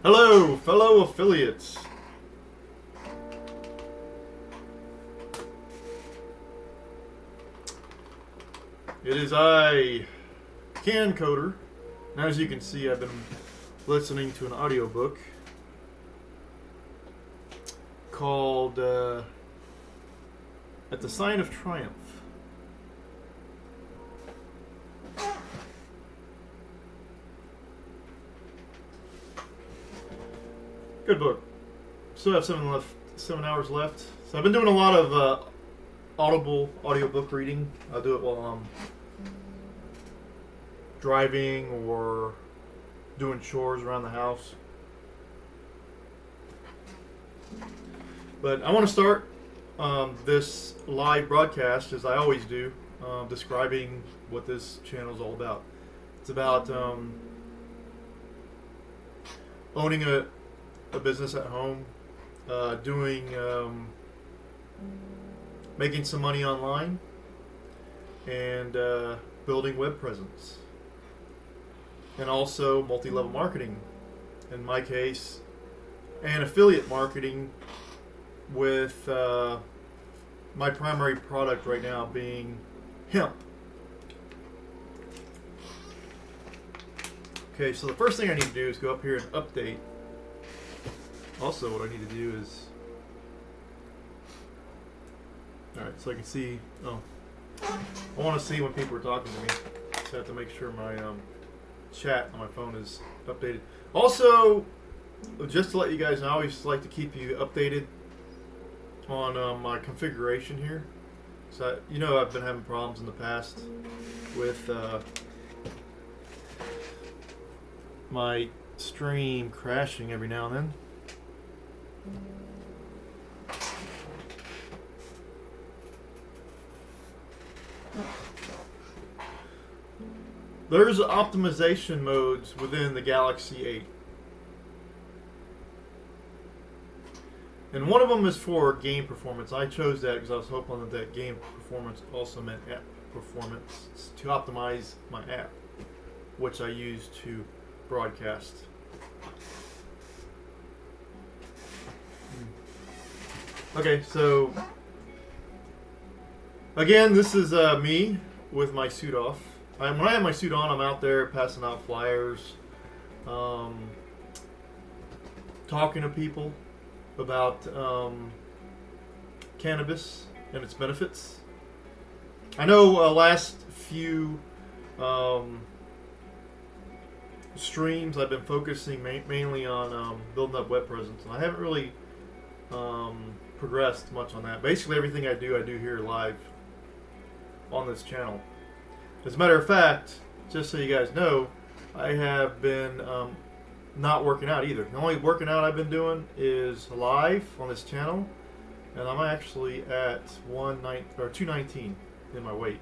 Hello, fellow affiliates. It is I, CannCoder. Now, as you can see, I've been listening to an audiobook called At the Sign of Triumph. Good book. Still have 7 hours left. So I've been doing a lot of audible audiobook reading. I do it while I'm driving or doing chores around the house. But I want to start this live broadcast, as I always do, describing what this channel is all about. It's about owning a business at home, making some money online, and building web presence, and also multi-level marketing, in my case, and affiliate marketing with my primary product right now being hemp. Okay, so the first thing I need to do is go up here and update. Also, what I need to do is, alright, so I can see, I want to see when people are talking to me, so I have to make sure my chat on my phone is updated. Also, just to let you guys know, I always like to keep you updated on my configuration here. So, I've been having problems in the past with my stream crashing every now and then. There's optimization modes within the Galaxy 8. And one of them is for game performance. I chose that because I was hoping that game performance also meant app performance, to optimize my app, which I use to broadcast. Okay, so again, this is me with my suit off. When I have my suit on, I'm out there passing out flyers, talking to people about cannabis and its benefits. I know last few streams I've been focusing mainly on building up web presence, and I haven't really progressed much on that. Basically, everything I do here live on this channel. As a matter of fact, just so you guys know, I have been not working out either. The only working out I've been doing is live on this channel, and I'm actually at 219 in my weight.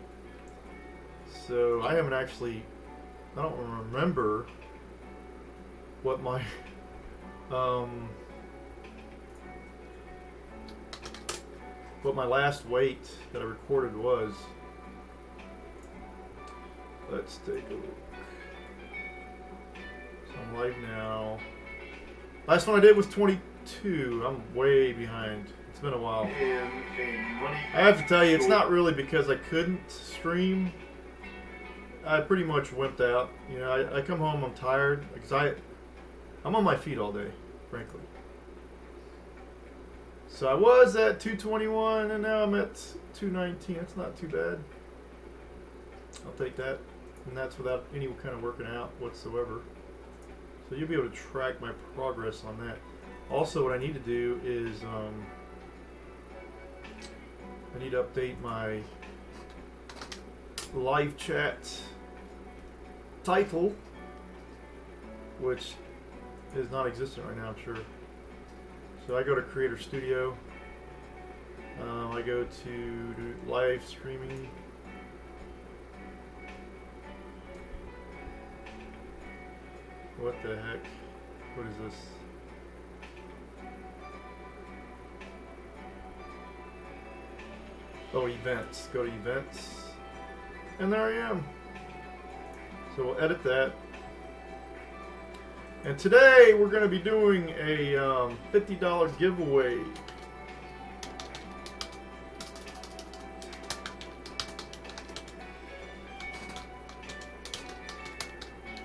So I haven't actually, I don't remember what my what my last weight that I recorded was. Let's take a look. So I'm live now. Last one I did was 22. I'm way behind. It's been a while. I have to tell you, it's not really because I couldn't stream. I pretty much wimped out. I come home, I'm tired because I'm on my feet all day, frankly. So I was at 221 and now I'm at 219. That's not too bad. I'll take that. And that's without any kind of working out whatsoever. So you'll be able to track my progress on that. Also, what I need to do is I need to update my live chat title, which is not existent right now, I'm sure. So I go to Creator Studio. I go to live streaming. What the heck? What is this? Oh, events. Go to events. And there I am. So we'll edit that. And today we're going to be doing a $50 giveaway.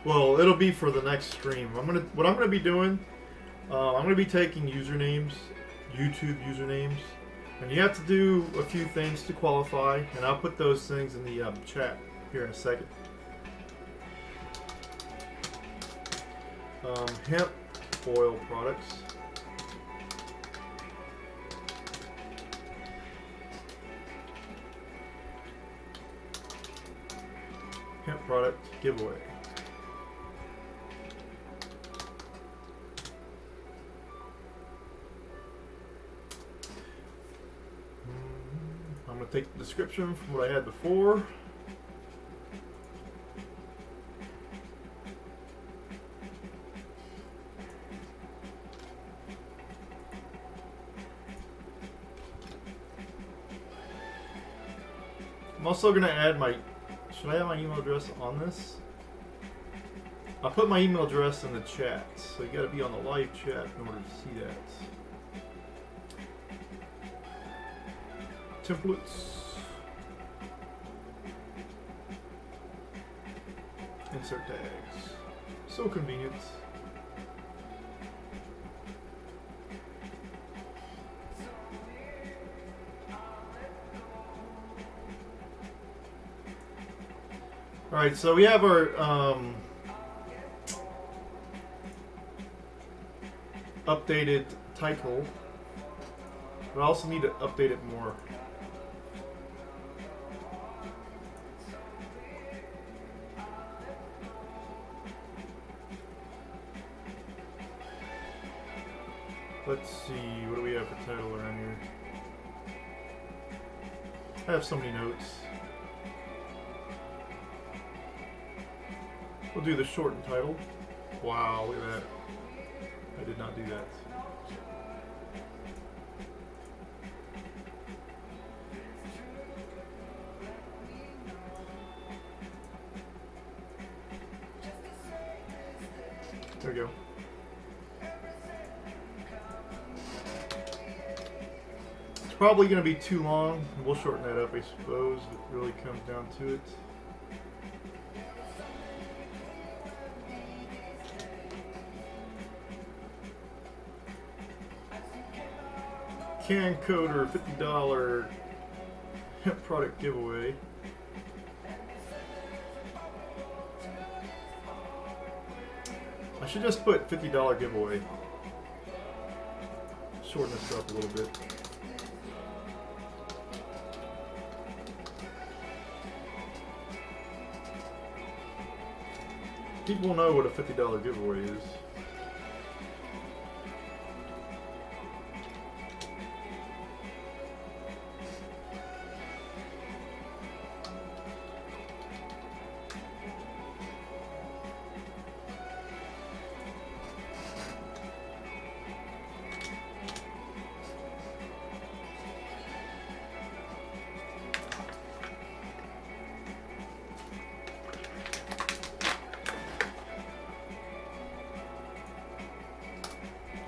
Well, it'll be for the next stream. What I'm gonna be doing. I'm gonna be taking usernames, YouTube usernames, and you have to do a few things to qualify, and I'll put those things in the chat here in a second. Hemp oil products. Hemp product giveaway. I'm going to take the description from what I had before. I'm also going to add my, should I have my email address on this? I'll put my email address in the chat, so you got to be on the live chat in order to see that. Templates. Insert tags. So convenient. Alright, so we have our updated title, but I also need to update it more. Let's see, what do we have for title around here? I have so many notes. We'll do the shortened title. Wow, look at that. I did not do that. There we go. It's probably going to be too long. We'll shorten that up, I suppose, if it really comes down to it. CannCoder $50 hemp product giveaway. I should just put $50 giveaway. Shorten this up a little bit. People know what a $50 giveaway is.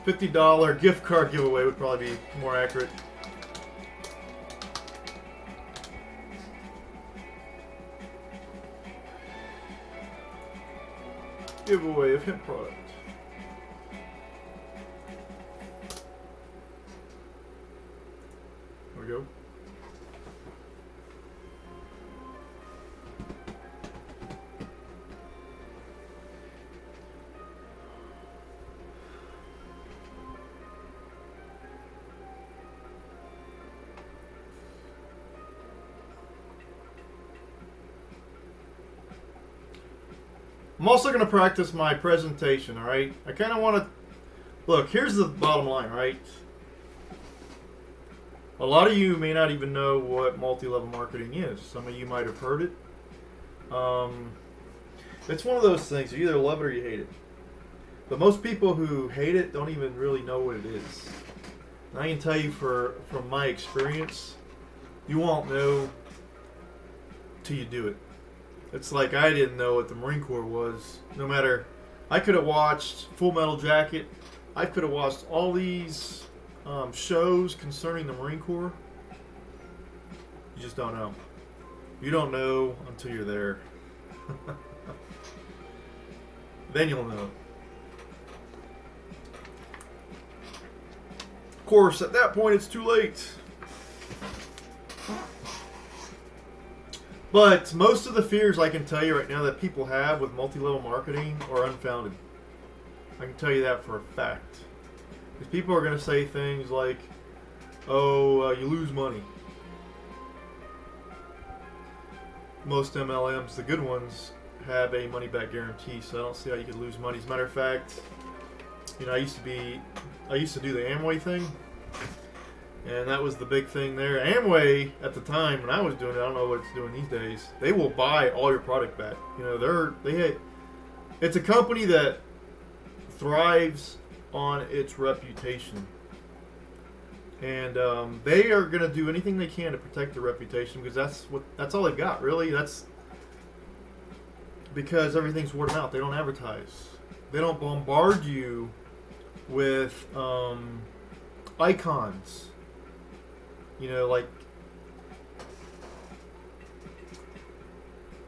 $50 gift card giveaway would probably be more accurate. Giveaway of hemp product. There we go. I'm also going to practice my presentation, alright? I kind of want to... Look, here's the bottom line, right? A lot of you may not even know what multi-level marketing is. Some of you might have heard it. It's one of those things. You either love it or you hate it. But most people who hate it don't even really know what it is. And I can tell you from my experience, you won't know till you do it. It's like I didn't know what the Marine Corps was. No matter I could have watched Full Metal Jacket. I could have watched all these shows concerning the Marine Corps. You just don't know. You don't know until you're there. Then you'll know. Of course, at that point, it's too late. But most of the fears I can tell you right now that people have with multi-level marketing are unfounded. I can tell you that for a fact. Because people are going to say things like, oh, you lose money. Most MLMs, the good ones, have a money-back guarantee, so I don't see how you could lose money. As a matter of fact, you know, I used to do the Amway thing, and that was the big thing there. Amway, at the time when I was doing it, I don't know what it's doing these days, they will buy all your product back. You know, it's a company that thrives on its reputation. And they are going to do anything they can to protect their reputation, because that's all they've got, really. That's because everything's word of mouth. They don't advertise. They don't bombard you with icons. You know, like,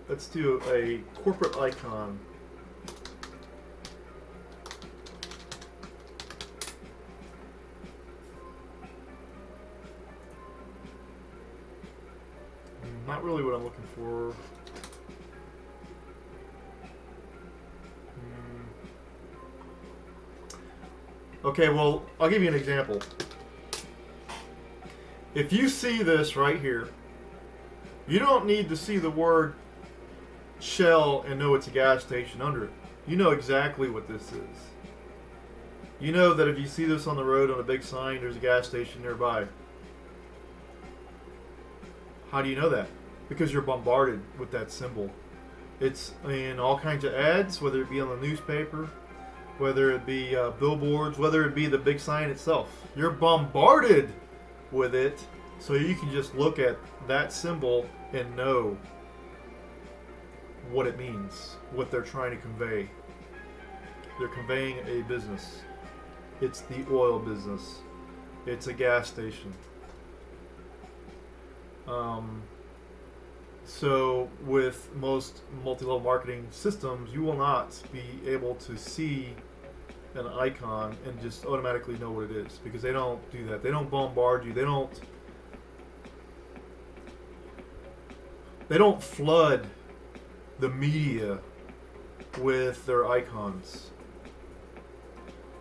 let's do a corporate icon. Not really what I'm looking for. Okay, well, I'll give you an example. If you see this right here, you don't need to see the word Shell and know it's a gas station under it. You know exactly what this is. You know that if you see this on the road on a big sign, there's a gas station nearby. How do you know that? Because you're bombarded with that symbol. It's in all kinds of ads, whether it be on the newspaper, whether it be billboards, whether it be the big sign itself. You're bombarded with it, so you can just look at that symbol and know what it means, what they're trying to convey. They're conveying a business. It's the oil business. It's a gas station. So with most multi-level marketing systems, you will not be able to see an icon and just automatically know what it is, because they don't do that. They don't bombard you. They don't flood the media with their icons.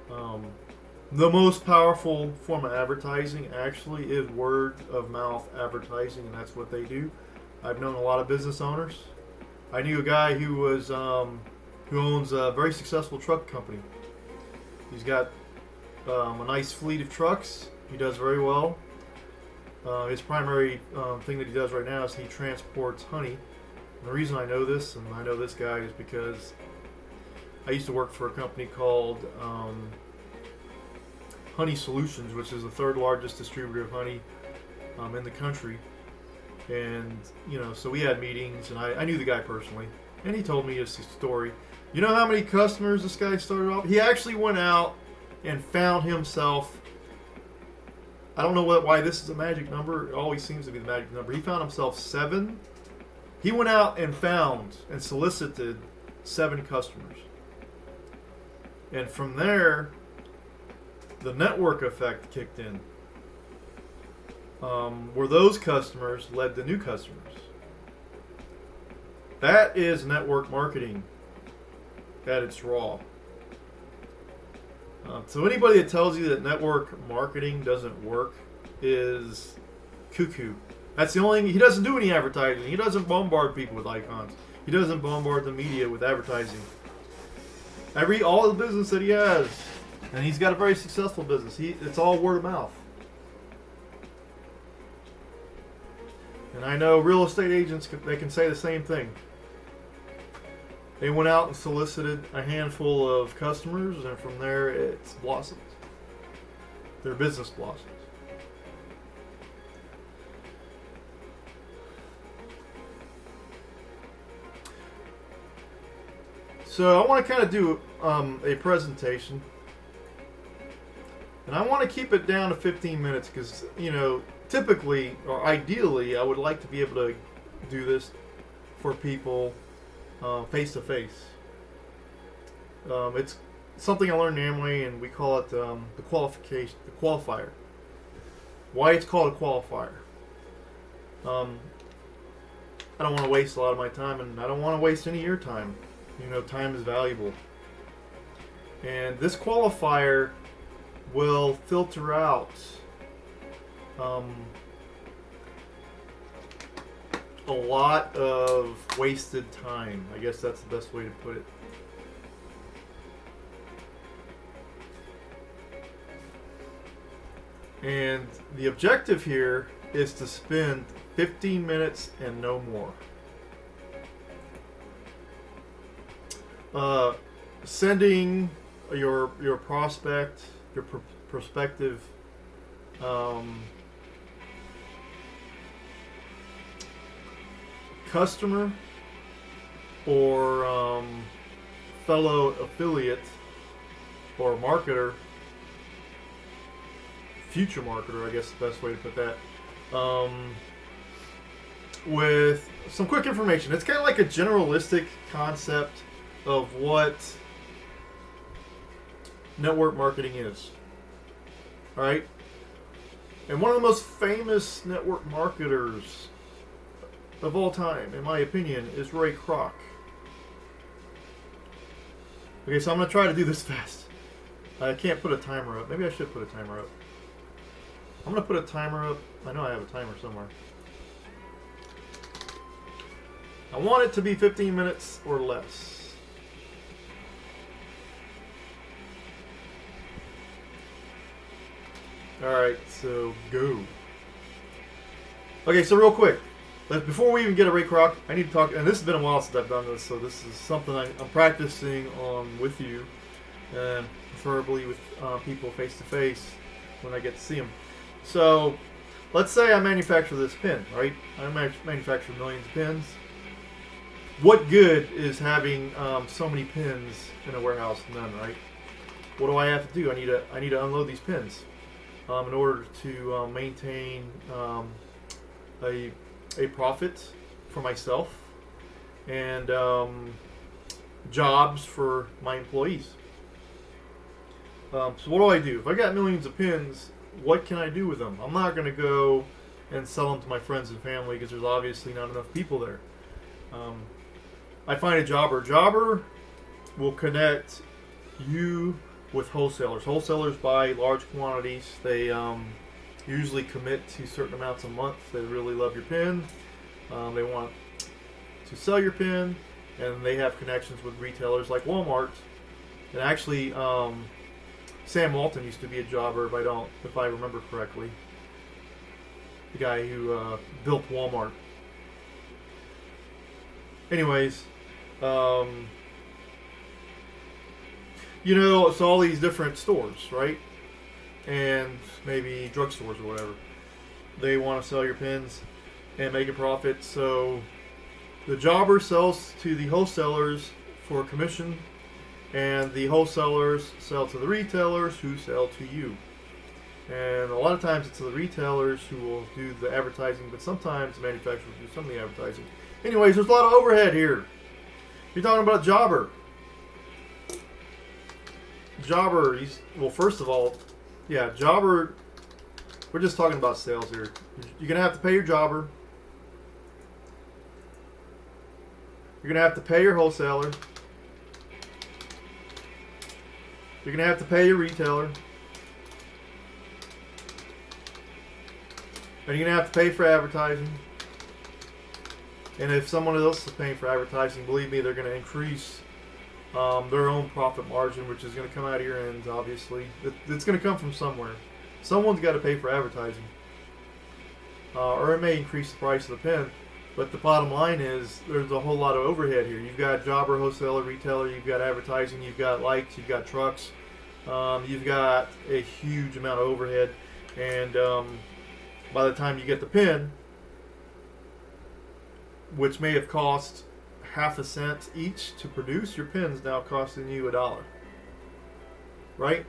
The most powerful form of advertising actually is word of mouth advertising, and that's what they do. I've known a lot of business owners. I knew a guy who owns a very successful truck company. He's got a nice fleet of trucks. He does very well. His primary thing that he does right now is he transports honey. And the reason I know this, and I know this guy, is because I used to work for a company called Honey Solutions, which is the third largest distributor of honey in the country. And, you know, so we had meetings, and I knew the guy personally, and he told me his story. You know how many customers this guy started off? He actually went out and found himself, I don't know why this is a magic number. It always seems to be the magic number. He found himself 7. He went out and found and solicited 7 customers. And from there, the network effect kicked in. Where those customers led to new customers. That is network marketing at its raw. So anybody that tells you that network marketing doesn't work is cuckoo. That's the only thing. He doesn't do any advertising. He doesn't bombard people with icons. He doesn't bombard the media with advertising. All the business that he has, and he's got a very successful business. It's all word of mouth. And I know real estate agents, they can say the same thing. They went out and solicited a handful of customers, and from there it's blossomed. Their business blossoms. So I want to kind of do a presentation, and I want to keep it down to 15 minutes because, typically or ideally, I would like to be able to do this for people face to face. It's something I learned in Amway, and we call it the qualifier. Why it's called a qualifier? I don't want to waste a lot of my time, and I don't want to waste any of your time. Time is valuable. And this qualifier will filter out a lot of wasted time. I guess that's the best way to put it. And the objective here is to spend 15 minutes and no more. Sending your prospect, your prospective customer or fellow affiliate or marketer, future marketer, I guess is the best way to put that, with some quick information. It's kind of like a generalistic concept of what network marketing is. All right? And one of the most famous network marketers of all time, in my opinion, is Ray Kroc. Okay, so I'm going to try to do this fast. I can't put a timer up. Maybe I should put a timer up. I'm going to put a timer up. I know I have a timer somewhere. I want it to be 15 minutes or less. Alright, so go. Okay, so real quick. Before we even get to Ray Kroc, I need to talk, and this has been a while since I've done this, so this is something I'm practicing on with you, and preferably with people face to face when I get to see them. So, let's say I manufacture this pin, right? I manufacture millions of pins. What good is having so many pins in a warehouse? None, right? What do I have to do? I need to unload these pins in order to maintain a profit for myself and jobs for my employees. So what do? If I got millions of pins, what can I do with them? I'm not going to go and sell them to my friends and family because there's obviously not enough people there. I find a jobber. Jobber will connect you with wholesalers. Wholesalers buy large quantities. They usually commit to certain amounts a month. They really love your pin. They want to sell your pin, and they have connections with retailers like Walmart. And actually, Sam Walton used to be a jobber, if I remember correctly. The guy who built Walmart. Anyways, it's all these different stores, right? And maybe drugstores or whatever. They want to sell your pins and make a profit. So the jobber sells to the wholesalers for a commission, and the wholesalers sell to the retailers who sell to you. And a lot of times it's the retailers who will do the advertising, but sometimes the manufacturers do some of the advertising. Anyways, there's a lot of overhead here. You're talking about jobber. Jobber, first of all, jobber, we're just talking about sales here. You're going to have to pay your jobber. You're going to have to pay your wholesaler. You're going to have to pay your retailer. And you're going to have to pay for advertising. And if someone else is paying for advertising, believe me, they're going to increase their own profit margin, which is going to come out of your ends, obviously. It's going to come from somewhere. Someone's got to pay for advertising. Or it may increase the price of the pen. But the bottom line is there's a whole lot of overhead here. You've got jobber, wholesaler, retailer, you've got advertising, you've got lights, you've got trucks. You've got a huge amount of overhead. And by the time you get the pen, which may have cost half a cent each to produce, your pen's now costing you $1. Right?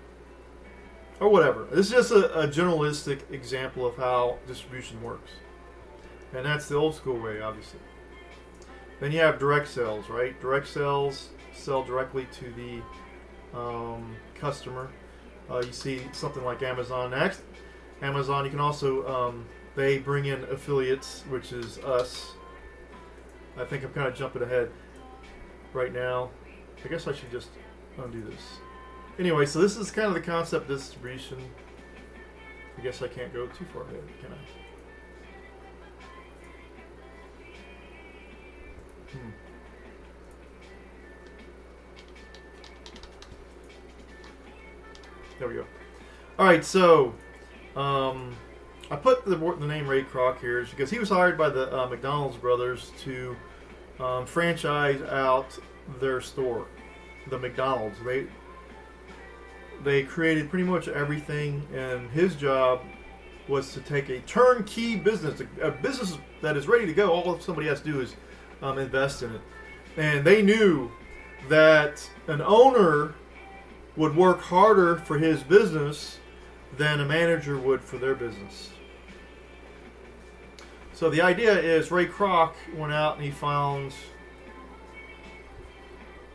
Or whatever. This is just a generalistic example of how distribution works. And that's the old school way, obviously. Then you have direct sales, right? Direct sales sell directly to the customer. You see something like Amazon next. Amazon, you can also, they bring in affiliates, which is us. I think I'm kind of jumping ahead right now. I guess I should just undo this. Anyway, so this is kind of the concept of distribution. I guess I can't go too far ahead, can I? There we go. All right, so I put the name Ray Kroc here because he was hired by the McDonald's brothers to franchise out their store, the McDonald's. They created pretty much everything, and his job was to take a turnkey business, a business that is ready to go. All somebody has to do is invest in it. And they knew that an owner would work harder for his business than a manager would for their business. So the idea is Ray Kroc went out and he found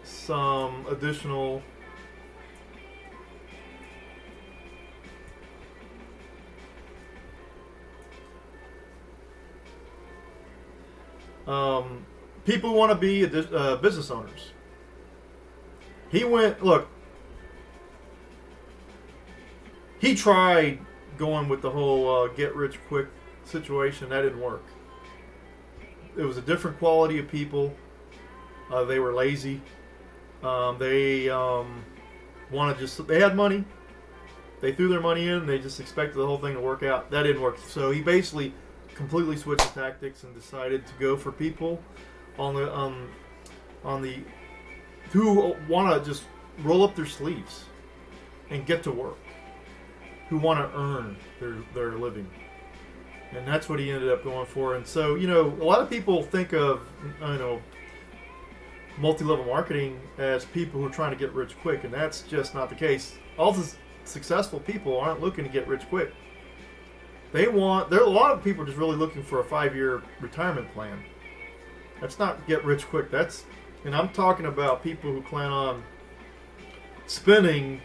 some additional people who want to be business owners. He tried going with the whole get rich quick situation. That didn't work. It was a different quality of people. They were lazy. They had money. They threw their money in. They just expected the whole thing to work out. That didn't work. So he basically completely switched the tactics and decided to go for people on the who want to just roll up their sleeves and get to work, who want to earn their living. And that's what he ended up going for. And so, a lot of people think of, multi-level marketing as people who are trying to get rich quick, and that's just not the case. All the successful people aren't looking to get rich quick. There are a lot of people just really looking for a 5-year retirement plan. That's not get rich quick. And I'm talking about people who plan on spending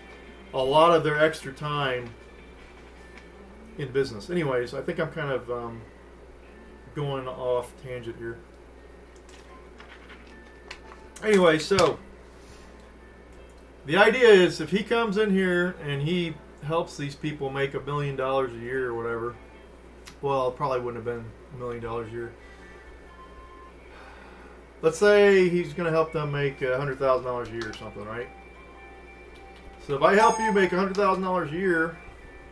a lot of their extra time in business. Anyways, I think I'm kind of going off tangent here. Anyway, so the idea is if he comes in here and he helps these people make $1 million a year or whatever, well, it probably wouldn't have been $1 million a year. Let's say he's going to help them make $100,000 a year or something, right? So if I help you make $100,000 a year,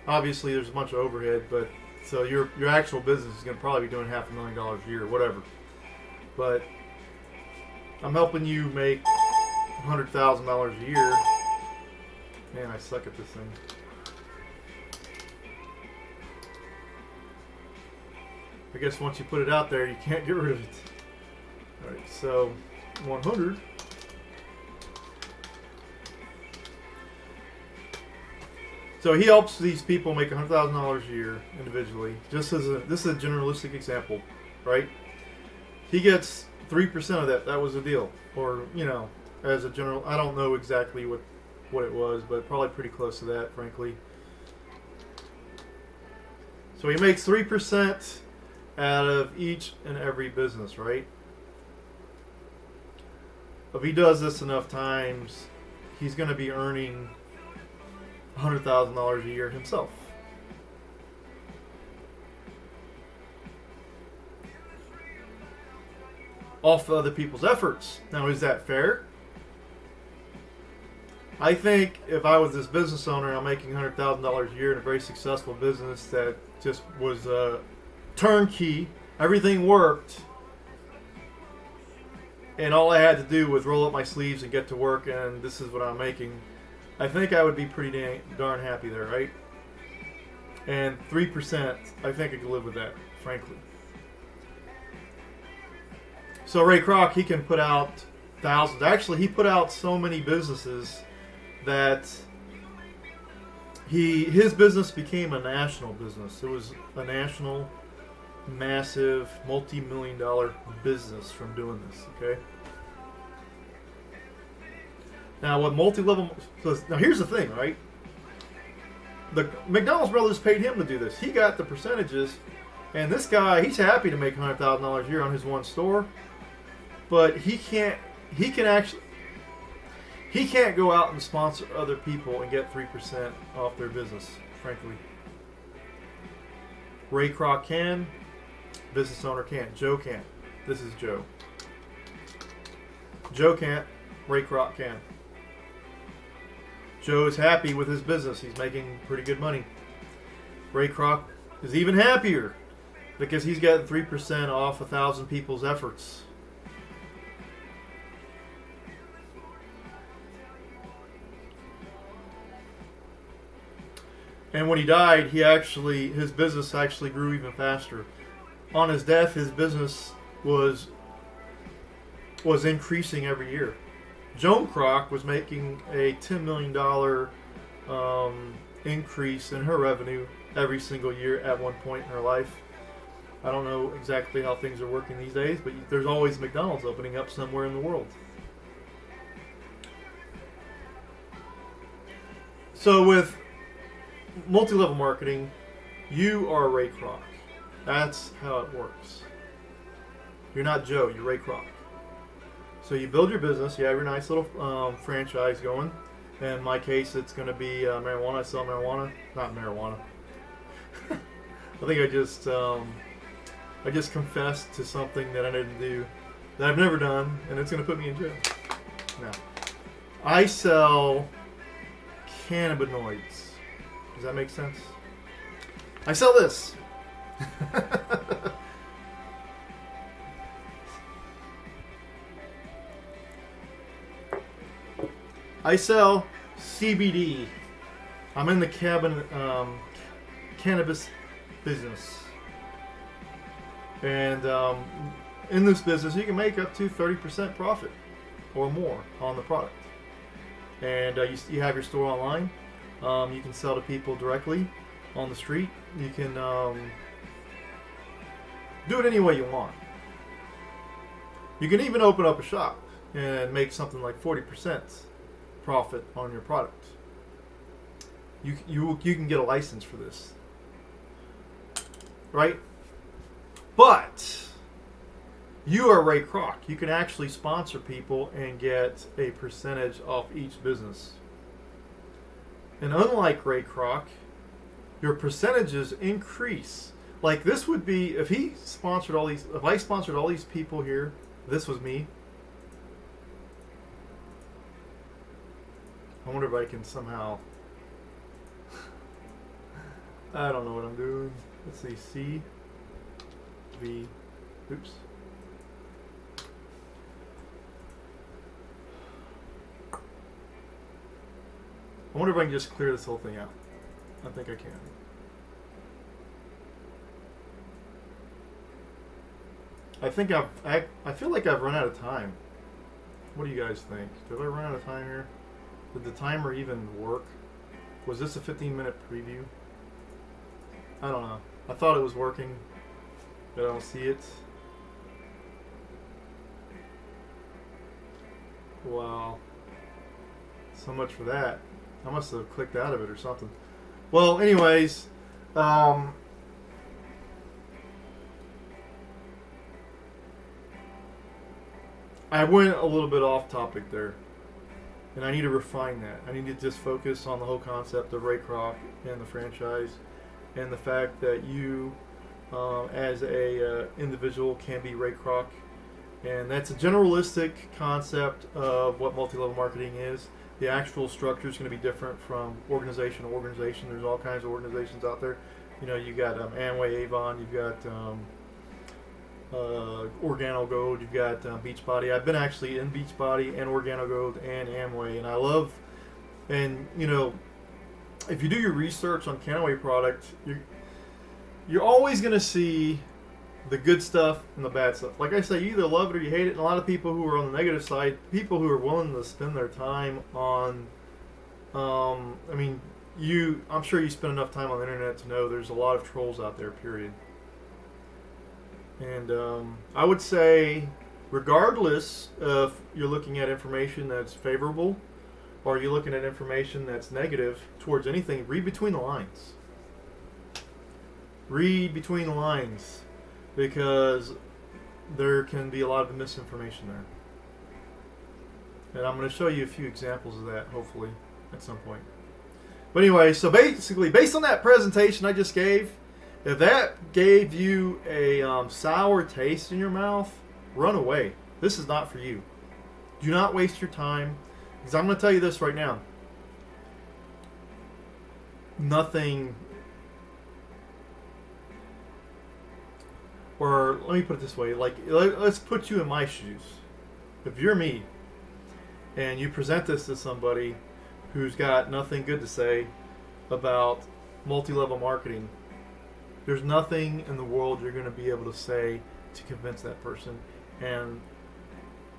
obviously there's a bunch of overhead, but so your actual business is going to probably be doing $500,000 a year, whatever. But I'm helping you make $100,000 a year. Man, I suck at this thing. I guess once you put it out there, you can't get rid of it. All right, so 100. So he helps these people make $100,000 a year individually. This is a generalistic example, right? He gets 3% of that. That was the deal, or as a general. I don't know exactly what it was, but probably pretty close to that, frankly. So he makes 3% out of each and every business, right? If he does this enough times, he's going to be earning $100,000 a year himself. Off other people's efforts. Now, is that fair? I think if I was this business owner, I'm making $100,000 a year in a very successful business that just was turnkey, everything worked, and all I had to do was roll up my sleeves and get to work, and this is what I'm making. I think I would be pretty darn happy there, right? And 3%, I think I could live with that, frankly. So Ray Kroc, he can put out thousands. Actually, he put out so many businesses that his business became a national business. It was a national, massive, multi-million-dollar business from doing this. Okay. Now, what multi-level? Now, here's the thing, right? The McDonald's brothers paid him to do this. He got the percentages, and this guy, he's happy to make $100,000 a year on his one store, but he can't. He can't go out and sponsor other people and get 3% off their business. Frankly, Ray Kroc can. Business owner can't. Joe can't. This is Joe. Joe can't. Ray Kroc can. Joe is happy with his business. He's making pretty good money. Ray Kroc is even happier because he's getting 3% off 1,000 people's efforts. And when he died, his business actually grew even faster. On his death, his business was increasing every year. Joan Kroc was making a $10 million increase in her revenue every single year at one point in her life. I don't know exactly how things are working these days, but there's always McDonald's opening up somewhere in the world. So with multi-level marketing, you are Ray Kroc. That's how it works. You're not Joe, you're Ray Kroc. So you build your business, you have your nice little franchise going. In my case, it's going to be marijuana. I sell marijuana. Not marijuana. I think I just confessed to something that I didn't do, that I've never done, and it's going to put me in jail. Now, I sell cannabinoids. Does that make sense? I sell this. I sell CBD. I'm in the cannabis business. And in this business, you can make up to 30% profit or more on the product. And you have your store online. You can sell to people directly on the street. You can do it any way you want. You can even open up a shop and make something like 40% profit on your product. You can get a license for this, right? But you are Ray Kroc. You can actually sponsor people and get a percentage off each business. And unlike Ray Kroc, your percentages increase. Like this would be if I sponsored all these people here. This was me. I wonder if I can somehow. I don't know what I'm doing. Let's see. C. V. Oops. I wonder if I can just clear this whole thing out. I think I can. I feel like I've run out of time. What do you guys think? Did I run out of time here? Did the timer even work? Was this a 15-minute preview? I don't know. I thought it was working, but I don't see it. Wow. So much for that. I must have clicked out of it or something. Well, anyways, I went a little bit off topic there, and I need to refine that. I need to just focus on the whole concept of Ray Kroc and the franchise, and the fact that you, as a individual, can be Ray Kroc, and that's a generalistic concept of what multi-level marketing is. The actual structure is going to be different from organization to organization. There's all kinds of organizations out there. You know, you got Amway, Avon, you've got Organo Gold, you've got Beachbody. I've been actually in Beachbody and Organo Gold and Amway, and I love. And you know, if you do your research on KannaWay product, you're always going to see the good stuff and the bad stuff. Like I say, you either love it or you hate it. And a lot of people who are on the negative side, people who are willing to spend their time on, I mean, I'm sure you spend enough time on the internet to know there's a lot of trolls out there, period. And I would say, regardless if you're looking at information that's favorable or you're looking at information that's negative towards anything, read between the lines. Read between the lines, because there can be a lot of misinformation there. And I'm going to show you a few examples of that, hopefully, at some point. But anyway, so basically, based on that presentation I just gave, if that gave you a sour taste in your mouth, run away. This is not for you. Do not waste your time, because I'm going to tell you this right now. Nothing, or let me put it this way, like, let's put you in my shoes. If you're me, and you present this to somebody who's got nothing good to say about multi-level marketing, there's nothing in the world you're going to be able to say to convince that person. And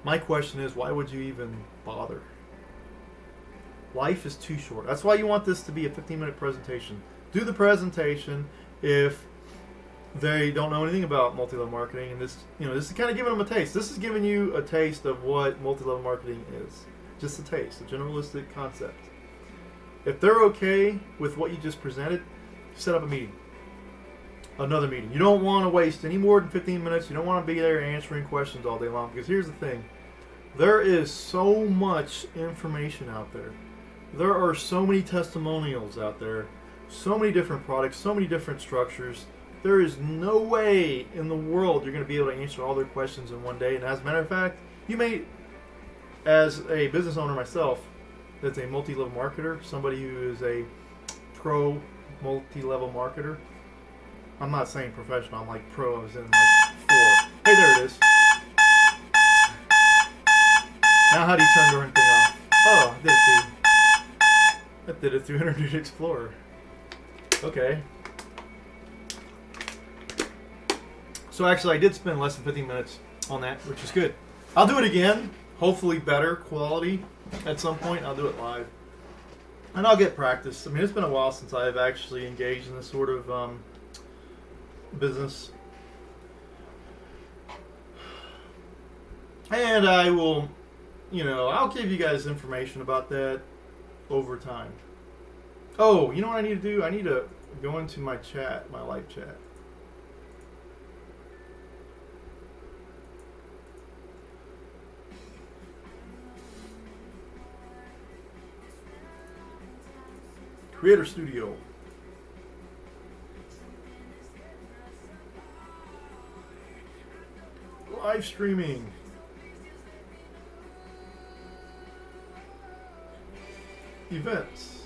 my question is, why would you even bother? Life is too short. That's why you want this to be a 15-minute presentation. Do the presentation if they don't know anything about multi-level marketing, and this is kind of giving them a taste. This is giving you a taste of what multi-level marketing is. Just a taste, a generalistic concept. If they're okay with what you just presented, set up a meeting. Another meeting. You don't want to waste any more than 15 minutes. You don't want to be there answering questions all day long, because here's the thing. There is so much information out there. There are so many testimonials out there, so many different products, so many different structures. There is no way in the world you're going to be able to answer all their questions in one day. And as a matter of fact, you may, as a business owner myself, that's a multi-level marketer, somebody who is a pro multi-level marketer. I'm not saying professional, I'm like pro, I was in like 4. Hey, there it is. Now how do you turn the ring thing off? Oh, I did it through Internet Explorer. Okay. So actually I did spend less than 15 minutes on that, which is good. I'll do it again, hopefully better quality at some point. I'll do it live. And I'll get practice. I mean, it's been a while since I've actually engaged in this sort of business. And I will, I'll give you guys information about that over time. Oh, you know what I need to do? I need to go into my chat, my live chat. Creator Studio. Live streaming. Events.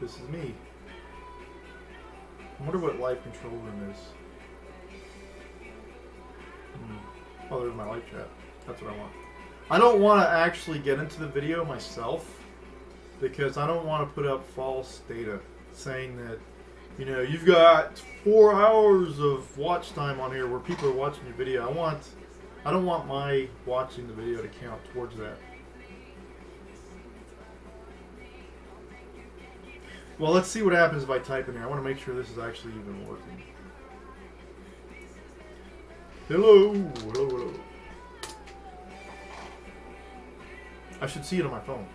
This is me. I wonder what live control room is. Oh, there's my live chat. That's what I want. I don't want to actually get into the video myself, because I don't want to put up false data saying that, you've got 4 hours of watch time on here where people are watching your video. I don't want my watching the video to count towards that. Well, let's see what happens if I type in here. I want to make sure this is actually even working. Hello, hello, hello. I should see it on my phone.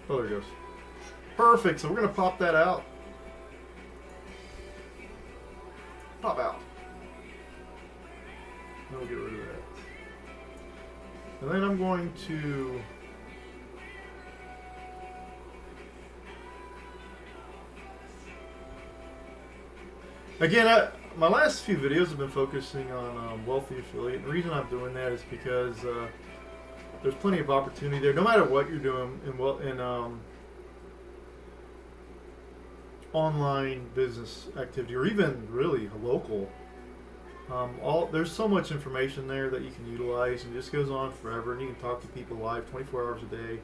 Oh, there it goes. Perfect. So we're going to pop that out. Pop out. And we'll get rid of that. And then I'm going to... Again, my last few videos have been focusing on wealthy affiliate. And the reason I'm doing that is because there's plenty of opportunity there, no matter what you're doing in online business activity, or even really local. There's so much information there that you can utilize, and it just goes on forever. And you can talk to people live 24 hours a day.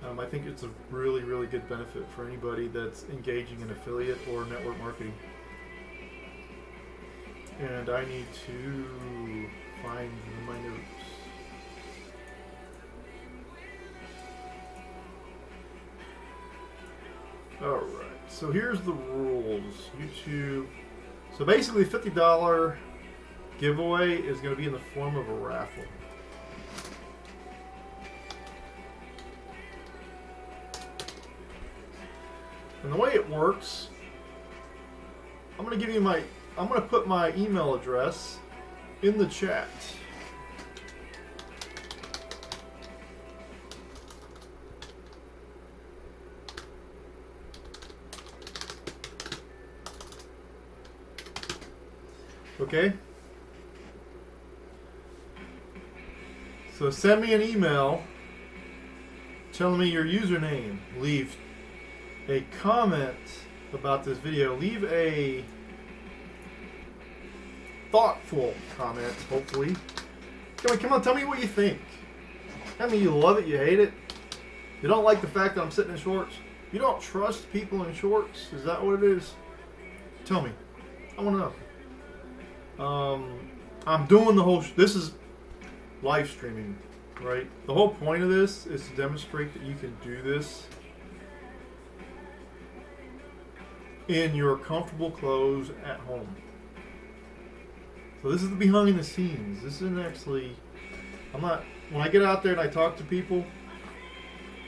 I think it's a really, really good benefit for anybody that's engaging in affiliate or network marketing. And I need to find my notes. Alright, so here's the rules. YouTube. So basically, $50 giveaway is going to be in the form of a raffle. And the way it works, I'm going to put my email address in the chat. Okay? So send me an email telling me your username. Leave a comment about this video. Leave a thoughtful comment, hopefully. Come on, tell me what you think. Tell me you love it, you hate it. You don't like the fact that I'm sitting in shorts. You don't trust people in shorts. Is that what it is? Tell me. I want to know. I'm doing the whole... This is live streaming, right? The whole point of this is to demonstrate that you can do this in your comfortable clothes at home. So this is the behind the scenes. This isn't actually... When I get out there and I talk to people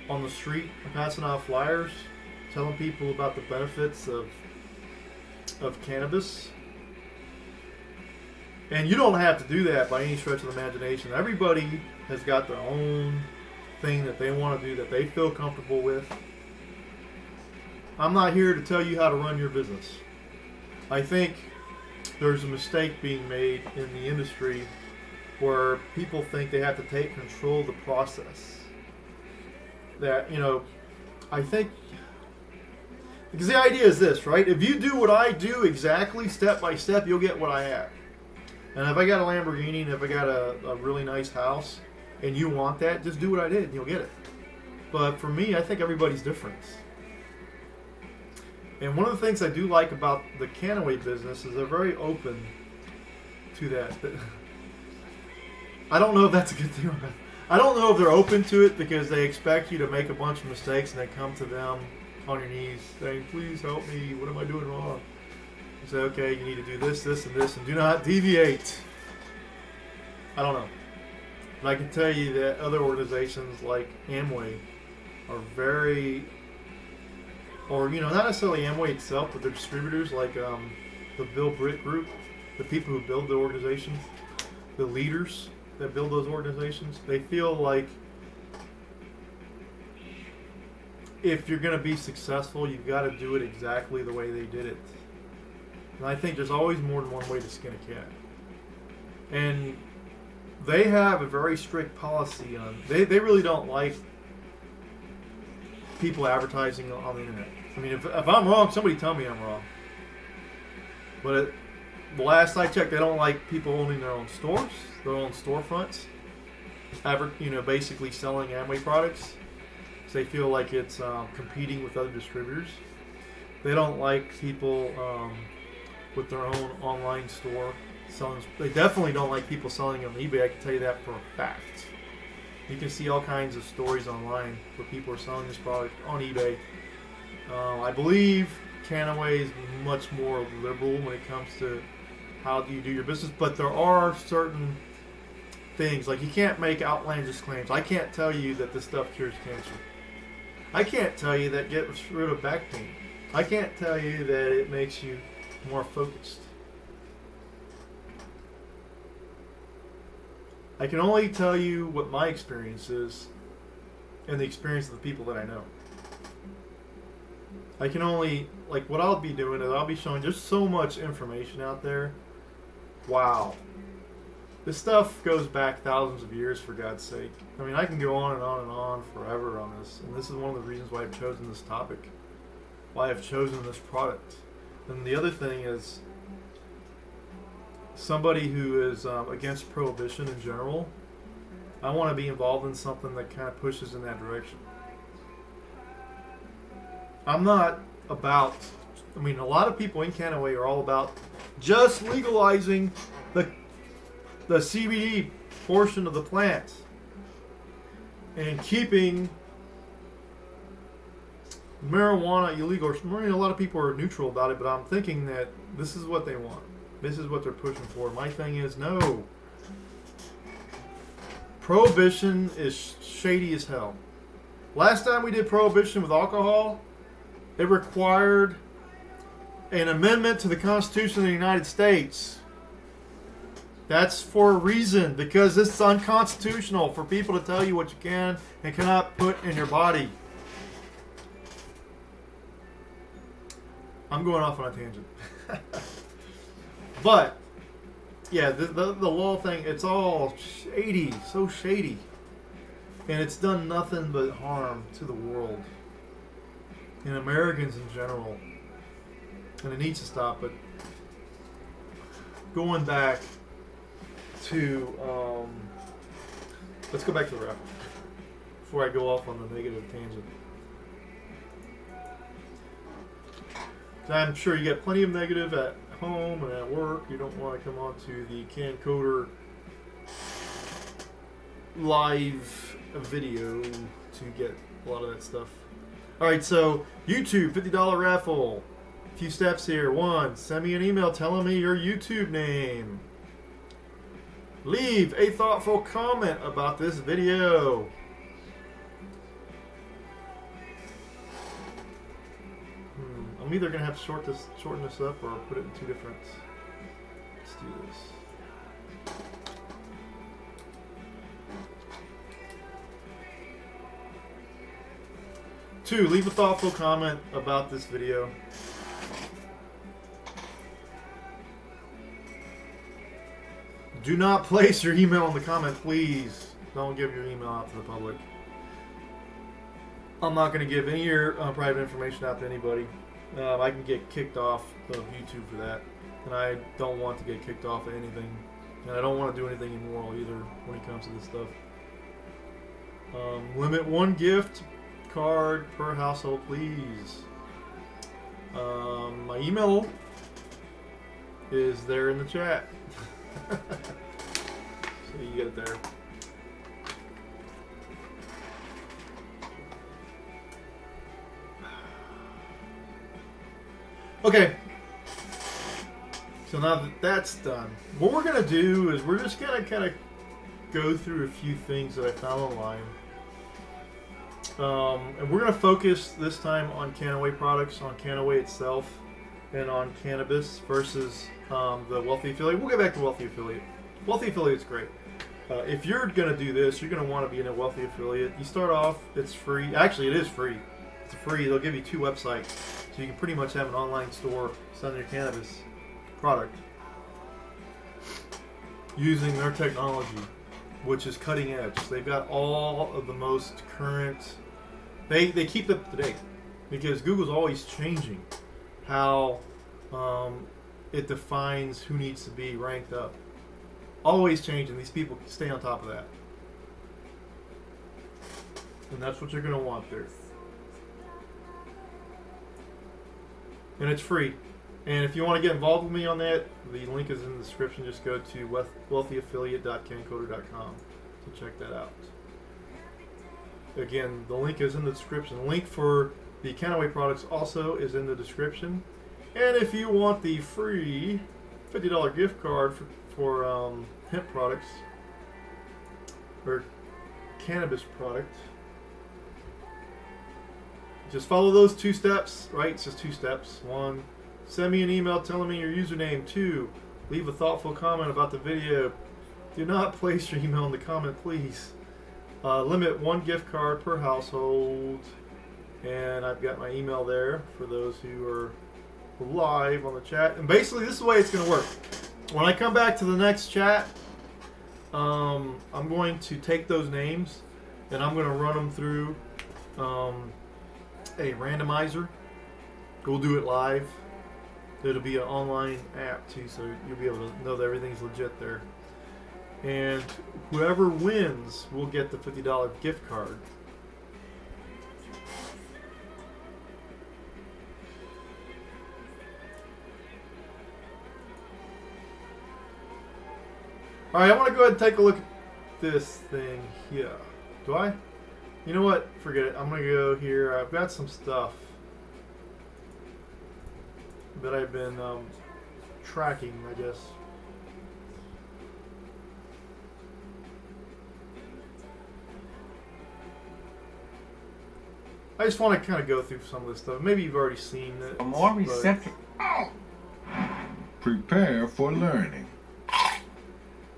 on the street, I'm passing out flyers, telling people about the benefits of cannabis. And you don't have to do that by any stretch of the imagination. Everybody has got their own thing that they want to do that they feel comfortable with. I'm not here to tell you how to run your business. I think there's a mistake being made in the industry where people think they have to take control of the process. That, I think... Because the idea is this, right? If you do what I do exactly, step by step, you'll get what I have. And if I got a Lamborghini and if I got a really nice house and you want that, just do what I did and you'll get it. But for me, I think everybody's different. And one of the things I do like about the KannaWay business is they're very open to that. I don't know if that's a good thing or not. I don't know if they're open to it because they expect you to make a bunch of mistakes and then come to them on your knees saying, please help me, what am I doing wrong? You say, okay, you need to do this, this, and this, and do not deviate. I don't know. But I can tell you that other organizations like Amway are very, or not necessarily Amway itself, but their distributors like the Bill Britt Group, the people who build the organizations, the leaders that build those organizations, they feel like if you're going to be successful, you've got to do it exactly the way they did it. And I think there's always more than one way to skin a cat. And they have a very strict policy on... They really don't like people advertising on the internet. I mean, if I'm wrong, somebody tell me I'm wrong. But the last I checked, they don't like people owning their own stores, their own storefronts, basically selling Amway products. So they feel like it's competing with other distributors. They don't like people with their own online store selling. They definitely don't like people selling on eBay. I can tell you that for a fact. You can see all kinds of stories online where people are selling this product on eBay. I believe KannaWay is much more liberal when it comes to how do you do your business, but there are certain things, like you can't make outlandish claims. I can't tell you that this stuff cures cancer. I can't tell you that gets rid of back pain. I can't tell you that it makes you more focused. I can only tell you what my experience is and the experience of the people that I know. I can only, what I'll be doing is I'll be showing just so much information out there. Wow. This stuff goes back thousands of years, for God's sake. I mean, I can go on and on and on forever on this. And this is one of the reasons why I've chosen this topic. Why I've chosen this product. And the other thing is, somebody who is against prohibition in general, I want to be involved in something that kind of pushes in that direction. I'm not about I mean, a lot of people in KannaWay are all about just legalizing the CBD portion of the plant and keeping marijuana illegal. I mean, a lot of people are neutral about it, but I'm thinking that this is what they want. This is what they're pushing for. My thing is, no. Prohibition is shady as hell. Last time we did prohibition with alcohol, it required an amendment to the Constitution of the United States. That's for a reason, because it's unconstitutional for people to tell you what you can and cannot put in your body. I'm going off on a tangent. But, yeah, the law thing, it's all shady, so shady. And it's done nothing but harm to the world and Americans in general. And it needs to stop. But going back to, let's go back to the raffle before I go off on the negative tangent. I'm sure you get plenty of negative at home and at work. You don't want to come on to the CannCoder live video to get a lot of that stuff. Alright, so YouTube, $50 raffle. A few steps here. 1, send me an email telling me your YouTube name. Leave a thoughtful comment about this video. I'm either going to have to shorten this up or put it in 2 different. Let's do this. Two, leave a thoughtful comment about this video. Do not place your email in the comment, please. Don't give your email out to the public. I'm not going to give any of your private information out to anybody. I can get kicked off of YouTube for that, and I don't want to get kicked off of anything, and I don't want to do anything immoral either when it comes to this stuff. Limit 1 gift card per household, please. My email is there in the chat, so you get it there. Okay, so now that that's done, what we're going to do is we're just going to kind of go through a few things that I found online. And we're going to focus this time on KannaWay products, on KannaWay itself, and on cannabis versus the Wealthy Affiliate. We'll get back to Wealthy Affiliate. Wealthy Affiliate's great. If you're going to do this, you're going to want to be in a Wealthy Affiliate. You start off, it's free. Actually, it is free. It's free. They'll give you 2 websites. So you can pretty much have an online store selling your cannabis product using their technology, which is cutting edge. They've got all of the most current. They keep up to date because Google's always changing how it defines who needs to be ranked up. Always changing. These people stay on top of that, and that's what you're going to want there. And it's free. And if you want to get involved with me on that, the link is in the description. Just go to wealthyaffiliate.cancoder.com to check that out. Again, the link is in the description. The link for the KannaWay products also is in the description. And if you want the free $50 gift card for hemp products or cannabis product, just follow those 2 steps, right? It's just 2 steps. 1, send me an email telling me your username. 2, leave a thoughtful comment about the video. Do not place your email in the comment, please. Limit 1 gift card per household. And I've got my email there for those who are live on the chat. And basically, this is the way it's going to work. When I come back to the next chat, I'm going to take those names and I'm going to run them through a randomizer. We'll do it live. It'll be an online app too, so you'll be able to know that everything's legit there. And whoever wins will get the $50 gift card. All right, I want to go ahead and take a look at this thing here. Do I? You know what? Forget it. I'm going to go here. I've got some stuff that I've been tracking, I guess. I just want to kind of go through some of this stuff. Maybe you've already seen it. More receptive. Prepare for learning.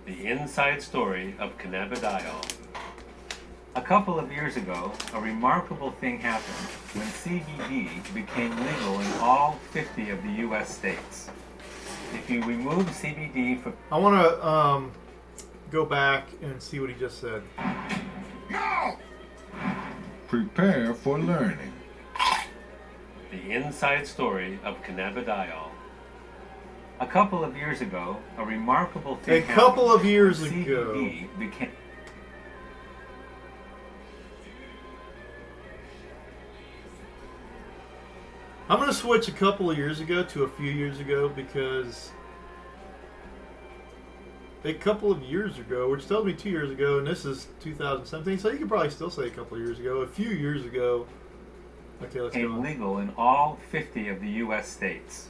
The inside story of cannabidiol. A couple of years ago, a remarkable thing happened when CBD became legal in all 50 of the U.S. states. If you remove CBD from... I want to go back and see what he just said. Prepare for learning. The inside story of cannabidiol. A couple of years ago, a remarkable thing happened. A couple of years when ago. CBD became... I'm going to switch a couple of years ago to a few years ago because a couple of years ago, which tells me 2 years ago, and this is 2017, so you could probably still say a couple of years ago. A few years ago. Okay, let's go. Became legal in all 50 of the U.S. states.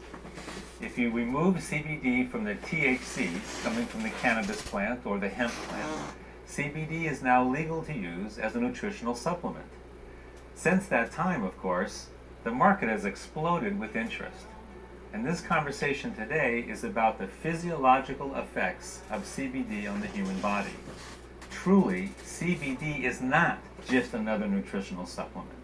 If you remove CBD from the THC coming from the cannabis plant or the hemp plant, CBD is now legal to use as a nutritional supplement. Since that time, of course, the market has exploded with interest. And this conversation today is about the physiological effects of CBD on the human body. Truly, CBD is not just another nutritional supplement.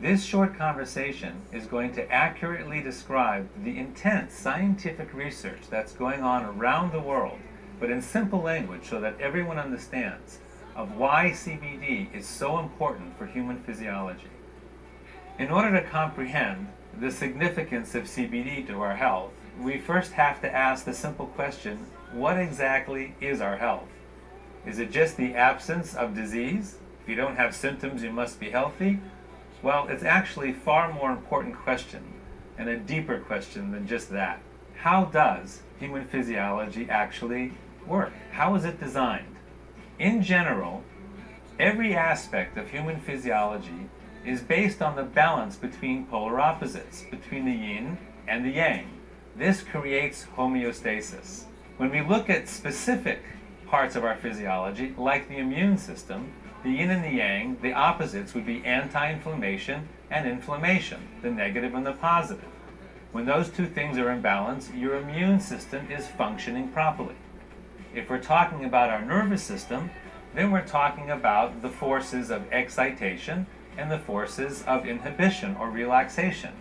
This short conversation is going to accurately describe the intense scientific research that's going on around the world, but in simple language so that everyone understands of why CBD is so important for human physiology. In order to comprehend the significance of CBD to our health, we first have to ask the simple question, what exactly is our health? Is it just the absence of disease? If you don't have symptoms, you must be healthy? Well, it's actually a far more important question and a deeper question than just that. How does human physiology actually work? How is it designed? In general, every aspect of human physiology is based on the balance between polar opposites, between the yin and the yang. This creates homeostasis. When we look at specific parts of our physiology, like the immune system, the yin and the yang, the opposites would be anti-inflammation and inflammation, the negative and the positive. When those two things are in balance, your immune system is functioning properly. If we're talking about our nervous system, then we're talking about the forces of excitation and the forces of inhibition or relaxation.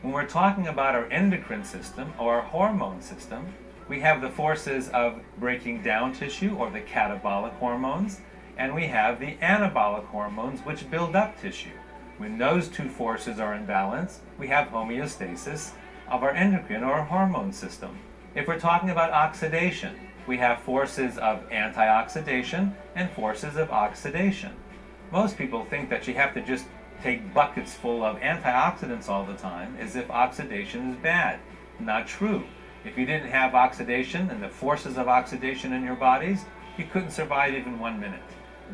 When we're talking about our endocrine system or our hormone system, we have the forces of breaking down tissue or the catabolic hormones, and we have the anabolic hormones which build up tissue. When those two forces are in balance, we have homeostasis of our endocrine or hormone system. If we're talking about oxidation, we have forces of antioxidation and forces of oxidation. Most people think that you have to just take buckets full of antioxidants all the time as if oxidation is bad. Not true. If you didn't have oxidation and the forces of oxidation in your bodies, you couldn't survive even 1 minute.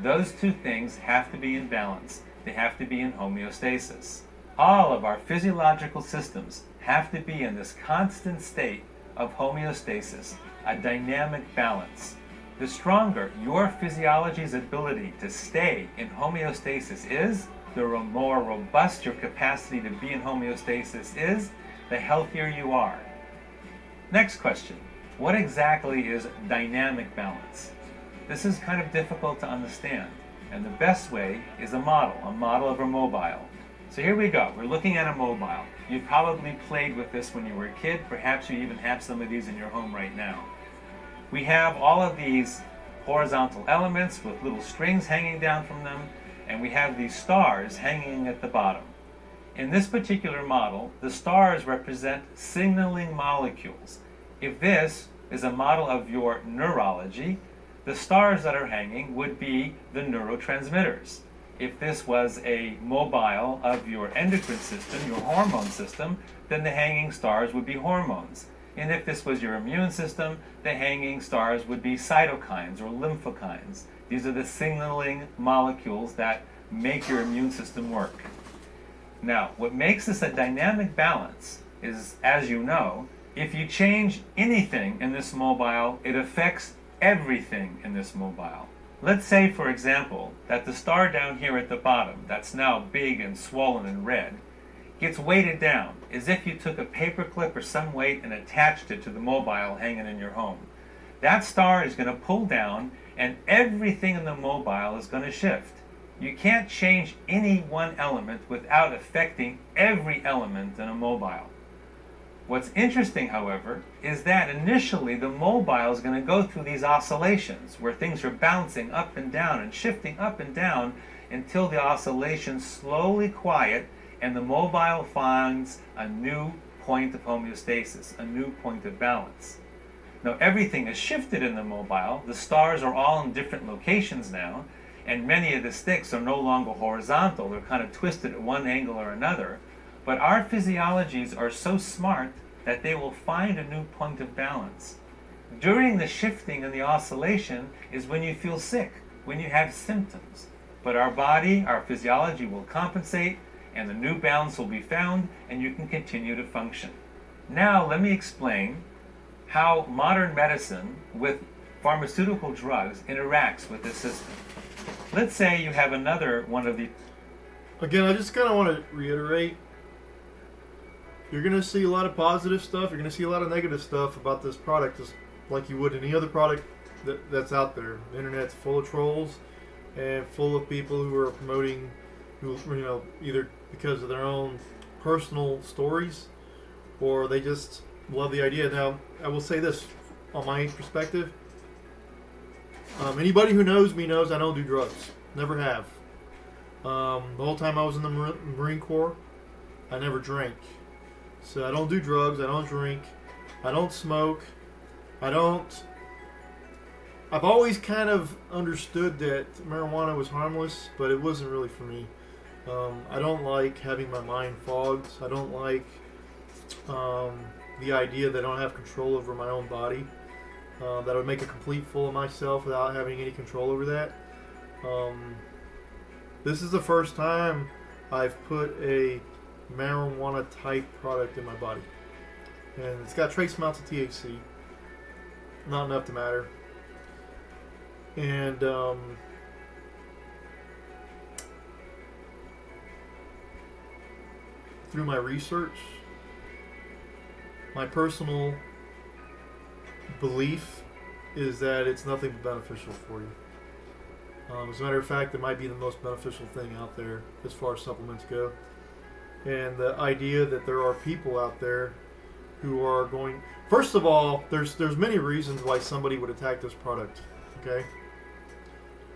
Those two things have to be in balance. They have to be in homeostasis. All of our physiological systems have to be in this constant state of homeostasis, a dynamic balance. The stronger your physiology's ability to stay in homeostasis is, the more robust your capacity to be in homeostasis is, the healthier you are. Next question. What exactly is dynamic balance? This is kind of difficult to understand, and the best way is a model of a mobile. So here we go. We're looking at a mobile. You probably played with this when you were a kid. Perhaps you even have some of these in your home right now. We have all of these horizontal elements with little strings hanging down from them, and we have these stars hanging at the bottom. In this particular model, the stars represent signaling molecules. If this is a model of your neurology, the stars that are hanging would be the neurotransmitters. If this was a mobile of your endocrine system, your hormone system, then the hanging stars would be hormones. And if this was your immune system, the hanging stars would be cytokines or lymphokines. These are the signaling molecules that make your immune system work. Now, what makes this a dynamic balance is, as you know, if you change anything in this mobile, it affects everything in this mobile. Let's say, for example, that the star down here at the bottom, that's now big and swollen and red, gets weighted down, as if you took a paper clip or some weight and attached it to the mobile hanging in your home. That star is going to pull down, and everything in the mobile is going to shift. You can't change any one element without affecting every element in a mobile. What's interesting, however, is that initially the mobile is going to go through these oscillations where things are bouncing up and down and shifting up and down until the oscillations slowly quiet and the mobile finds a new point of homeostasis, a new point of balance. Now, everything is shifted in the mobile. The stars are all in different locations now, and many of the sticks are no longer horizontal. They're kind of twisted at one angle or another. But our physiologies are so smart that they will find a new point of balance. During the shifting and the oscillation is when you feel sick, when you have symptoms. But our body, our physiology will compensate, and the new balance will be found, and you can continue to function. Now, let me explain how modern medicine with pharmaceutical drugs interacts with this system. Let's say you have another one of the... Again, I just kind of want to reiterate, you're going to see a lot of positive stuff, you're going to see a lot of negative stuff about this product, just like you would any other product that's out there. The internet's full of trolls and full of people who are promoting, who, either because of their own personal stories or they just love the idea. Now, I will say this on my perspective. Anybody who knows me knows I don't do drugs. Never have. The whole time I was in the Marine Corps, I never drank. So I don't do drugs, I don't drink, I don't smoke, I've always kind of understood that marijuana was harmless, but it wasn't really for me. I don't like having my mind fogged. I don't like the idea that I don't have control over my own body. That would make a complete fool of myself without having any control over that. This is the first time I've put a marijuana type product in my body, and it's got trace amounts of THC, not enough to matter. And through my research, my personal belief is that it's nothing but beneficial for you. As a matter of fact, it might be the most beneficial thing out there as far as supplements go. And the idea that there are people out there who are going... First of all, there's many reasons why somebody would attack this product. Okay?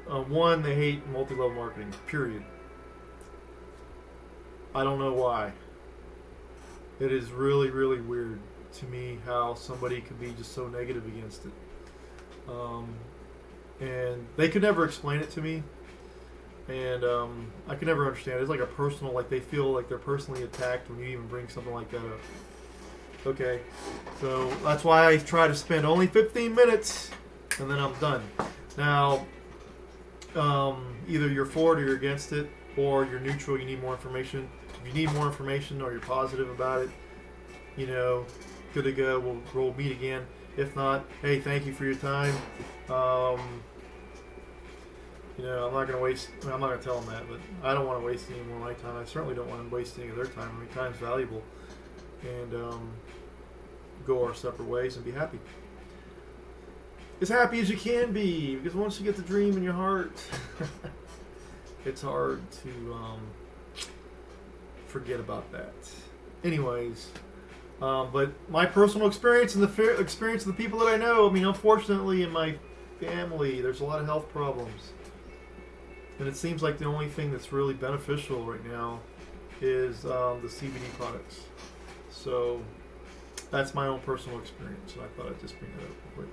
One, they hate multi-level marketing, period. I don't know why. It is really, really weird to me how somebody could be just so negative against it. And they could never explain it to me. And I could never understand it. It's like a personal, like they feel like they're personally attacked when you even bring something like that up. Okay, so that's why I try to spend only 15 minutes and then I'm done. Now, either you're for it or you're against it, or you're neutral, you need more information. If you need more information or you're positive about it, good to go, we'll meet again. If not, hey, thank you for your time. I'm not going to tell them that, but I don't want to waste any more of my time. I certainly don't want to waste any of their time. I mean, time's valuable. And go our separate ways and be happy. As happy as you can be, because once you get the dream in your heart, it's hard to forget about that. Anyways, but my personal experience and the experience of the people that I know, unfortunately in my family, there's a lot of health problems. And it seems like the only thing that's really beneficial right now is the CBD products. So that's my own personal experience. So I thought I'd just bring that up real quick.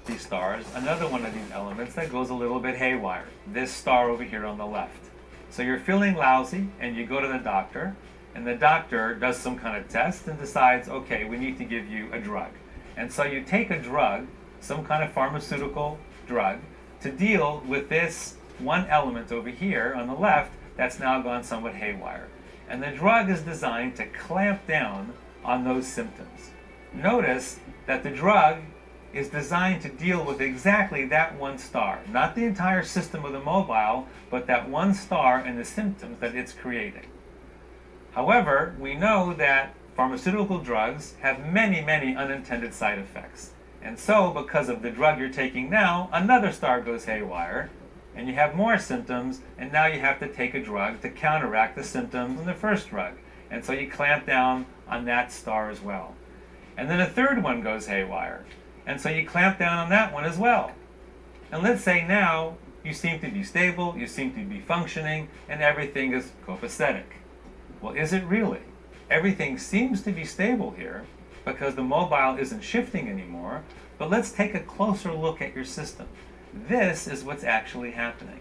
These stars, another one of these elements that goes a little bit haywire. This star over here on the left. So you're feeling lousy and you go to the doctor and the doctor does some kind of test and decides, okay, we need to give you a drug. And so you take a drug, some kind of pharmaceutical drug, to deal with this one element over here on the left that's now gone somewhat haywire. And the drug is designed to clamp down on those symptoms. Notice that the drug is designed to deal with exactly that one star, not the entire system of the mobile, but that one star and the symptoms that it's creating. However, we know that pharmaceutical drugs have many, many unintended side effects. And so, because of the drug you're taking now, another star goes haywire, and you have more symptoms, and now you have to take a drug to counteract the symptoms in the first drug. And so you clamp down on that star as well. And then a third one goes haywire, and so you clamp down on that one as well. And let's say now you seem to be stable, you seem to be functioning, and everything is copacetic. Well, is it really? Everything seems to be stable here because the mobile isn't shifting anymore, but let's take a closer look at your system. This is what's actually happening.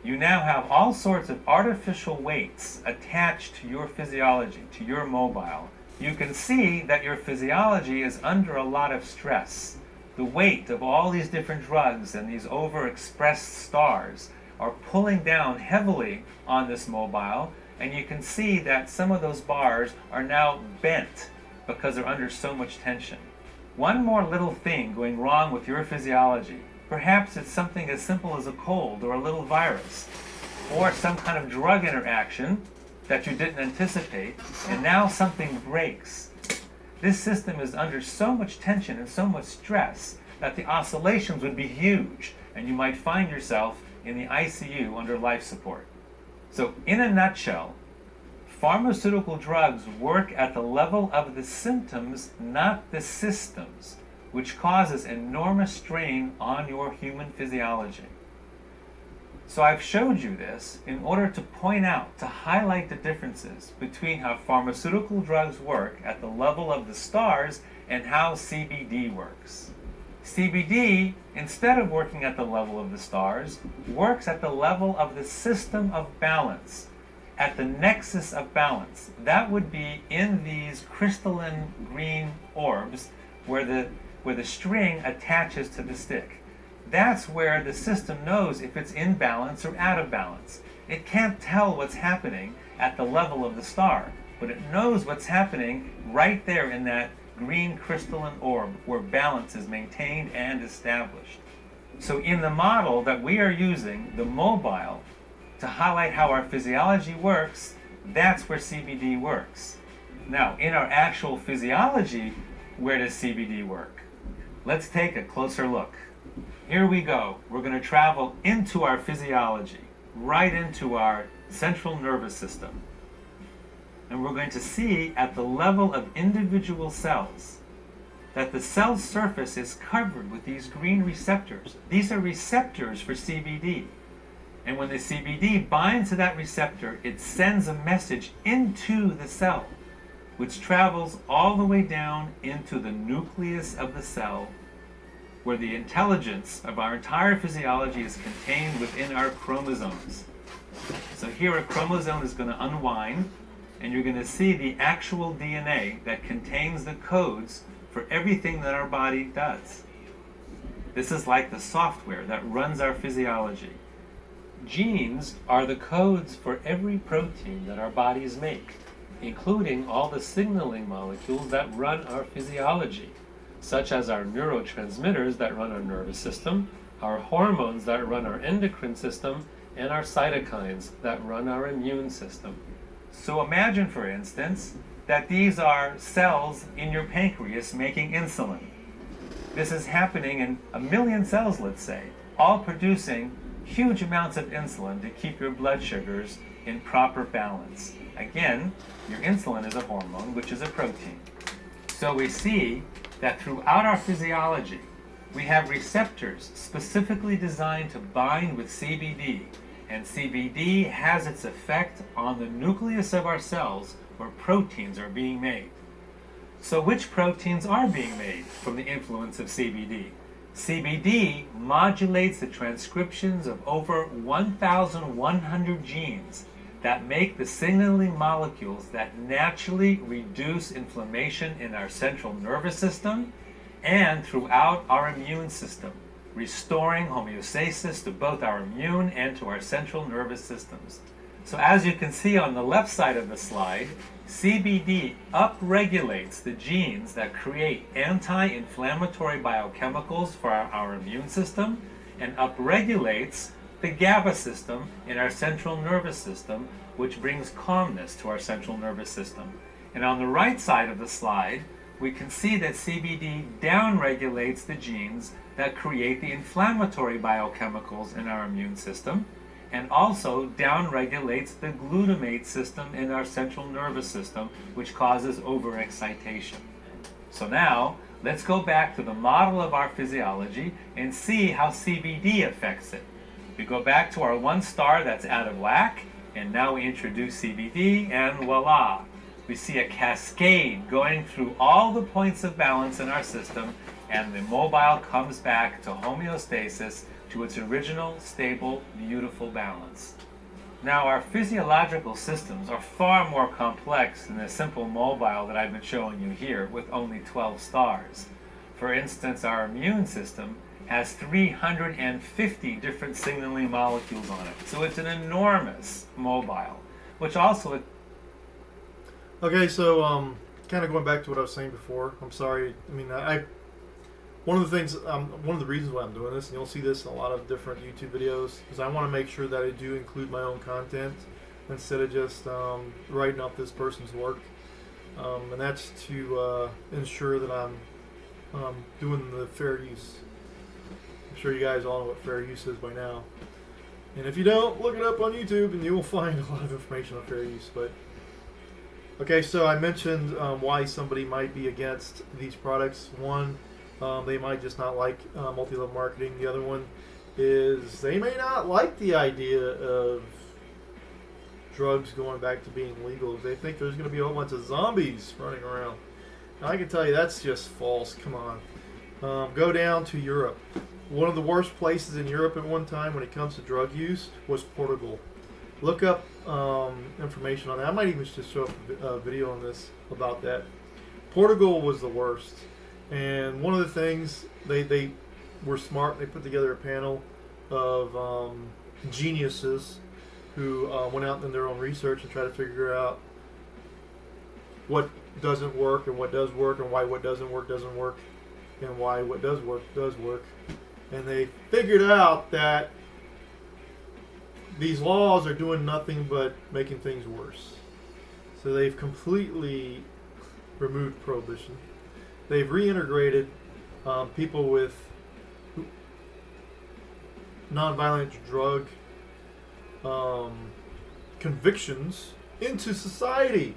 You now have all sorts of artificial weights attached to your physiology, to your mobile. You can see that your physiology is under a lot of stress. The weight of all these different drugs and these overexpressed stars are pulling down heavily on this mobile, and you can see that some of those bars are now bent because they're under so much tension. One more little thing going wrong with your physiology. Perhaps it's something as simple as a cold or a little virus, or some kind of drug interaction that you didn't anticipate, and now something breaks. This system is under so much tension and so much stress that the oscillations would be huge, and you might find yourself in the ICU under life support. So, in a nutshell, pharmaceutical drugs work at the level of the symptoms, not the systems, which causes enormous strain on your human physiology. So I've showed you this in order to point out, to highlight the differences between how pharmaceutical drugs work at the level of the stars and how CBD works. CBD, instead of working at the level of the stars, works at the level of the system of balance, at the nexus of balance. That would be in these crystalline green orbs where the string attaches to the stick. That's where the system knows if it's in balance or out of balance. It can't tell what's happening at the level of the star, but it knows what's happening right there in that green crystalline orb where balance is maintained and established. So in the model that we are using, the mobile, to highlight how our physiology works, that's where CBD works. Now, in our actual physiology, where does CBD work? Let's take a closer look. Here we go. We're going to travel into our physiology, right into our central nervous system. And we're going to see at the level of individual cells that the cell surface is covered with these green receptors. These are receptors for CBD. And when the CBD binds to that receptor, it sends a message into the cell, which travels all the way down into the nucleus of the cell, where the intelligence of our entire physiology is contained within our chromosomes. So here a chromosome is going to unwind, and you're going to see the actual DNA that contains the codes for everything that our body does. This is like the software that runs our physiology. Genes are the codes for every protein that our bodies make, including all the signaling molecules that run our physiology, such as our neurotransmitters that run our nervous system, our hormones that run our endocrine system, and our cytokines that run our immune system. So imagine, for instance, that these are cells in your pancreas making insulin. This is happening in 1 million cells, let's say, all producing huge amounts of insulin to keep your blood sugars in proper balance. Again, your insulin is a hormone, which is a protein. So we see that throughout our physiology, we have receptors specifically designed to bind with CBD, and CBD has its effect on the nucleus of our cells where proteins are being made. So which proteins are being made from the influence of CBD? CBD modulates the transcriptions of over 1,100 genes that make the signaling molecules that naturally reduce inflammation in our central nervous system and throughout our immune system, restoring homeostasis to both our immune and to our central nervous systems. So as you can see on the left side of the slide, CBD upregulates the genes that create anti-inflammatory biochemicals for our immune system and upregulates the GABA system in our central nervous system, which brings calmness to our central nervous system. And on the right side of the slide, we can see that CBD downregulates the genes that create the inflammatory biochemicals in our immune system, and also downregulates the glutamate system in our central nervous system, which causes overexcitation. So now, let's go back to the model of our physiology and see how CBD affects it. We go back to our 1 star that's out of whack, and now we introduce CBD, and voila! We see a cascade going through all the points of balance in our system, and the mobile comes back to homeostasis, to its original, stable, beautiful balance. Now, our physiological systems are far more complex than the simple mobile that I've been showing you here with only 12 stars. For instance, our immune system has 350 different signaling molecules on it. So it's an enormous mobile, which also... Okay, so kind of going back to what I was saying before. I'm sorry. I mean, one of the things, one of the reasons why I'm doing this, and you'll see this in a lot of different YouTube videos, is I want to make sure that I do include my own content instead of just writing up this person's work. And that's to ensure that I'm doing the fair use. I'm sure you guys all know what fair use is by now. And if you don't, look it up on YouTube and you will find a lot of information on fair use. But okay, so I mentioned why somebody might be against these products. One, they might just not like multi-level marketing. The other one is they may not like the idea of drugs going back to being legal. They think there's going to be a whole bunch of zombies running around. Now, I can tell you that's just false. Come on. Go down to Europe. One of the worst places in Europe at one time when it comes to drug use was Portugal. Look up information on that. I might even just show up a video on this about that. Portugal was the worst. And one of the things, they were smart. They put together a panel of geniuses who went out and did their own research and tried to figure out what doesn't work and what does work and why what doesn't work and why what does work. And they figured out that these laws are doing nothing but making things worse. So they've completely removed prohibition. They've reintegrated people with nonviolent drug convictions into society.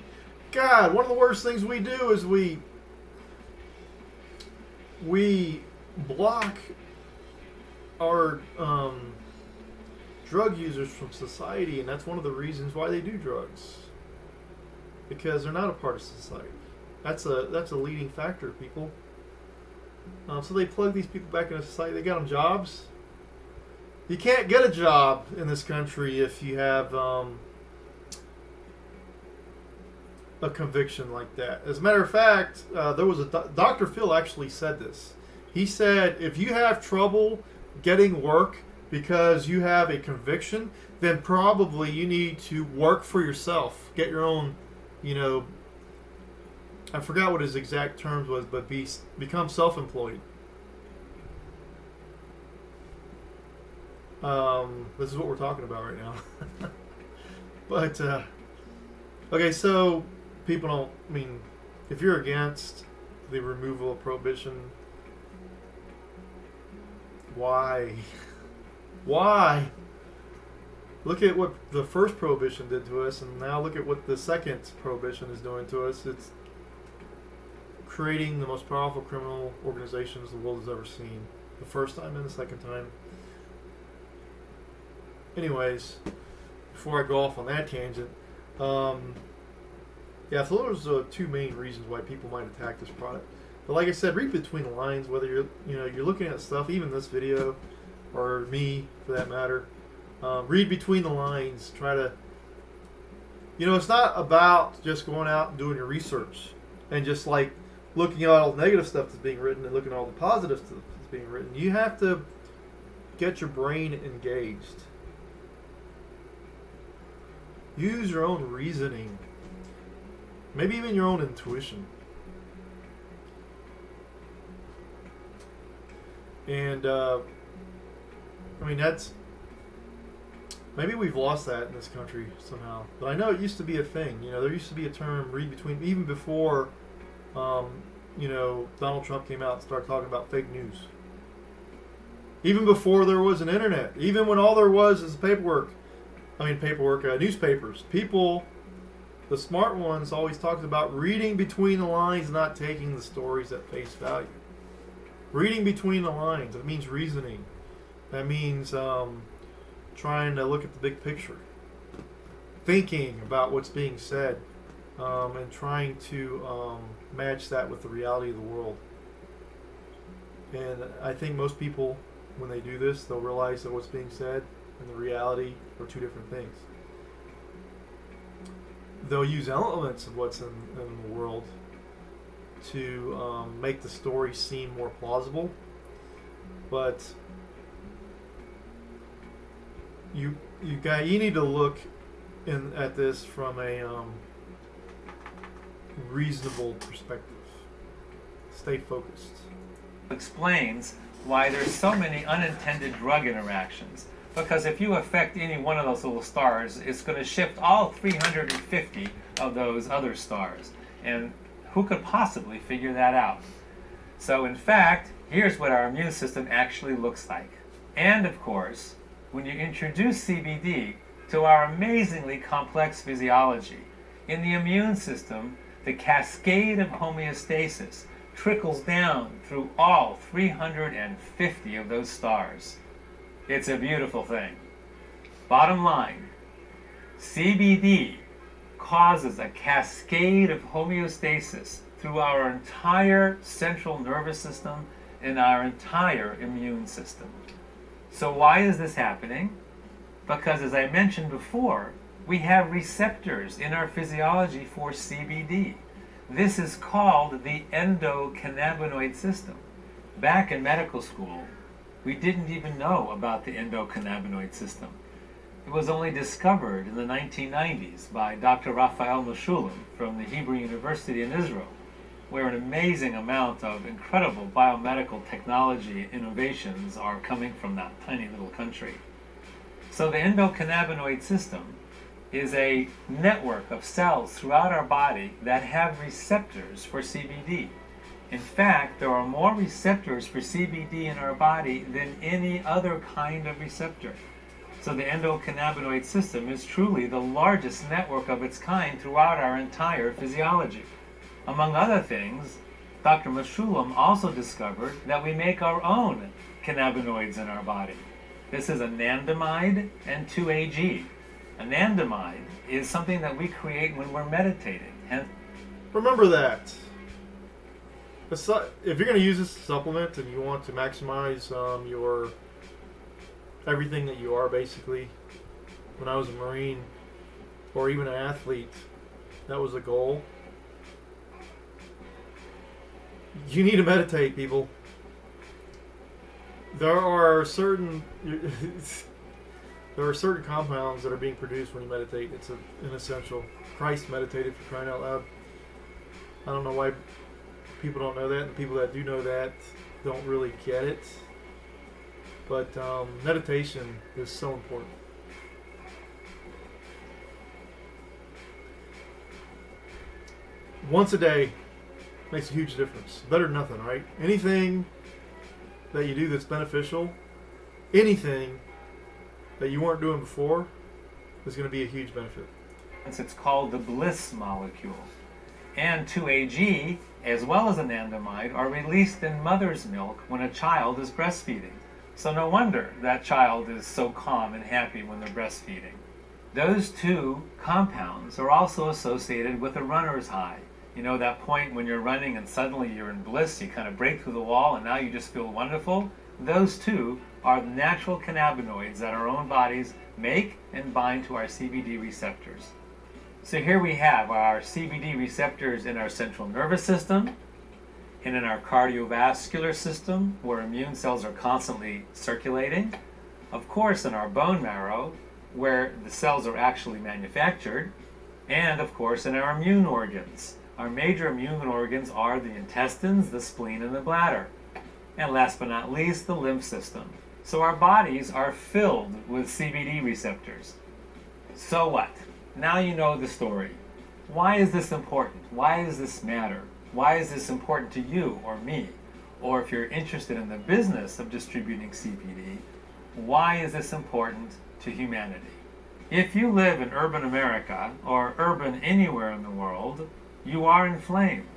God, one of the worst things we do is we block our drug users from society, and that's one of the reasons why they do drugs, because they're not a part of society. That's a leading factor, people. So they plug these people back into society. They got them jobs. You can't get a job in this country if you have a conviction like that. As a matter of fact, there was Dr. Phil actually said this. He said, if you have trouble getting work because you have a conviction, then probably you need to work for yourself. Get your own, I forgot what his exact terms was, but become self-employed. This is what we're talking about right now. But, okay, so people don't, if you're against the removal of prohibition, why? Why? Look at what the first prohibition did to us, and now look at what the second prohibition is doing to us. It's creating the most powerful criminal organizations the world has ever seen. The first time and the second time. Anyways, before I go off on that tangent, yeah, so those are two main reasons why people might attack this product. But like I said, read between the lines. Whether you're looking at stuff, even this video, or me for that matter, read between the lines. Try to You know, it's not about just going out and doing your research and just like looking at all the negative stuff that's being written and looking at all the positive stuff that's being written. You have to get your brain engaged. Use your own reasoning. Maybe even your own intuition. And, I mean, that's... Maybe we've lost that in this country somehow. But I know it used to be a thing. You know, there used to be a term, read between... Even before, you know, Donald Trump came out and started talking about fake news. Even before there was an internet. Even when all there was is newspapers. People, the smart ones, always talked about reading between the lines, not taking the stories at face value. Reading between the lines, that means reasoning. That means trying to look at the big picture. Thinking about what's being said. And trying to match that with the reality of the world. And I think most people, when they do this, they'll realize that what's being said and the reality are two different things. They'll use elements of what's in the world to make the story seem more plausible, but you need to look at this from a reasonable perspective. Stay focused. Explains why there's so many unintended drug interactions. Because if you affect any one of those little stars, it's going to shift all 350 of those other stars. And who could possibly figure that out? So in fact, here's what our immune system actually looks like. And of course, when you introduce CBD to our amazingly complex physiology, in the immune system, the cascade of homeostasis trickles down through all 350 of those stars. It's a beautiful thing. Bottom line, CBD causes a cascade of homeostasis through our entire central nervous system and our entire immune system. So why is this happening? Because as I mentioned before, we have receptors in our physiology for CBD. This is called the endocannabinoid system. Back in medical school, we didn't even know about the endocannabinoid system. It was only discovered in the 1990s by Dr. Raphael Mechoulam from the Hebrew University in Israel, where an amazing amount of incredible biomedical technology innovations are coming from that tiny little country. So the endocannabinoid system is a network of cells throughout our body that have receptors for CBD. In fact, there are more receptors for CBD in our body than any other kind of receptor. So the endocannabinoid system is truly the largest network of its kind throughout our entire physiology. Among other things, Dr. Mechoulam also discovered that we make our own cannabinoids in our body. This is anandamide and 2-AG. Anandamide is something that we create when we're meditating. Remember that. If you're going to use this supplement and you want to maximize your everything that you are, basically, when I was a Marine or even an athlete, that was a goal. You need to meditate, people. There are certain compounds that are being produced when you meditate. It's an essential. Christ meditated, for crying out loud. I don't know why people don't know that, and people that do know that don't really get it. But meditation is so important. Once a day makes a huge difference. Better than nothing, right? Anything that you do that's beneficial, anything that you weren't doing before, is going to be a huge benefit. It's called the bliss molecule. And 2-AG, as well as anandamide, are released in mother's milk when a child is breastfeeding. So no wonder that child is so calm and happy when they're breastfeeding. Those two compounds are also associated with a runner's high. You know, that point when you're running and suddenly you're in bliss, you kind of break through the wall and now you just feel wonderful. Those two are the natural cannabinoids that our own bodies make and bind to our CBD receptors. So here we have our CBD receptors in our central nervous system and in our cardiovascular system, where immune cells are constantly circulating. Of course, in our bone marrow, where the cells are actually manufactured. And of course, in our immune organs. Our major immune organs are the intestines, the spleen, and the bladder. And last but not least, the lymph system. So our bodies are filled with CBD receptors. So what? Now you know the story. Why is this important? Why does this matter? Why is this important to you or me? Or if you're interested in the business of distributing CBD, why is this important to humanity? If you live in urban America or urban anywhere in the world, you are inflamed.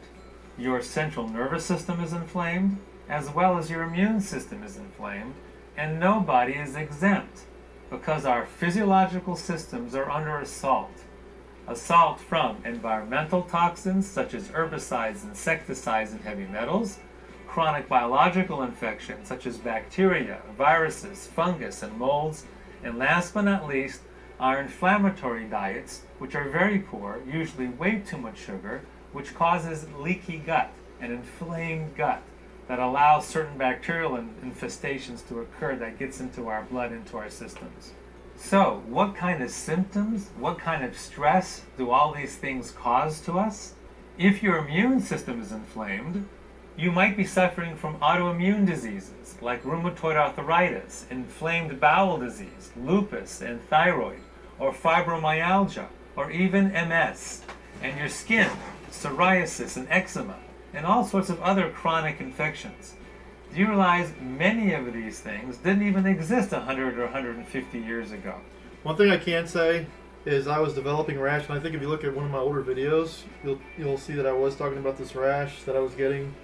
Your central nervous system is inflamed, as well as your immune system is inflamed, and nobody is exempt because our physiological systems are under assault. Assault from environmental toxins such as herbicides, insecticides, and heavy metals, chronic biological infections such as bacteria, viruses, fungus, and molds, and last but not least, our inflammatory diets, which are very poor, usually way too much sugar, which causes leaky gut, an inflamed gut that allows certain bacterial infestations to occur that gets into our blood, into our systems. So, what kind of symptoms, what kind of stress do all these things cause to us? If your immune system is inflamed, you might be suffering from autoimmune diseases like rheumatoid arthritis, inflamed bowel disease, lupus and thyroid, or fibromyalgia, or even MS, and your skin, psoriasis and eczema, and all sorts of other chronic infections. Do you realize many of these things didn't even exist 100 or 150 years ago? One thing I can say is I was developing rash, and I think if you look at one of my older videos, you'll see that I was talking about this rash that I was getting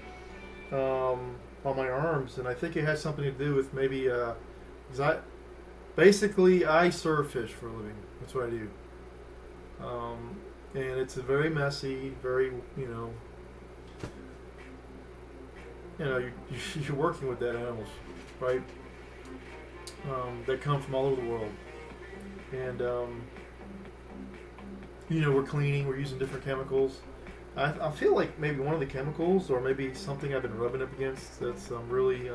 on my arms, and I think it has something to do with maybe basically I surf fish for a living. That's what I do, and it's a very messy, very you're working with dead animals, right? That come from all over the world, and we're cleaning, we're using different chemicals. I feel like maybe one of the chemicals, or maybe something I've been rubbing up against that's really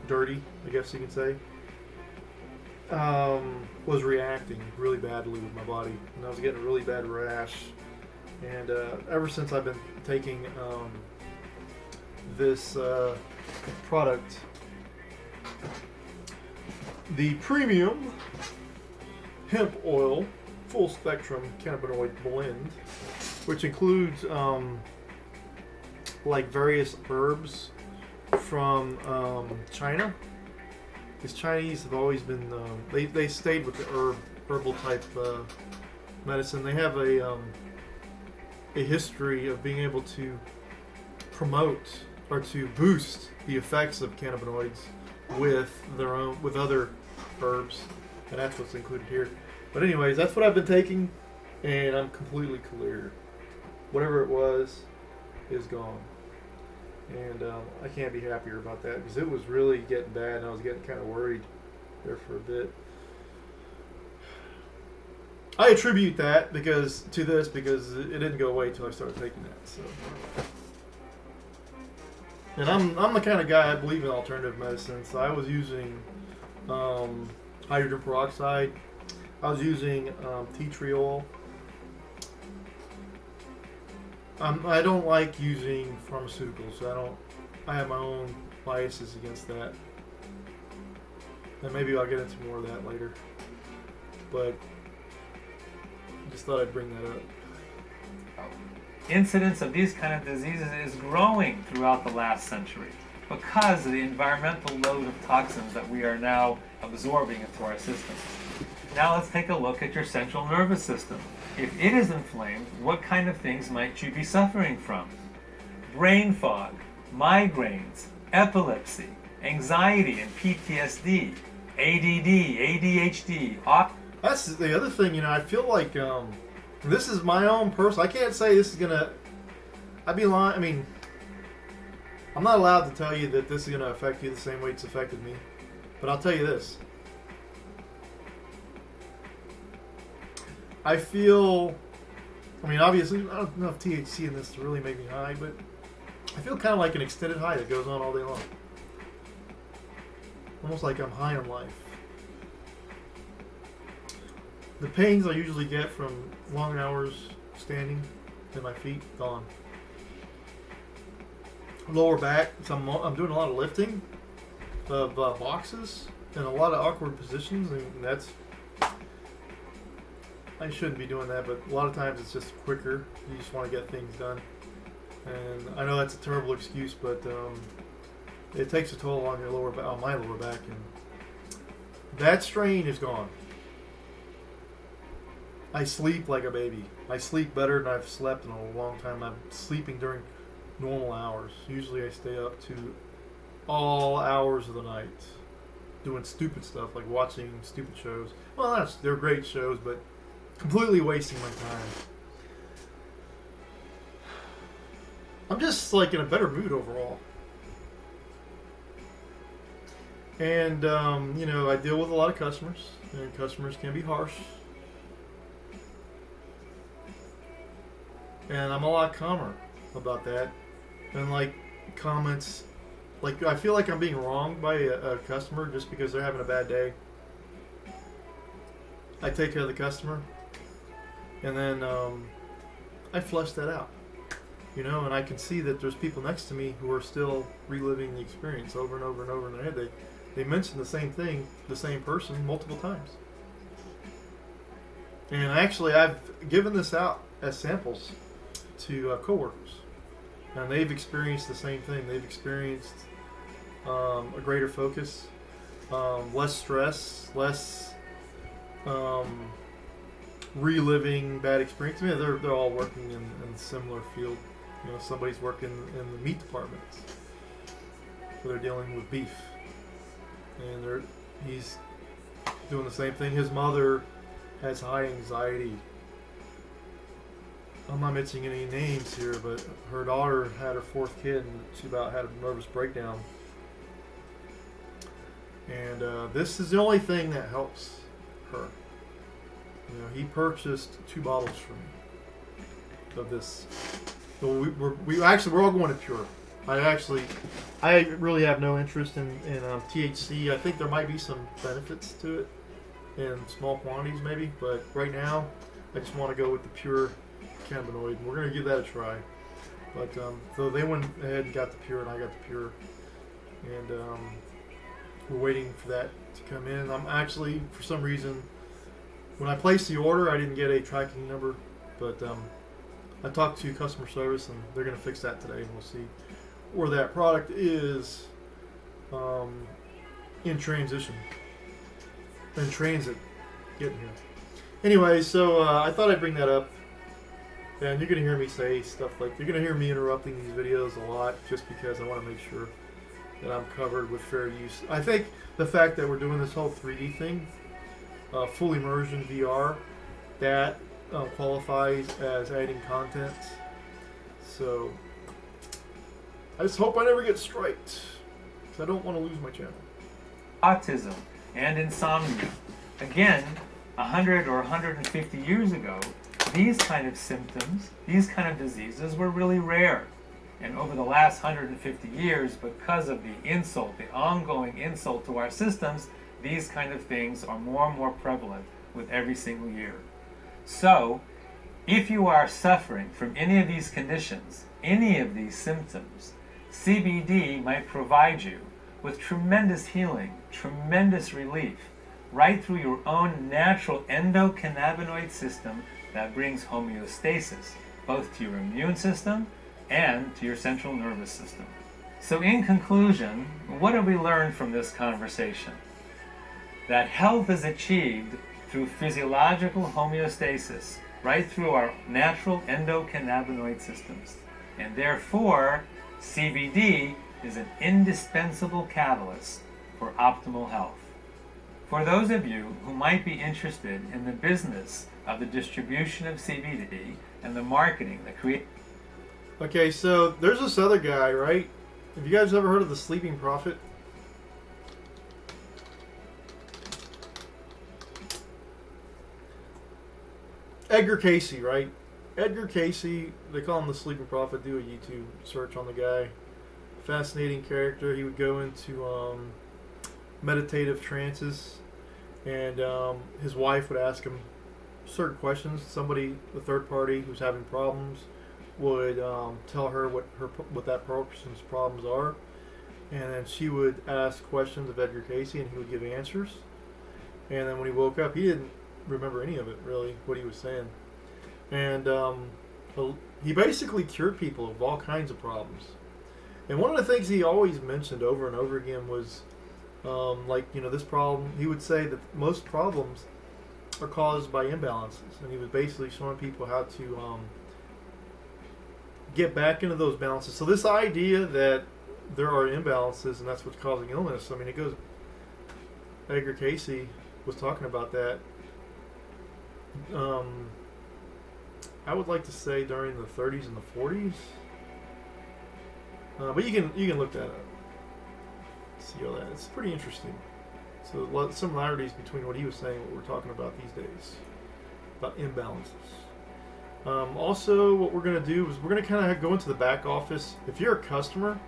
dirty, I guess you can say, was reacting really badly with my body, and I was getting a really bad rash. And ever since I've been taking this product, the premium hemp oil full spectrum cannabinoid blend, which includes like various herbs from China. These Chinese have always been they stayed with the herbal type medicine. They have a history of being able to promote or to boost the effects of cannabinoids with other herbs, and that's what's included here. But anyways, that's what I've been taking, and I'm completely clear. Whatever it was is gone, and I can't be happier about that, because it was really getting bad, and I was getting kind of worried there for a bit. I attribute that because it didn't go away until I started taking that. So, and I'm the kind of guy, I believe in alternative medicine. So I was using hydrogen peroxide. I was using tea tree oil. I don't like using pharmaceuticals. I have my own biases against that, and maybe I'll get into more of that later. But I just thought I'd bring that up. Incidence of these kind of diseases is growing throughout the last century because of the environmental load of toxins that we are now absorbing into our systems. Now let's take a look at your central nervous system. If it is inflamed, what kind of things might you be suffering from? Brain fog, migraines, epilepsy, anxiety and PTSD, ADD, ADHD. That's the other thing, I feel like this is my own personal. I can't say this is gonna. I'd be lying. I mean, I'm not allowed to tell you that this is gonna affect you the same way it's affected me. But I'll tell you this. I feel I mean, obviously, I don't have enough THC in this to really make me high, but I feel kind of like an extended high that goes on all day long. Almost like I'm high on life. The pains I usually get from long hours standing in my feet, gone. Lower back, so I'm doing a lot of lifting of boxes in a lot of awkward positions, and that's, I shouldn't be doing that, but a lot of times it's just quicker. You just want to get things done. And I know that's a terrible excuse, but it takes a toll on your lower back, on my lower back, and that strain is gone. I sleep like a baby. I sleep better than I've slept in a long time. I'm sleeping during normal hours. Usually I stay up to all hours of the night doing stupid stuff, like watching stupid shows. Well, they're great shows, but completely wasting my time. I'm just like in a better mood overall. And, you know, I deal with a lot of customers, and customers can be harsh. And I'm a lot calmer about that. And like comments, like I feel like I'm being wronged by a customer just because they're having a bad day. I take care of the customer, and then I flush that out, you know. And I can see that there's people next to me who are still reliving the experience over and over and over in their head. They mention the same thing, the same person, multiple times. And actually, I've given this out as samples to coworkers, and they've experienced the same thing. They've experienced a greater focus, less stress, less reliving bad experience. I mean, they're all working in a similar field. You know, somebody's working in the meat department, so they're dealing with beef, and he's doing the same thing. His mother has high anxiety. I'm not mentioning any names here, but her daughter had her fourth kid, and she about had a nervous breakdown. And this is the only thing that helps her. You know, he purchased 2 bottles from me of this. So we're all going to Pure. I really have no interest in THC. I think there might be some benefits to it in small quantities, maybe, but right now I just want to go with the Pure cannabinoid. We're going to give that a try. But so they went ahead and got the Pure, and I got the Pure, and we're waiting for that to come in. I'm actually, for some reason, when I placed the order, I didn't get a tracking number, but I talked to customer service, and they're going to fix that today, and we'll see where that product is in transition, in transit, getting here. Anyway, so I thought I'd bring that up. And you're going to hear me say stuff like, you're going to hear me interrupting these videos a lot just because I want to make sure that I'm covered with fair use. I think the fact that we're doing this whole 3D thing, full immersion VR, that qualifies as adding content. So I just hope I never get striked, because I don't want to lose my channel. Autism and insomnia. Again, 100 or 150 years ago, these kind of symptoms, these kind of diseases were really rare. And over the last 150 years, because of the insult, the ongoing insult to our systems, these kind of things are more and more prevalent with every single year. So, if you are suffering from any of these conditions, any of these symptoms, CBD might provide you with tremendous healing, tremendous relief, right through your own natural endocannabinoid system that brings homeostasis, both to your immune system and to your central nervous system. So in conclusion, what have we learned from this conversation? That health is achieved through physiological homeostasis, right through our natural endocannabinoid systems. And therefore, CBD is an indispensable catalyst for optimal health. For those of you who might be interested in the business of the distribution of CBD and the marketing, the creation. Okay, so there's this other guy, right? Have you guys ever heard of the Sleeping Prophet? Edgar Casey, right? Edgar Casey, they call him the Sleeping Prophet. Do a YouTube search on the guy. Fascinating character. He would go into meditative trances, and his wife would ask him certain questions. Somebody, the third party who's having problems, would tell her what that person's problems are, and then she would ask questions of Edgar Casey, and he would give answers. And then when he woke up, he didn't remember any of it really, what he was saying. And he basically cured people of all kinds of problems. And one of the things he always mentioned over and over again was, this problem. He would say that most problems are caused by imbalances, and he was basically showing people how to get back into those balances. So this idea that there are imbalances and that's what's causing illness, I mean, it goes. Edgar Casey was talking about that. I would like to say during the 30s and the 40s, but you can look that up. See all that. It's pretty interesting. So a lot of similarities between what he was saying and what we're talking about these days about imbalances. Also, what we're going to do is we're going to kind of go into the back office. If you're a customer,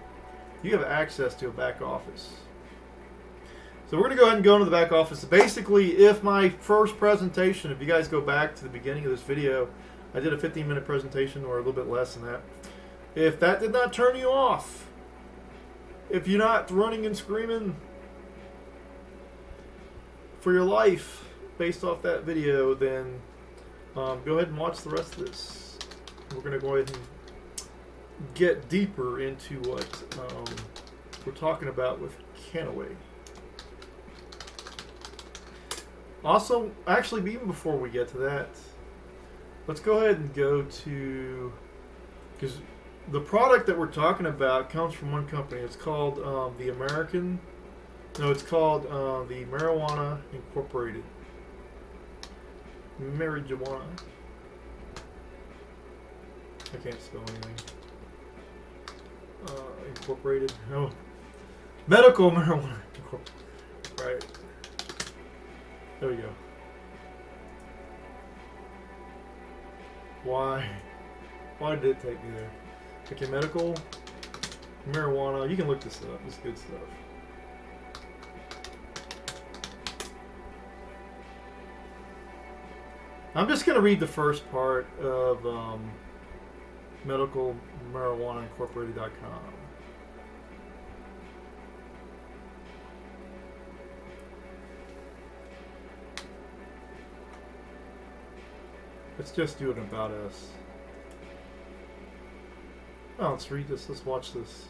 you have access to a back office. So we're going to go ahead and go into the back office. Basically, if my first presentation, if you guys go back to the beginning of this video, I did a 15-minute presentation or a little bit less than that. If that did not turn you off, if you're not running and screaming for your life based off that video, then go ahead and watch the rest of this. We're going to go ahead and get deeper into what we're talking about with KannaWay. Also, actually, even before we get to that, let's go ahead and go to, because the product that we're talking about comes from one company. It's called the Marijuana Incorporated. Marijuana. I can't spell anything. Incorporated. No. Medical Marijuana Incorporated. Right. There we go. Why did it take me there? Okay, medical marijuana. You can look this up. It's good stuff. I'm just going to read the first part of medicalmarijuanaincorporated.com. Let's just do it about us. Oh, let's read this. Let's watch this.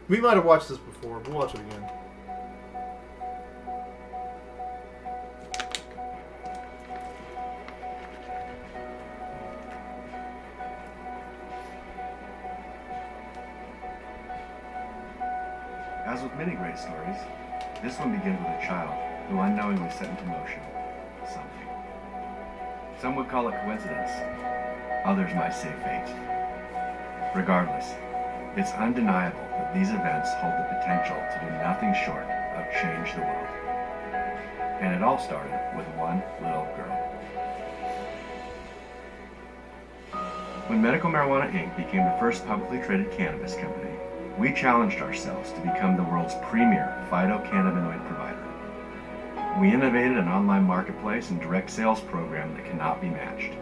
We might have watched this before. We'll watch it again. As with many great stories, this one begins with a child who unknowingly set into motion something. Some would call it coincidence. Others might say fate. Regardless, it's undeniable that these events hold the potential to do nothing short of change the world. And it all started with one little girl. When Medical Marijuana Inc. became the first publicly traded cannabis company, we challenged ourselves to become the world's premier phytocannabinoid provider. We innovated an online marketplace and direct sales program that cannot be matched.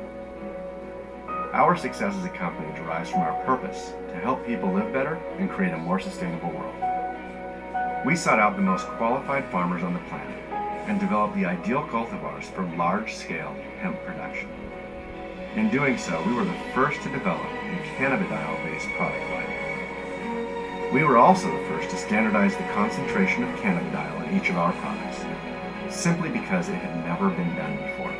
Our success as a company derives from our purpose to help people live better and create a more sustainable world. We sought out the most qualified farmers on the planet and developed the ideal cultivars for large-scale hemp production. In doing so, we were the first to develop a cannabidiol-based product line. We were also the first to standardize the concentration of cannabidiol in each of our products, simply because it had never been done before.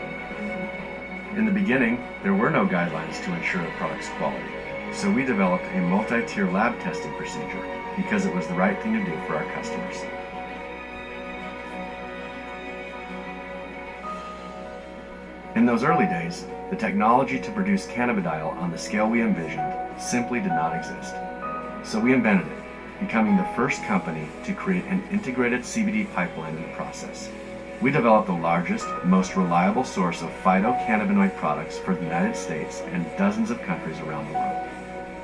In the beginning, there were no guidelines to ensure the product's quality, so we developed a multi-tier lab testing procedure because it was the right thing to do for our customers. In those early days, the technology to produce cannabidiol on the scale we envisioned simply did not exist. So we invented it, becoming the first company to create an integrated CBD pipeline in the process. we developed the largest, most reliable source of phytocannabinoid products for the United States and dozens of countries around the world.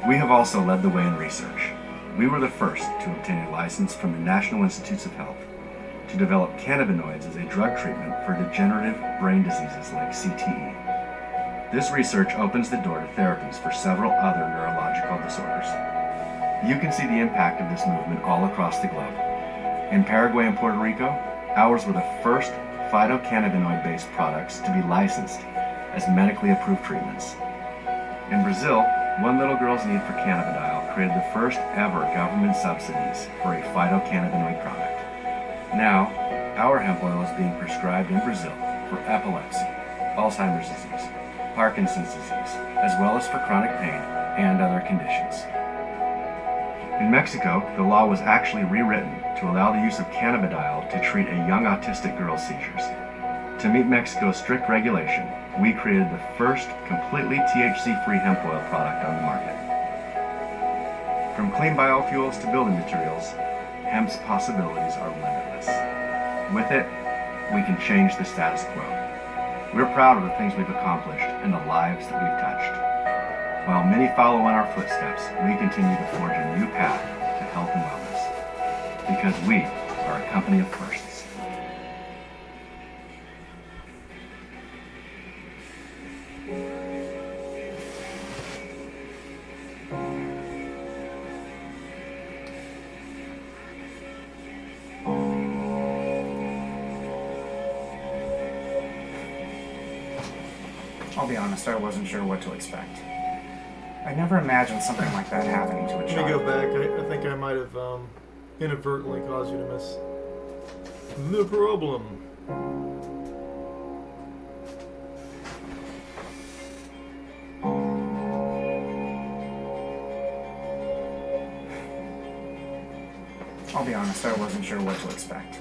We have also led the way in research. We were the first to obtain a license from the National Institutes of Health to develop cannabinoids as a drug treatment for degenerative brain diseases like CTE. This research opens the door to therapies for several other neurological disorders. You can see the impact of this movement all across the globe. In Paraguay and Puerto Rico, ours were the first phytocannabinoid-based products to be licensed as medically approved treatments. In Brazil, one little girl's need for cannabidiol created the first ever government subsidies for a phytocannabinoid product. Now, our hemp oil is being prescribed in Brazil for epilepsy, Alzheimer's disease, Parkinson's disease, as well as for chronic pain and other conditions. In Mexico, the law was actually rewritten to allow the use of cannabidiol to treat a young autistic girl's seizures. To meet Mexico's strict regulation, we created the first completely THC-free hemp oil product on the market. From clean biofuels to building materials, hemp's possibilities are limitless. With it, we can change the status quo. We're proud of the things we've accomplished and the lives that we've touched. While many follow in our footsteps, we continue to forge a new path to health and wellness. Because we are a company of firsts. I'll be honest, I wasn't sure what to expect. I never imagined something like that happening to a Let me child. go back. I think I might have inadvertently caused you to miss the problem. I'll be honest, I wasn't sure what to expect.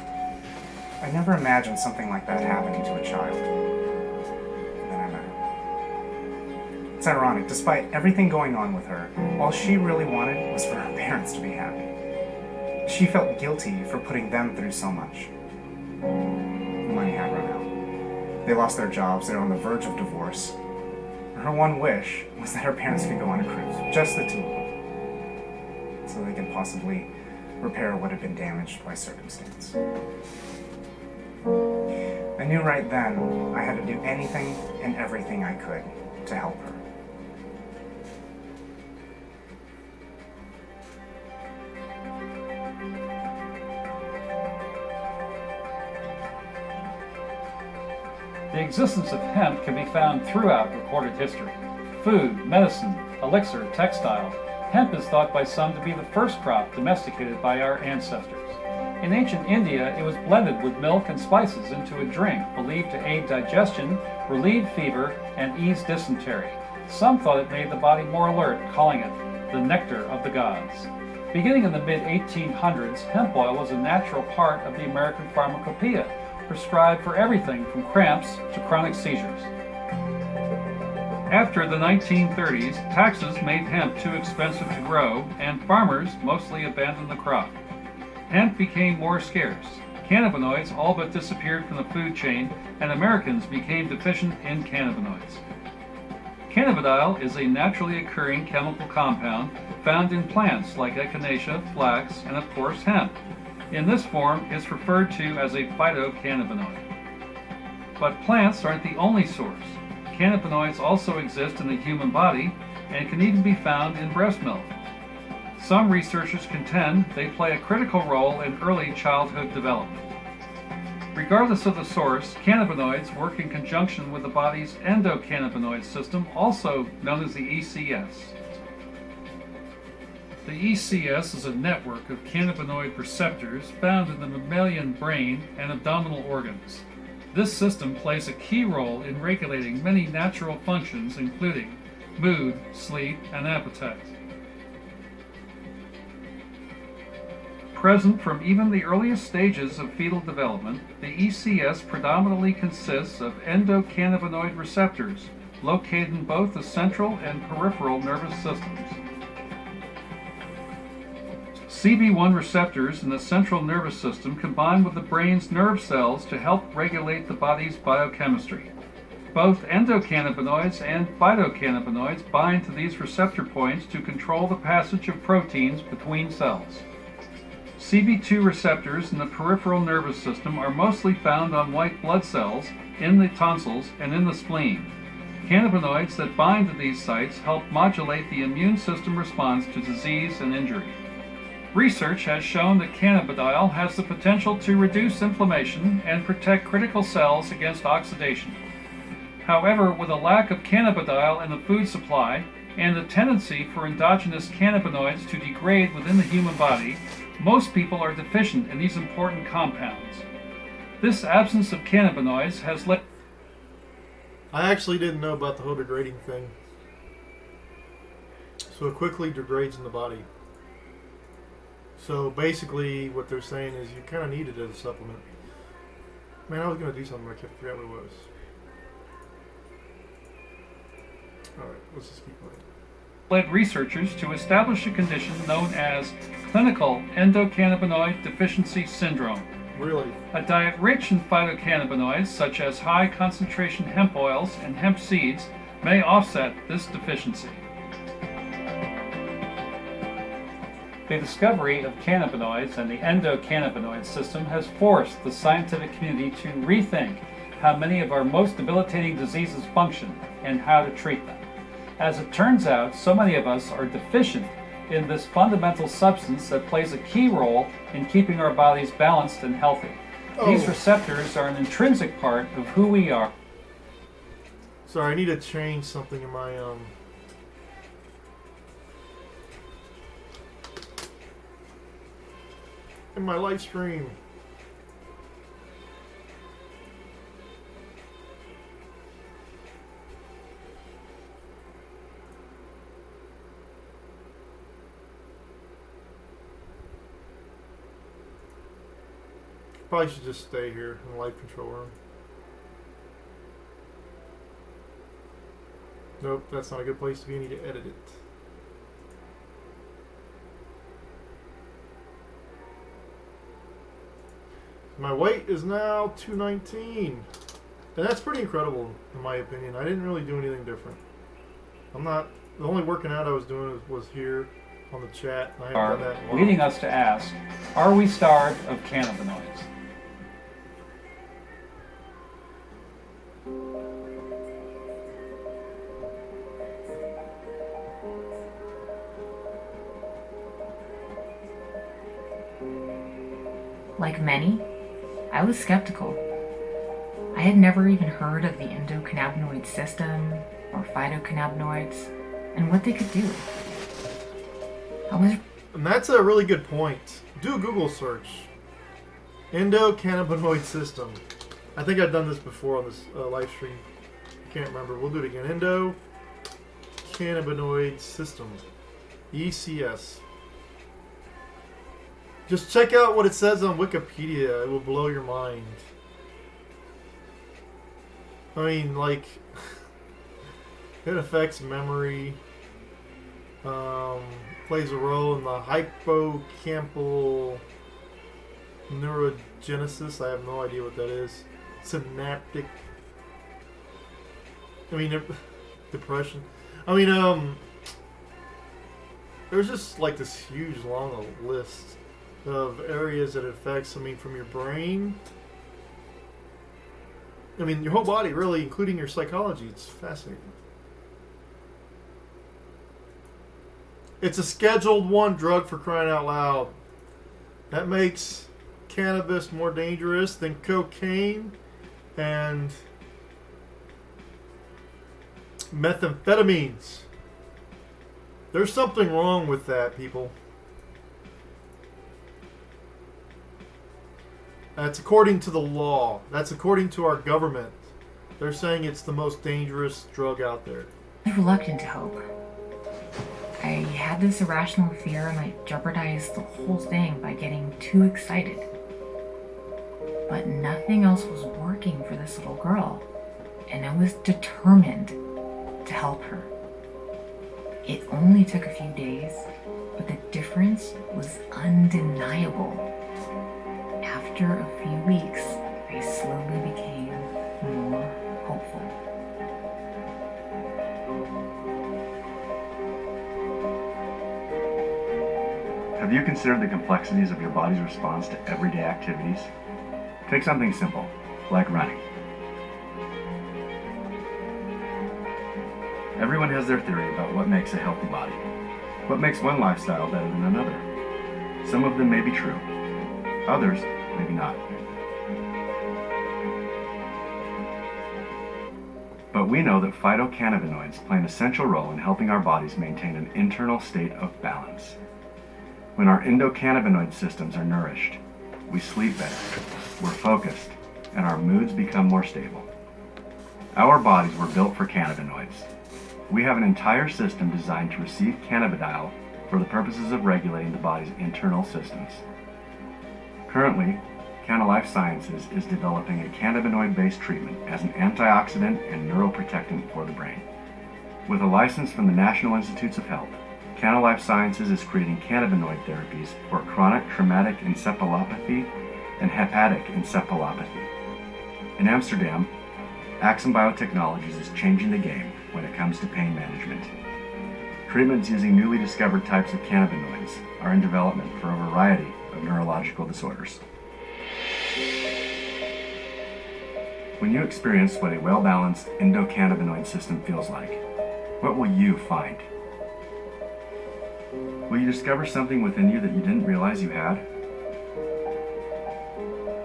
I never imagined something like that happening to a child. And then I met her. It's ironic, despite everything going on with her, all she really wanted was for her parents to be happy. She felt guilty for putting them through so much. The money had run out. They lost their jobs, they were on the verge of divorce. Her one wish was that her parents could go on a cruise, just the two of them, so they could possibly repair what had been damaged by circumstance. I knew right then I had to do anything and everything I could to help her. The existence of hemp can be found throughout recorded history. Food, medicine, elixir, textile. Hemp is thought by some to be the first crop domesticated by our ancestors. In ancient India, it was blended with milk and spices into a drink believed to aid digestion, relieve fever, and ease dysentery. Some thought it made the body more alert, calling it the nectar of the gods. Beginning in the mid-1800s, hemp oil was a natural part of the American pharmacopoeia, prescribed for everything from cramps to chronic seizures. After the 1930s, taxes made hemp too expensive to grow, and farmers mostly abandoned the crop. Hemp became more scarce. Cannabinoids all but disappeared from the food chain, and Americans became deficient in cannabinoids. Cannabidiol is a naturally occurring chemical compound found in plants like echinacea, flax, and of course hemp. In this form, it's referred to as a phytocannabinoid. But plants aren't the only source. Cannabinoids also exist in the human body and can even be found in breast milk. Some researchers contend they play a critical role in early childhood development. Regardless of the source, cannabinoids work in conjunction with the body's endocannabinoid system, also known as the ECS. The ECS is a network of cannabinoid receptors found in the mammalian brain and abdominal organs. This system plays a key role in regulating many natural functions, including mood, sleep, and appetite. Present from even the earliest stages of fetal development, the ECS predominantly consists of endocannabinoid receptors located in both the central and peripheral nervous systems. CB1 receptors in the central nervous system combine with the brain's nerve cells to help regulate the body's biochemistry. Both endocannabinoids and phytocannabinoids bind to these receptor points to control the passage of proteins between cells. CB2 receptors in the peripheral nervous system are mostly found on white blood cells, in the tonsils, and in the spleen. Cannabinoids that bind to these sites help modulate the immune system response to disease and injury. Research has shown that cannabidiol has the potential to reduce inflammation and protect critical cells against oxidation. However, with a lack of cannabidiol in the food supply and the tendency for endogenous cannabinoids to degrade within the human body, most people are deficient in these important compounds. This absence of cannabinoids has led... I actually didn't know about the whole degrading thing. So it quickly degrades in the body. So basically what they're saying is you kind of need it as a supplement. Man, I was going to do something, I forgot what it was. Alright, let's just keep playing. led researchers to establish a condition known as clinical endocannabinoid deficiency syndrome. Really? A diet rich in phytocannabinoids, such as high concentration hemp oils and hemp seeds, may offset this deficiency. The discovery of cannabinoids and the endocannabinoid system has forced the scientific community to rethink how many of our most debilitating diseases function and how to treat them. As it turns out, so many of us are deficient in this fundamental substance that plays a key role in keeping our bodies balanced and healthy. These receptors are an intrinsic part of who we are. Sorry, I need to change something in my live stream. Probably should just stay here in the live control room. Nope, that's not a good place to be. I need to edit it. My weight is now 219. And that's pretty incredible, in my opinion. I didn't really do anything different. The only working out I was doing was here on the chat. And I haven't done that in a while. Leading us to ask, are we starved of cannabinoids? Like many, I was skeptical. I had never even heard of the endocannabinoid system or phytocannabinoids and what they could do. And that's a really good point. Do a Google search. Endocannabinoid system. I think I've done this before on this live stream. I can't remember. We'll do it again. Endocannabinoid system. ECS. Just check out what it says on Wikipedia. It will blow your mind. I mean, like, it affects memory, plays a role in the hippocampal neurogenesis. I have no idea what that is. Synaptic. I mean, depression. I mean, there's just like this huge long list of areas that it affects. I mean, from your brain. I mean, your whole body, really, including your psychology. It's fascinating. It's a Scheduled 1 drug, for crying out loud. That makes cannabis more dangerous than cocaine and methamphetamines. There's something wrong with that, people. That's according to the law. That's according to our government. They're saying it's the most dangerous drug out there. I was reluctant to hope. I had this irrational fear I might jeopardize the whole thing by getting too excited. But nothing else was working for this little girl, and I was determined to help her. It only took a few days, but the difference was undeniable. After a few weeks, I slowly became more hopeful. Have you considered the complexities of your body's response to everyday activities? Take something simple, like running. Everyone has their theory about what makes a healthy body, what makes one lifestyle better than another. Some of them may be true, others maybe not. But we know that phytocannabinoids play an essential role in helping our bodies maintain an internal state of balance. When our endocannabinoid systems are nourished, we sleep better, we're focused, and our moods become more stable. Our bodies were built for cannabinoids. We have an entire system designed to receive cannabidiol for the purposes of regulating the body's internal systems. Currently, CannaLife Sciences is developing a cannabinoid-based treatment as an antioxidant and neuroprotectant for the brain. With a license from the National Institutes of Health, CannaLife Sciences is creating cannabinoid therapies for chronic traumatic encephalopathy and hepatic encephalopathy. In Amsterdam, Axum Biotechnologies is changing the game when it comes to pain management. Treatments using newly discovered types of cannabinoids are in development for a variety of neurological disorders. When you experience what a well-balanced endocannabinoid system feels like, what will you find? Will you discover something within you that you didn't realize you had?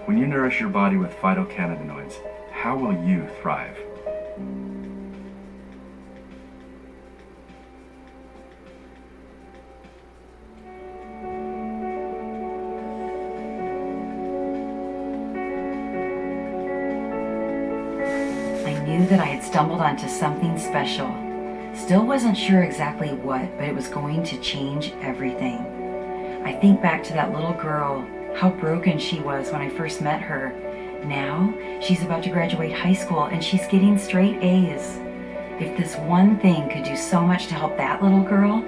When you nourish your body with phytocannabinoids, how will you thrive? I knew that I had stumbled onto something special. Still wasn't sure exactly what, but it was going to change everything. I think back to that little girl, how broken she was when I first met her. Now, she's about to graduate high school and she's getting straight A's. If this one thing could do so much to help that little girl,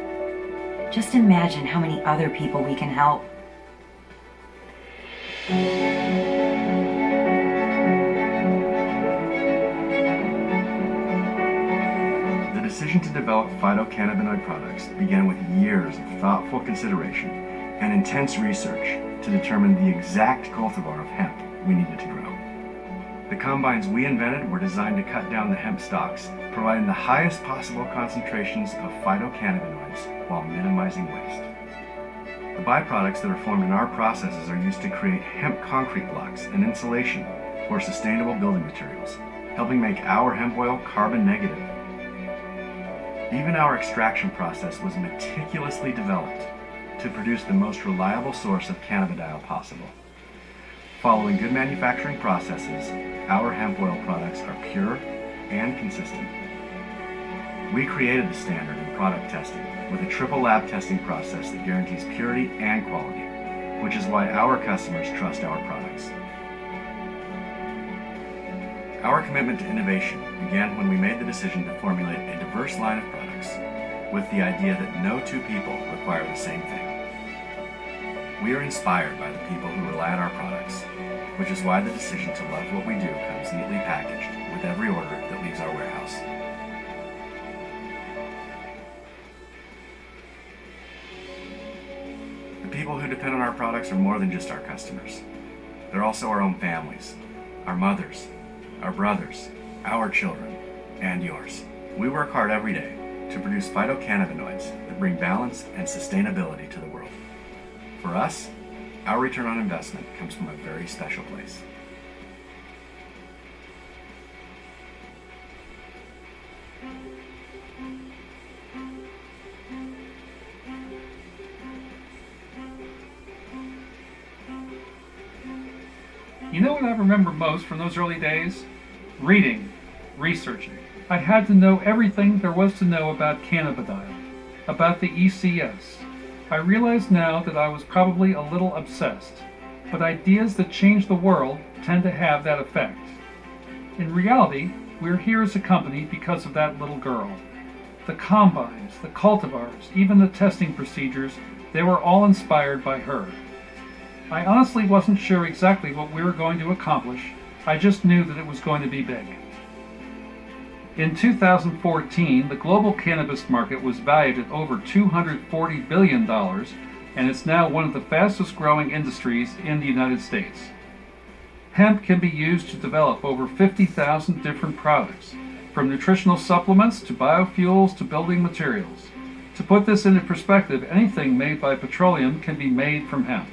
just imagine how many other people we can help. The decision to develop phytocannabinoid products began with years of thoughtful consideration and intense research to determine the exact cultivar of hemp we needed to grow. The combines we invented were designed to cut down the hemp stalks, providing the highest possible concentrations of phytocannabinoids while minimizing waste. The byproducts that are formed in our processes are used to create hemp concrete blocks and insulation for sustainable building materials, helping make our hemp oil carbon negative. Even our extraction process was meticulously developed to produce the most reliable source of cannabidiol possible. Following good manufacturing processes, our hemp oil products are pure and consistent. We created the standard in product testing with a triple lab testing process that guarantees purity and quality, which is why our customers trust our products. Our commitment to innovation began when we made the decision to formulate a diverse line of products with the idea that no two people require the same thing. We are inspired by the people who rely on our products, which is why the decision to love what we do comes neatly packaged with every order that leaves our warehouse. The people who depend on our products are more than just our customers. They're also our own families, our mothers, our brothers, our children, and yours. We work hard every day to produce phytocannabinoids that bring balance and sustainability to the world. For us, our return on investment comes from a very special place. You know what I remember most from those early days? Reading, researching. I had to know everything there was to know about cannabidiol, about the ECS. I realize now that I was probably a little obsessed, but ideas that change the world tend to have that effect. In reality, we're here as a company because of that little girl. The combines, the cultivars, even the testing procedures, they were all inspired by her. I honestly wasn't sure exactly what we were going to accomplish. I just knew that it was going to be big. In 2014, the global cannabis market was valued at over $240 billion, and it's now one of the fastest growing industries in the United States. Hemp can be used to develop over 50,000 different products, from nutritional supplements to biofuels to building materials. To put this into perspective, anything made by petroleum can be made from hemp.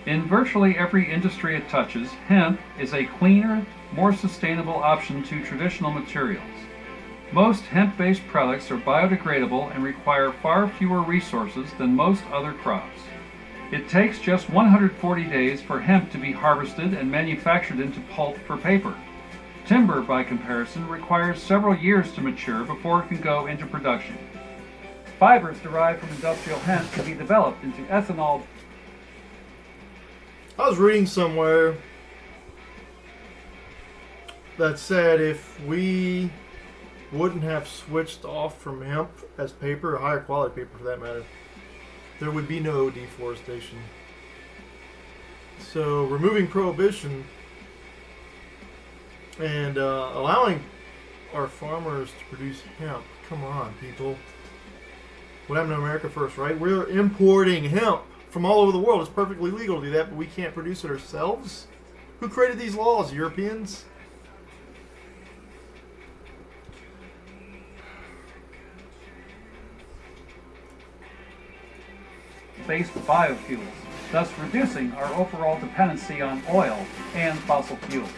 In virtually every industry it touches, hemp is a cleaner, more sustainable option to traditional materials. Most hemp-based products are biodegradable and require far fewer resources than most other crops. It takes just 140 days for hemp to be harvested and manufactured into pulp for paper. Timber, by comparison, requires several years to mature before it can go into production. Fibers derived from industrial hemp can be developed into ethanol. I was reading somewhere that said if we wouldn't have switched off from hemp as paper, or higher quality paper for that matter, there would be no deforestation. So removing prohibition and allowing our farmers to produce hemp, come on people. What happened to America first, right? We're importing hemp from all over the world. It's perfectly legal to do that, but we can't produce it ourselves? Who created these laws? Europeans? Based biofuels, thus reducing our overall dependency on oil and fossil fuels.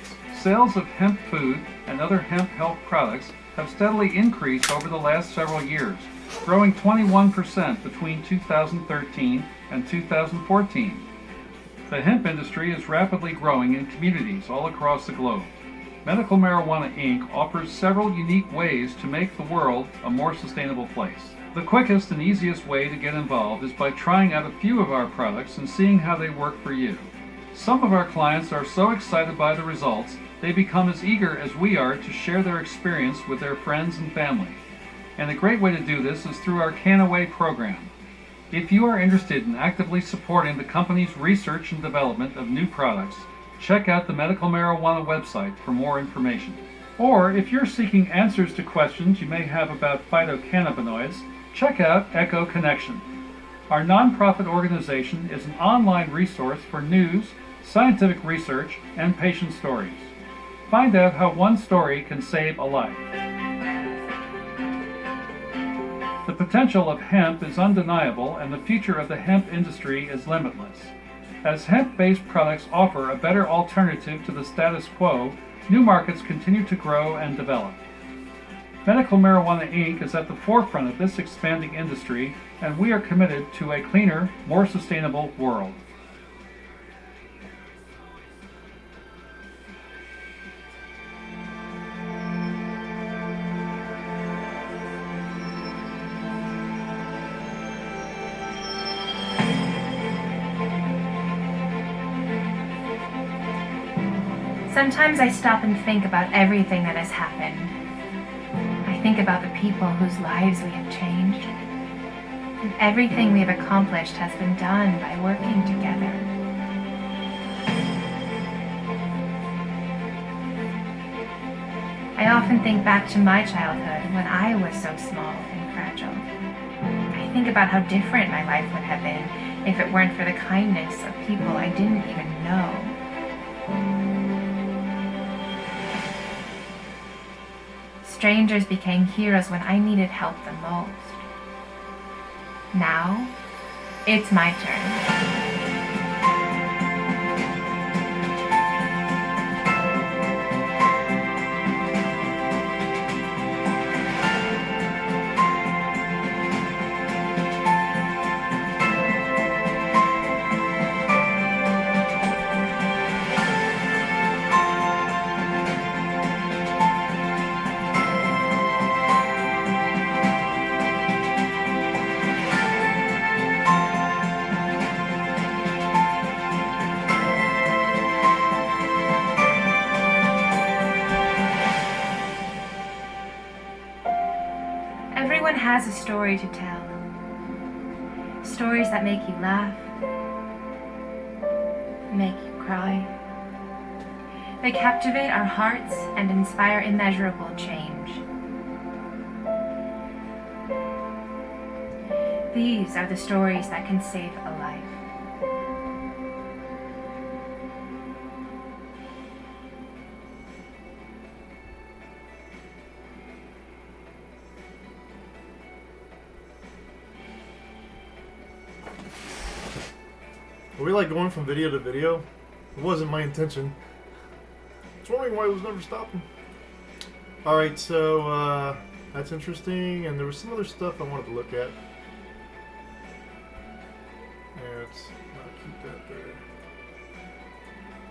Sales of hemp food and other hemp health products have steadily increased over the last several years, growing 21% between 2013 and 2014. The hemp industry is rapidly growing in communities all across the globe. Medical Marijuana Inc. offers several unique ways to make the world a more sustainable place. The quickest and easiest way to get involved is by trying out a few of our products and seeing how they work for you. Some of our clients are so excited by the results, they become as eager as we are to share their experience with their friends and family. And a great way to do this is through our KannaWay program. If you are interested in actively supporting the company's research and development of new products, check out the Medical Marijuana website for more information. Or if you're seeking answers to questions you may have about phytocannabinoids, check out Echo Connection. Our nonprofit organization is an online resource for news, scientific research, and patient stories. Find out how one story can save a life. The potential of hemp is undeniable, and the future of the hemp industry is limitless. As hemp-based products offer a better alternative to the status quo, new markets continue to grow and develop. Medical Marijuana Inc. is at the forefront of this expanding industry, and we are committed to a cleaner, more sustainable world. Sometimes I stop and think about everything that has happened. I think about the people whose lives we have changed. And everything we have accomplished has been done by working together. I often think back to my childhood when I was so small and fragile. I think about how different my life would have been if it weren't for the kindness of people I didn't even know. Strangers became heroes when I needed help the most. Now, it's my turn. Everyone has a story to tell. Stories that make you laugh, make you cry. They captivate our hearts and inspire immeasurable change. These are the stories that can save a life. Are we like going from video to video? It wasn't my intention. I was wondering why it was never stopping. Alright, so that's interesting, and there was some other stuff I wanted to look at. Yeah, let's not keep that there.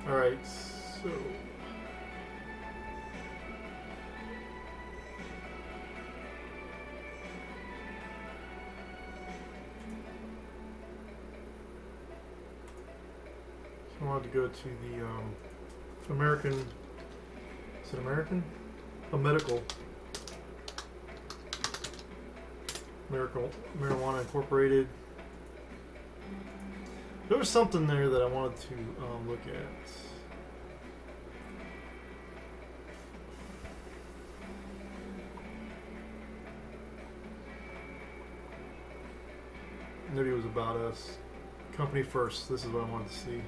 Alright, so I wanted to go to the American, is it American? Medical Marijuana Incorporated. There was something there that I wanted to look at. Maybe it was about us. Company first. This is what I wanted to see.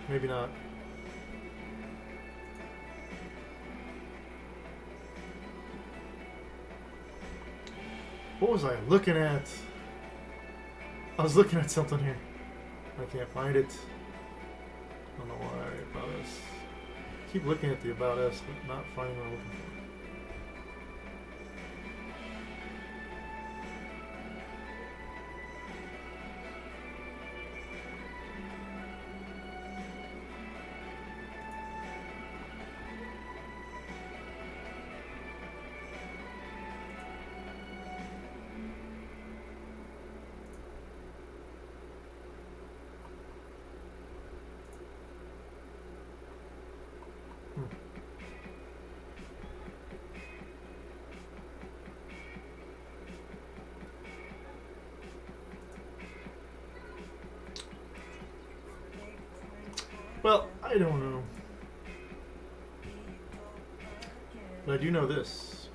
Maybe not. What was I looking at? I was looking at something here. I can't find it. I don't know why. About us. I keep looking at the about us, but not finding what I'm looking for. Well, I don't know. But I do know this.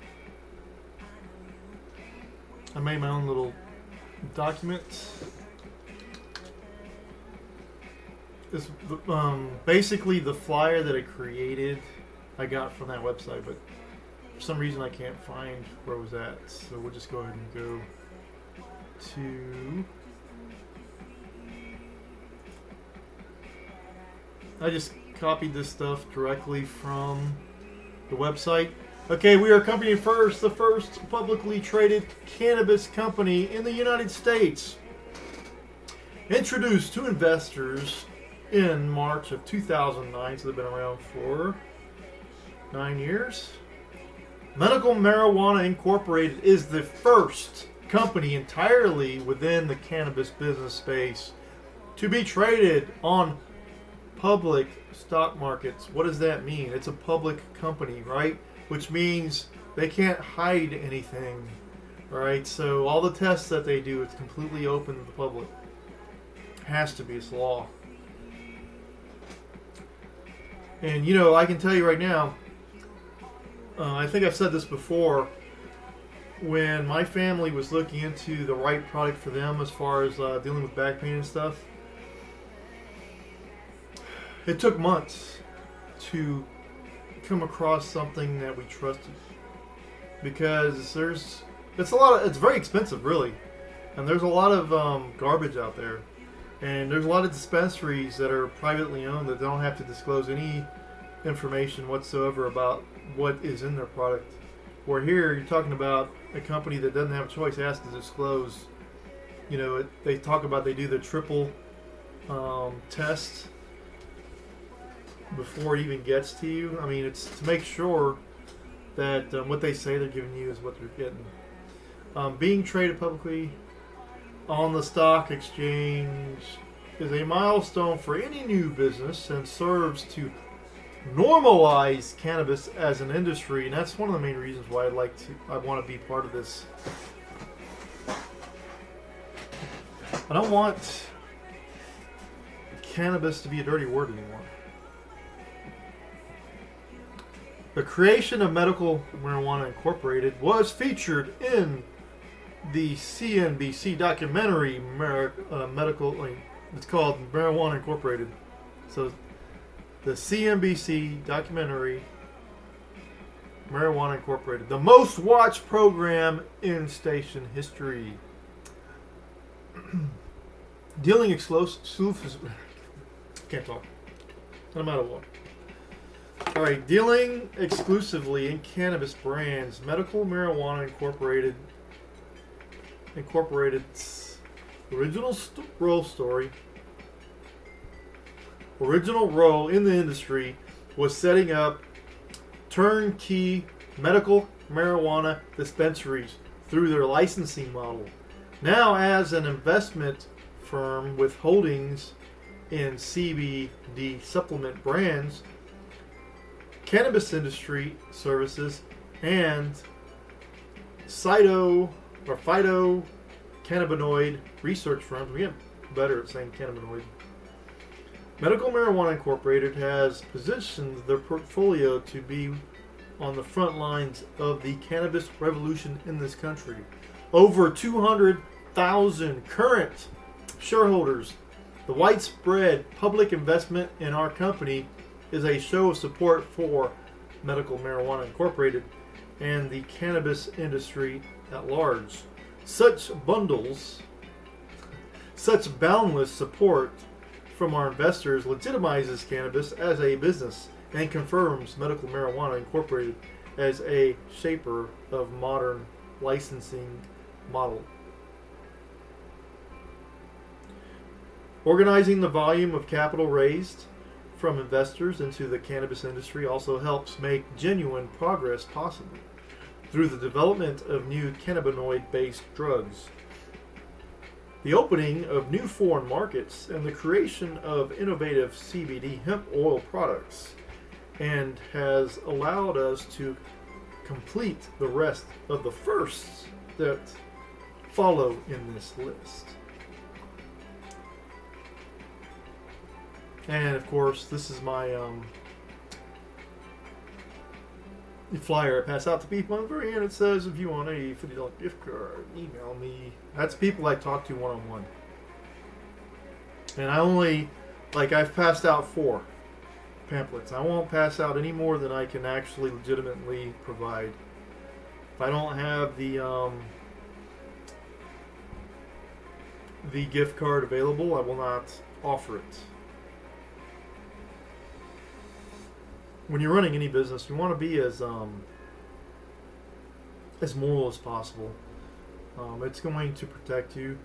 I made my own little document. This basically the flyer that I created, I got from that website, but for some reason I can't find where it was at. So we'll just go ahead and go to... I just copied this stuff directly from the website. Okay, we are company first, the first publicly traded cannabis company in the United States. Introduced to investors in March of 2009, so they've been around for 9 years. Medical Marijuana Incorporated is the first company entirely within the cannabis business space to be traded on public stock markets. What does that mean? It's a public company, right? Which means they can't hide anything, right? So all the tests that they do, it's completely open to the public. Has to be. It's law. And you know, I can tell you right now, I think I've said this before, when my family was looking into the right product for them as far as dealing with back pain and stuff, it took months to come across something that we trusted, because it's very expensive, really, and there's a lot of garbage out there, and there's a lot of dispensaries that are privately owned that don't have to disclose any information whatsoever about what is in their product. Where here you're talking about a company that doesn't have a choice, has to disclose. You know, they talk about they do the triple test before it even gets to you. I mean, it's to make sure that what they say they're giving you is what they're getting. Being traded publicly on the stock exchange is a milestone for any new business and serves to normalize cannabis as an industry, and that's one of the main reasons why I want to be part of this. I don't want cannabis to be a dirty word anymore. The creation of Medical Marijuana Incorporated was featured in the CNBC documentary it's called Marijuana Incorporated. So the CNBC documentary Marijuana Incorporated, the most watched program in station history. Dealing exclusive. Can't talk. I'm out of water. All right, dealing exclusively in cannabis brands, Medical Marijuana Incorporated's original role in the industry was setting up turnkey medical marijuana dispensaries through their licensing model. Now, as an investment firm with holdings in CBD supplement brands, cannabis industry services, and phytocannabinoid research firms. We get better at saying cannabinoid. Medical Marijuana Incorporated has positioned their portfolio to be on the front lines of the cannabis revolution in this country. Over 200,000 current shareholders. The widespread public investment in our company is a show of support for Medical Marijuana Incorporated and the cannabis industry at large. Such boundless support from our investors legitimizes cannabis as a business and confirms Medical Marijuana Incorporated as a shaper of modern licensing model. Organizing the volume of capital raised from investors into the cannabis industry also helps make genuine progress possible through the development of new cannabinoid-based drugs, the opening of new foreign markets, and the creation of innovative CBD hemp oil products, and has allowed us to complete the rest of the firsts that follow in this list. And of course, this is my flyer I pass out to people on the very end. It says, if you want a $50 gift card, email me. That's people I talk to one-on-one. And I've passed out 4 pamphlets. I won't pass out any more than I can actually legitimately provide. If I don't have the gift card available, I will not offer it. When you're running any business, you want to be as moral as possible. It's going to protect you,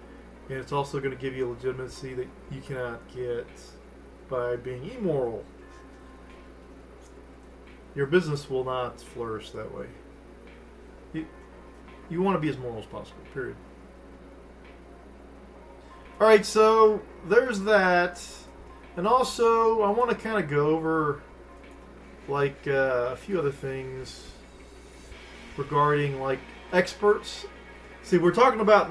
and it's also going to give you a legitimacy that you cannot get by being immoral. Your business will not flourish that way. You want to be as moral as possible, period. Alright, so there's that. And also, I want to kind of go over a few other things regarding experts. See, we were talking about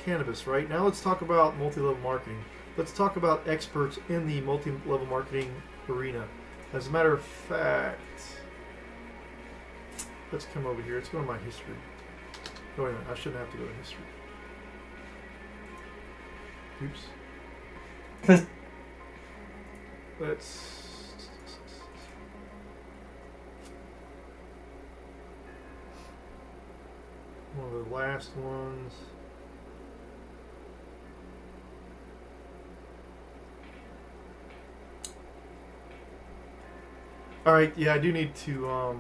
cannabis, right? Now let's talk about multi-level marketing. Let's talk about experts in the multi-level marketing arena. As a matter of fact, let's come over here. Let's go to my history. Oh, wait a minute. I shouldn't have to go to history. Oops. Let's... one of the last ones. Alright, yeah, I do need to, God.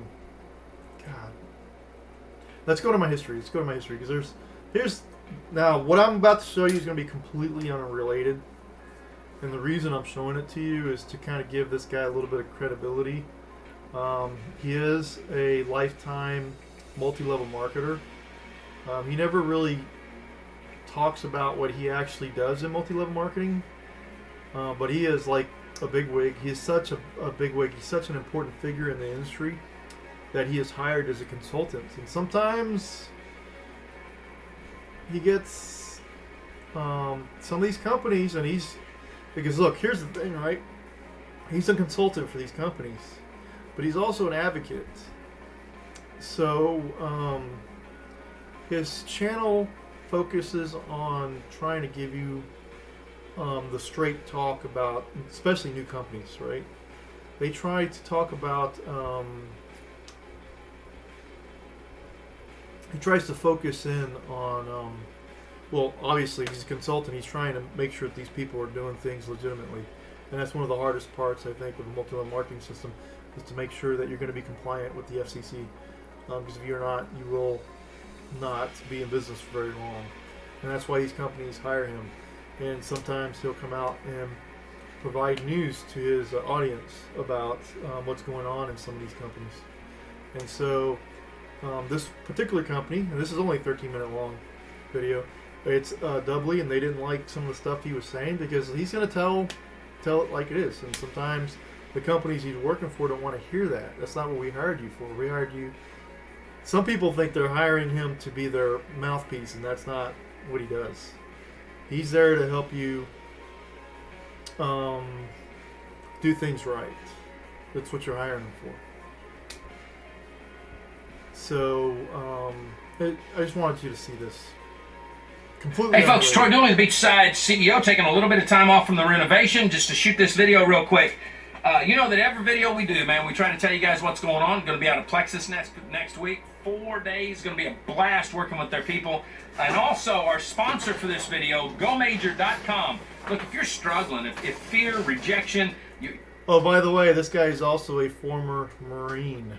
Let's go to my history. Because now, what I'm about to show you is going to be completely unrelated. And the reason I'm showing it to you is to kind of give this guy a little bit of credibility. He is a lifetime multi-level marketer. He never really talks about what he actually does in multi-level marketing. But he is a bigwig. He is such a bigwig. He's such an important figure in the industry that he is hired as a consultant. And sometimes he gets some of these companies, and because look, here's the thing, right? He's a consultant for these companies, but he's also an advocate. So his channel focuses on trying to give you the straight talk about, especially new companies, right? They try to talk about, he tries to focus in on, well, obviously he's a consultant. He's trying to make sure that these people are doing things legitimately. And that's one of the hardest parts, I think, with the multi-level marketing system, is to make sure that you're going to be compliant with the FCC. Because if you're not, you will not be in business for very long. And that's why these companies hire him. And sometimes he'll come out and provide news to his audience about what's going on in some of these companies. And so this particular company, and this is only a 13-minute long video, it's Doubly, and they didn't like some of the stuff he was saying, because he's going to tell it like it is. And sometimes the companies he's working for don't want to hear that. That's not what we hired you for. We hired you. Some people think they're hiring him to be their mouthpiece, and that's not what he does. He's there to help you do things right. That's what you're hiring him for. So I just wanted you to see this. Completely Hey folks, unrelated. Troy Dooley, the Beachside CEO, taking a little bit of time off from the renovation just to shoot this video real quick. You know that every video we do, man, we try to tell you guys what's going on. Going to be out of Plexus next week. 4 days. Going to be a blast working with their people. And also our sponsor for this video, GoMajor.com. Look, if you're struggling, if fear, rejection, Oh, by the way, this guy is also a former Marine.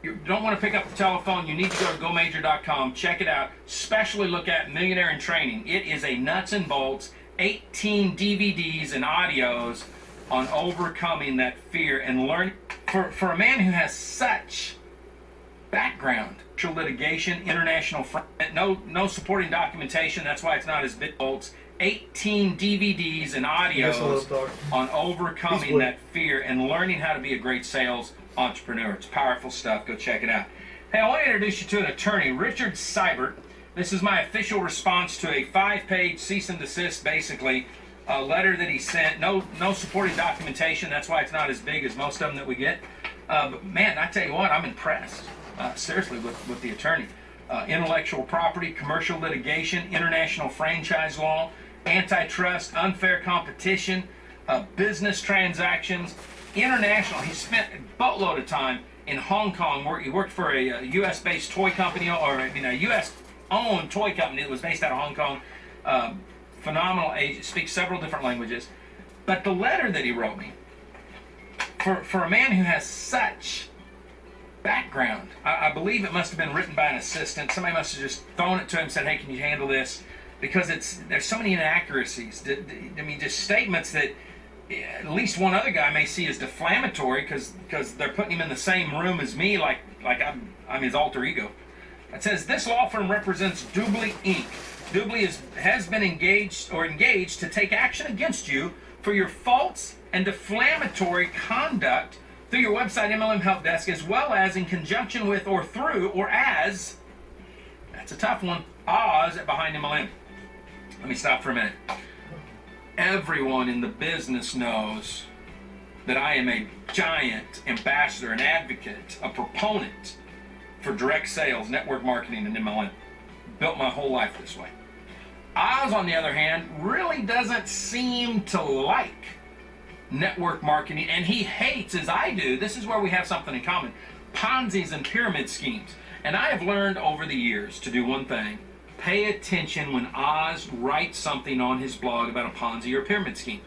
you don't want to pick up the telephone, you need to go to GoMajor.com. Check it out. Especially look at Millionaire in Training. It is a nuts and bolts, 18 DVDs and audios on overcoming that fear and learn. For a man who has such background, litigation, international, no supporting documentation. That's why it's not as big bolts. 18 DVDs and audios on overcoming that fear and learning how to be a great sales entrepreneur. It's powerful stuff. Go check it out. Hey, I want to introduce you to an attorney, Richard Seibert. This is my official response to a 5-page cease and desist, basically, a letter that he sent. No supporting documentation. That's why it's not as big as most of them that we get. But man, I tell you what, I'm impressed. Seriously, with the attorney. Intellectual property, commercial litigation, international franchise law, antitrust, unfair competition, business transactions, international. He spent a boatload of time in Hong Kong. Where he worked for a U.S.-based toy company, or a U.S.-owned toy company that was based out of Hong Kong. Phenomenal agent, speaks several different languages. But the letter that he wrote me, for a man who has such background, I believe it must have been written by an assistant. Somebody must have just thrown it to him and said, hey, can you handle this? Because there's so many inaccuracies. I mean, just statements that at least one other guy may see as defamatory because they're putting him in the same room as me, like I'm his alter ego. It says, this law firm represents Doubly Inc. Doubly has been engaged to take action against you for your false and defamatory conduct through your website MLM Help Desk, as well as in conjunction with or through or as, that's a tough one, Oz behind MLM. Let me stop for a minute. Everyone in the business knows that I am a giant ambassador, an advocate, a proponent for direct sales, network marketing, and MLM. Built my whole life this way. Oz, on the other hand, really doesn't seem to like network marketing, and he hates, as I do, this is where we have something in common, Ponzi's and pyramid schemes. And I have learned over the years to do one thing: pay attention when Oz writes something on his blog about a Ponzi or pyramid scheme.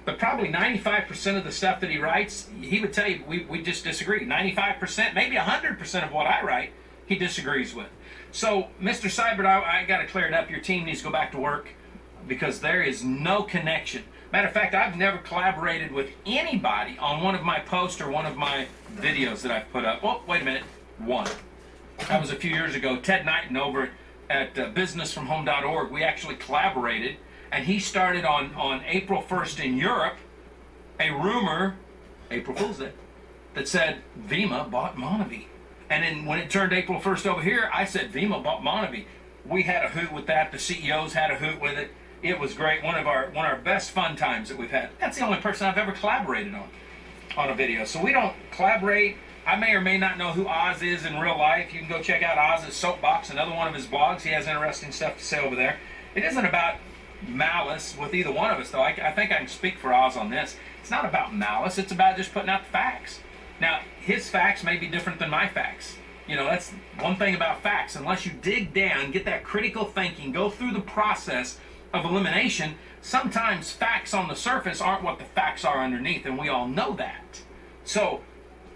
But probably 95% of the stuff that he writes, he would tell you, we just disagree. 95%, maybe 100% of what I write, he disagrees with. So, Mr. Seibert, I got to clear it up. Your team needs to go back to work, because there is no connection. Matter of fact, I've never collaborated with anybody on one of my posts or one of my videos that I've put up. Oh, wait a minute. One. That was a few years ago. Ted Knighton over at businessfromhome.org, we actually collaborated, And he started on April 1st in Europe a rumor, April Fool's Day, that said Vima bought Monavie. And then when it turned April 1st over here, I said Vima bought Monavie. We had a hoot with that. The CEOs had a hoot with it. It was great. One of our best fun times that we've had. That's the only person I've ever collaborated on a video. So we don't collaborate. I may or may not know who Oz is in real life. You can go check out Oz's Soapbox, another one of his blogs. He has interesting stuff to say over there. It isn't about malice with either one of us, though. I think I can speak for Oz on this. It's not about malice. It's about just putting out the facts. Now, his facts may be different than my facts. You know, that's one thing about facts. Unless you dig down, get that critical thinking, go through the process of elimination, sometimes facts on the surface aren't what the facts are underneath, and we all know that. So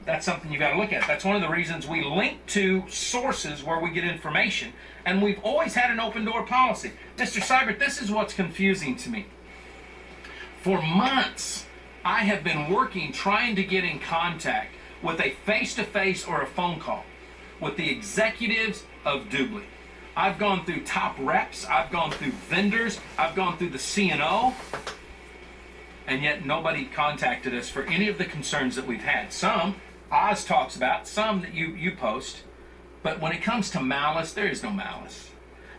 that's something you got to look at. That's one of the reasons we link to sources where we get information, and we've always had an open door policy. Mr. Seibert, this is what's confusing to me. For months, I have been working trying to get in contact with a face-to-face or a phone call with the executives of Doobly. I've gone through top reps, I've gone through vendors, I've gone through the CNO, and yet nobody contacted us for any of the concerns that we've had. Some Oz talks about, some that you post, but when it comes to malice, there is no malice.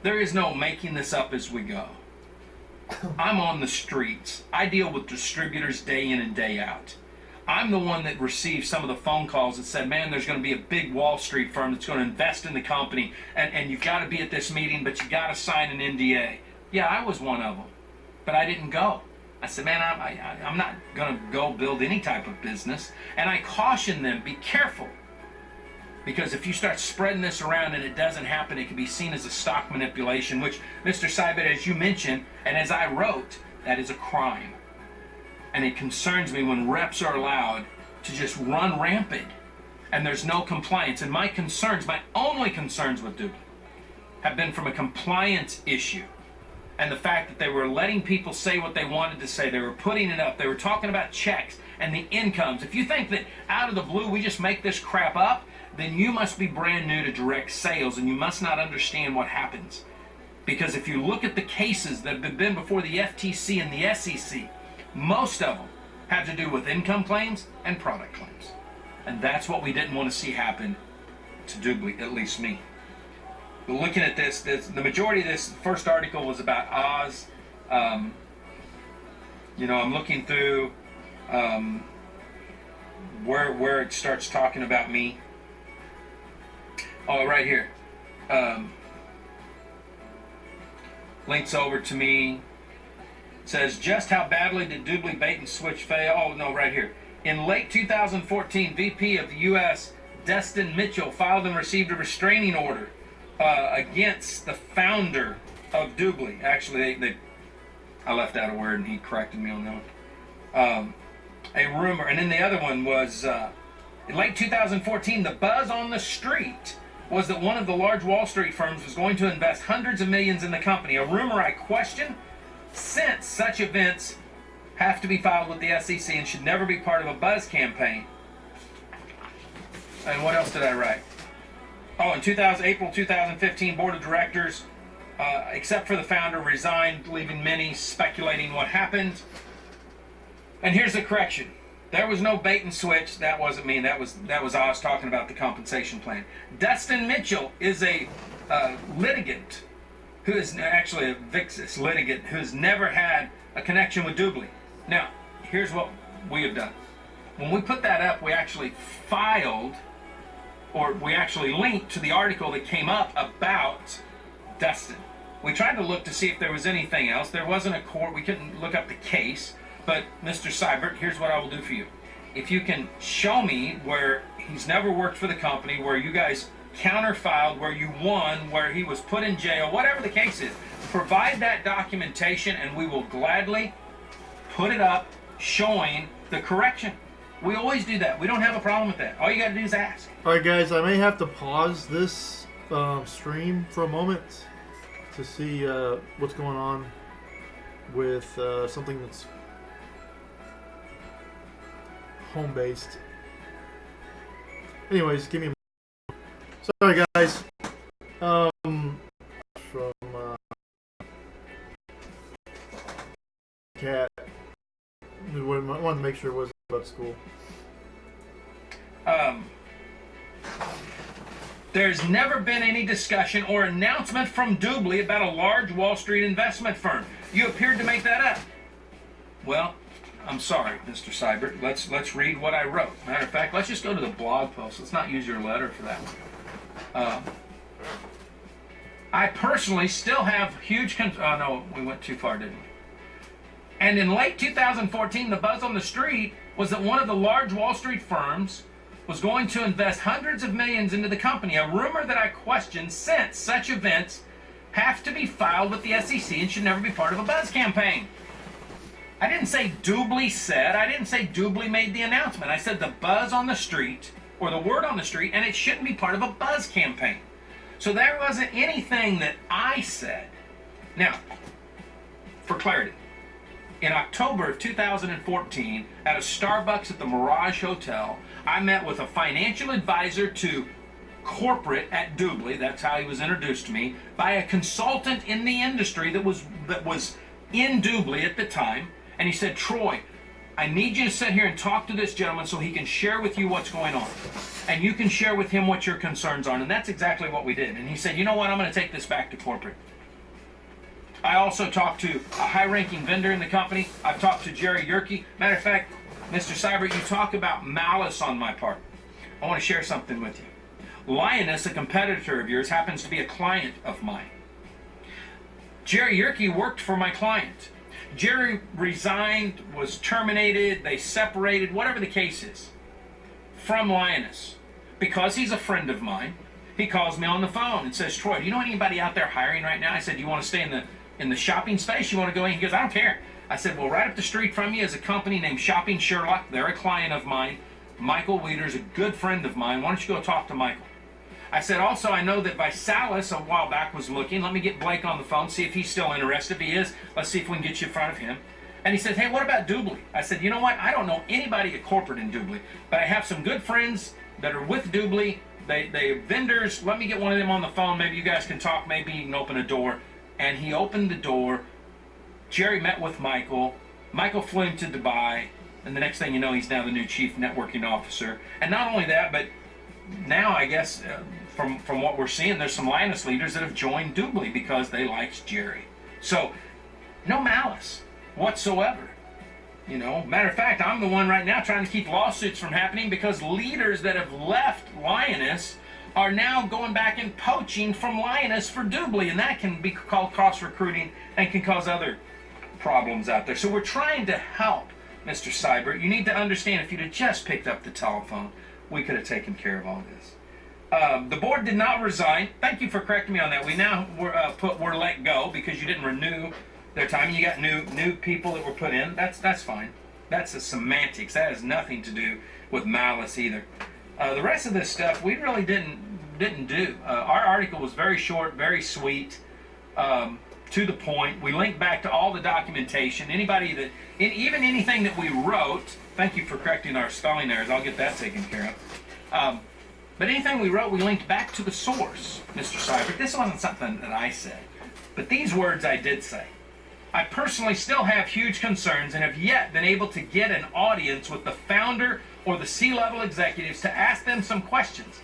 There is no making this up as we go. I'm on the streets. I deal with distributors day in and day out. I'm the one that received some of the phone calls that said, man, there's going to be a big Wall Street firm that's going to invest in the company, and you've got to be at this meeting, but you got to sign an NDA. Yeah, I was one of them, but I didn't go. I said, man, I'm not going to go build any type of business. And I caution them, be careful. Because if you start spreading this around and it doesn't happen, it can be seen as a stock manipulation, which, Mr. Seibert, as you mentioned, and as I wrote, that is a crime. And it concerns me when reps are allowed to just run rampant and there's no compliance. And my concerns, my only concerns with Doobly, have been from a compliance issue. And the fact that they were letting people say what they wanted to say. They were putting it up. They were talking about checks and the incomes. If you think that out of the blue we just make this crap up, then you must be brand new to direct sales and you must not understand what happens. Because if you look at the cases that have been before the FTC and the SEC, most of them have to do with income claims and product claims. And that's what we didn't want to see happen to Doobly, at least me. But looking at this, the majority of this first article was about Oz. You know, I'm looking through where it starts talking about me. Oh, right here. Links over to me. It says, just how badly did Doobly bait and switch fail? Oh, no, right here. In late 2014, VP of the U.S. Destin Mitchell filed and received a restraining order against the founder of Doobly. Actually, I left out a word and he corrected me on that one. A rumor, and then the other one was, in late 2014, the buzz on the street was that one of the large Wall Street firms was going to invest hundreds of millions in the company. A rumor I question, since such events have to be filed with the SEC and should never be part of a buzz campaign. And what else did I write? Oh, in April 2015, board of directors, except for the founder, resigned, leaving many speculating what happened. And here's the correction. There was no bait and switch. That wasn't me. That was Oz talking about the compensation plan. Dustin Mitchell is a litigant who is actually a Vixis litigant who has never had a connection with Doobly. Now, here's what we have done. When we put that up, we actually filed, or we actually linked to the article that came up about Dustin. We tried to look to see if there was anything else. There wasn't a court. We couldn't look up the case. But, Mr. Seibert, here's what I will do for you. If you can show me where he's never worked for the company, where you guys counterfiled, where you won, where he was put in jail, whatever the case is, provide that documentation and we will gladly put it up showing the correction. We always do that. We don't have a problem with that. All you got to do is ask. All right, guys, I may have to pause this stream for a moment to see what's going on with something that's home-based. Anyways, give me a moment. Sorry, guys. From make sure it wasn't about school. There's never been any discussion or announcement from Doobly about a large Wall Street investment firm. You appeared to make that up. Well, I'm sorry, Mr. Seibert. Let's read what I wrote. Matter of fact, let's just go to the blog post. Let's not use your letter for that one. I personally still have huge oh no, we went too far, didn't we? And in late 2014, the buzz on the street was that one of the large Wall Street firms was going to invest hundreds of millions into the company, a rumor that I questioned since such events have to be filed with the SEC and should never be part of a buzz campaign. I didn't say Doobly said, I didn't say Doobly made the announcement. I said the buzz on the street, or the word on the street, and it shouldn't be part of a buzz campaign. So there wasn't anything that I said. Now, for clarity, in October of 2014, at a Starbucks at the Mirage Hotel, I met with a financial advisor to corporate at Doobly, that's how he was introduced to me, by a consultant in the industry that was in Doobly at the time, and he said, Troy, I need you to sit here and talk to this gentleman so he can share with you what's going on. And you can share with him what your concerns are. And that's exactly what we did. And he said, you know what, I'm going to take this back to corporate. I also talked to a high-ranking vendor in the company. I've talked to Jerry Yerke. Matter of fact, Mr. Seibert, you talk about malice on my part. I want to share something with you. Lioness, a competitor of yours, happens to be a client of mine. Jerry Yerke worked for my client. Jerry resigned, was terminated, they separated, whatever the case is, from Lioness. Because he's a friend of mine, he calls me on the phone and says, Troy, do you know anybody out there hiring right now? I said, you want to stay in the shopping space? You want to go in? He goes, I don't care. I said, well, right up the street from you is a company named Shopping Sherlock. They're a client of mine. Michael Weeder's a good friend of mine. Why don't you go talk to Michael? I said, also, I know that Visalis a while back was looking. Let me get Blake on the phone, see if he's still interested. If he is, let's see if we can get you in front of him. And he said, hey, what about Doobly? I said, you know what? I don't know anybody at corporate in Doobly, but I have some good friends that are with Doobly. They're vendors. Let me get one of them on the phone. Maybe you guys can talk. Maybe you can open a door. And he opened the door. Jerry met with Michael. Michael flew him to Dubai. And the next thing you know, he's now the new chief networking officer. And not only that, but now I guess from what we're seeing, there's some Linus leaders that have joined Doobly because they liked Jerry. So no malice whatsoever. You know, matter of fact, I'm the one right now trying to keep lawsuits from happening because leaders that have left Lioness are now going back and poaching from Lioness for Doobly, and that can be called cross-recruiting and can cause other problems out there. So we're trying to help, Mr. Seibert. You need to understand, if you'd have just picked up the telephone, we could have taken care of all this. The board did not resign. Thank you for correcting me on that. We now were let go because you didn't renew their time. You got new people that were put in. That's fine. That's a semantics. That has nothing to do with malice either. The rest of this stuff we really didn't do. Our article was very short, very sweet, to the point. We linked back to all the documentation. Even anything that we wrote. Thank you for correcting our spelling errors. I'll get that taken care of. But anything we wrote, we linked back to the source, Mr. Seibert. This wasn't something that I said, but these words I did say. I personally still have huge concerns and have yet been able to get an audience with the founder or the C-level executives to ask them some questions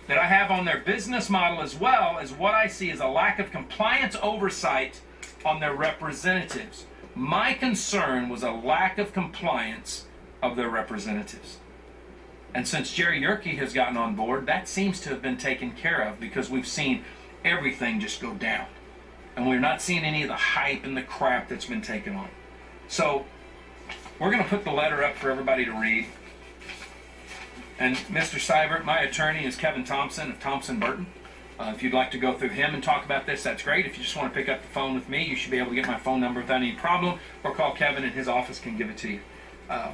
that I have on their business model, as well as what I see as a lack of compliance oversight on their representatives. My concern was a lack of compliance of their representatives. And since Jerry Yerke has gotten on board, that seems to have been taken care of because we've seen everything just go down. And we're not seeing any of the hype and the crap that's been taken on. So we're going to put the letter up for everybody to read. And Mr. Seibert, my attorney is Kevin Thompson of Thompson Burton. If you'd like to go through him and talk about this, that's great. If you just want to pick up the phone with me, you should be able to get my phone number without any problem, or call Kevin and his office can give it to you.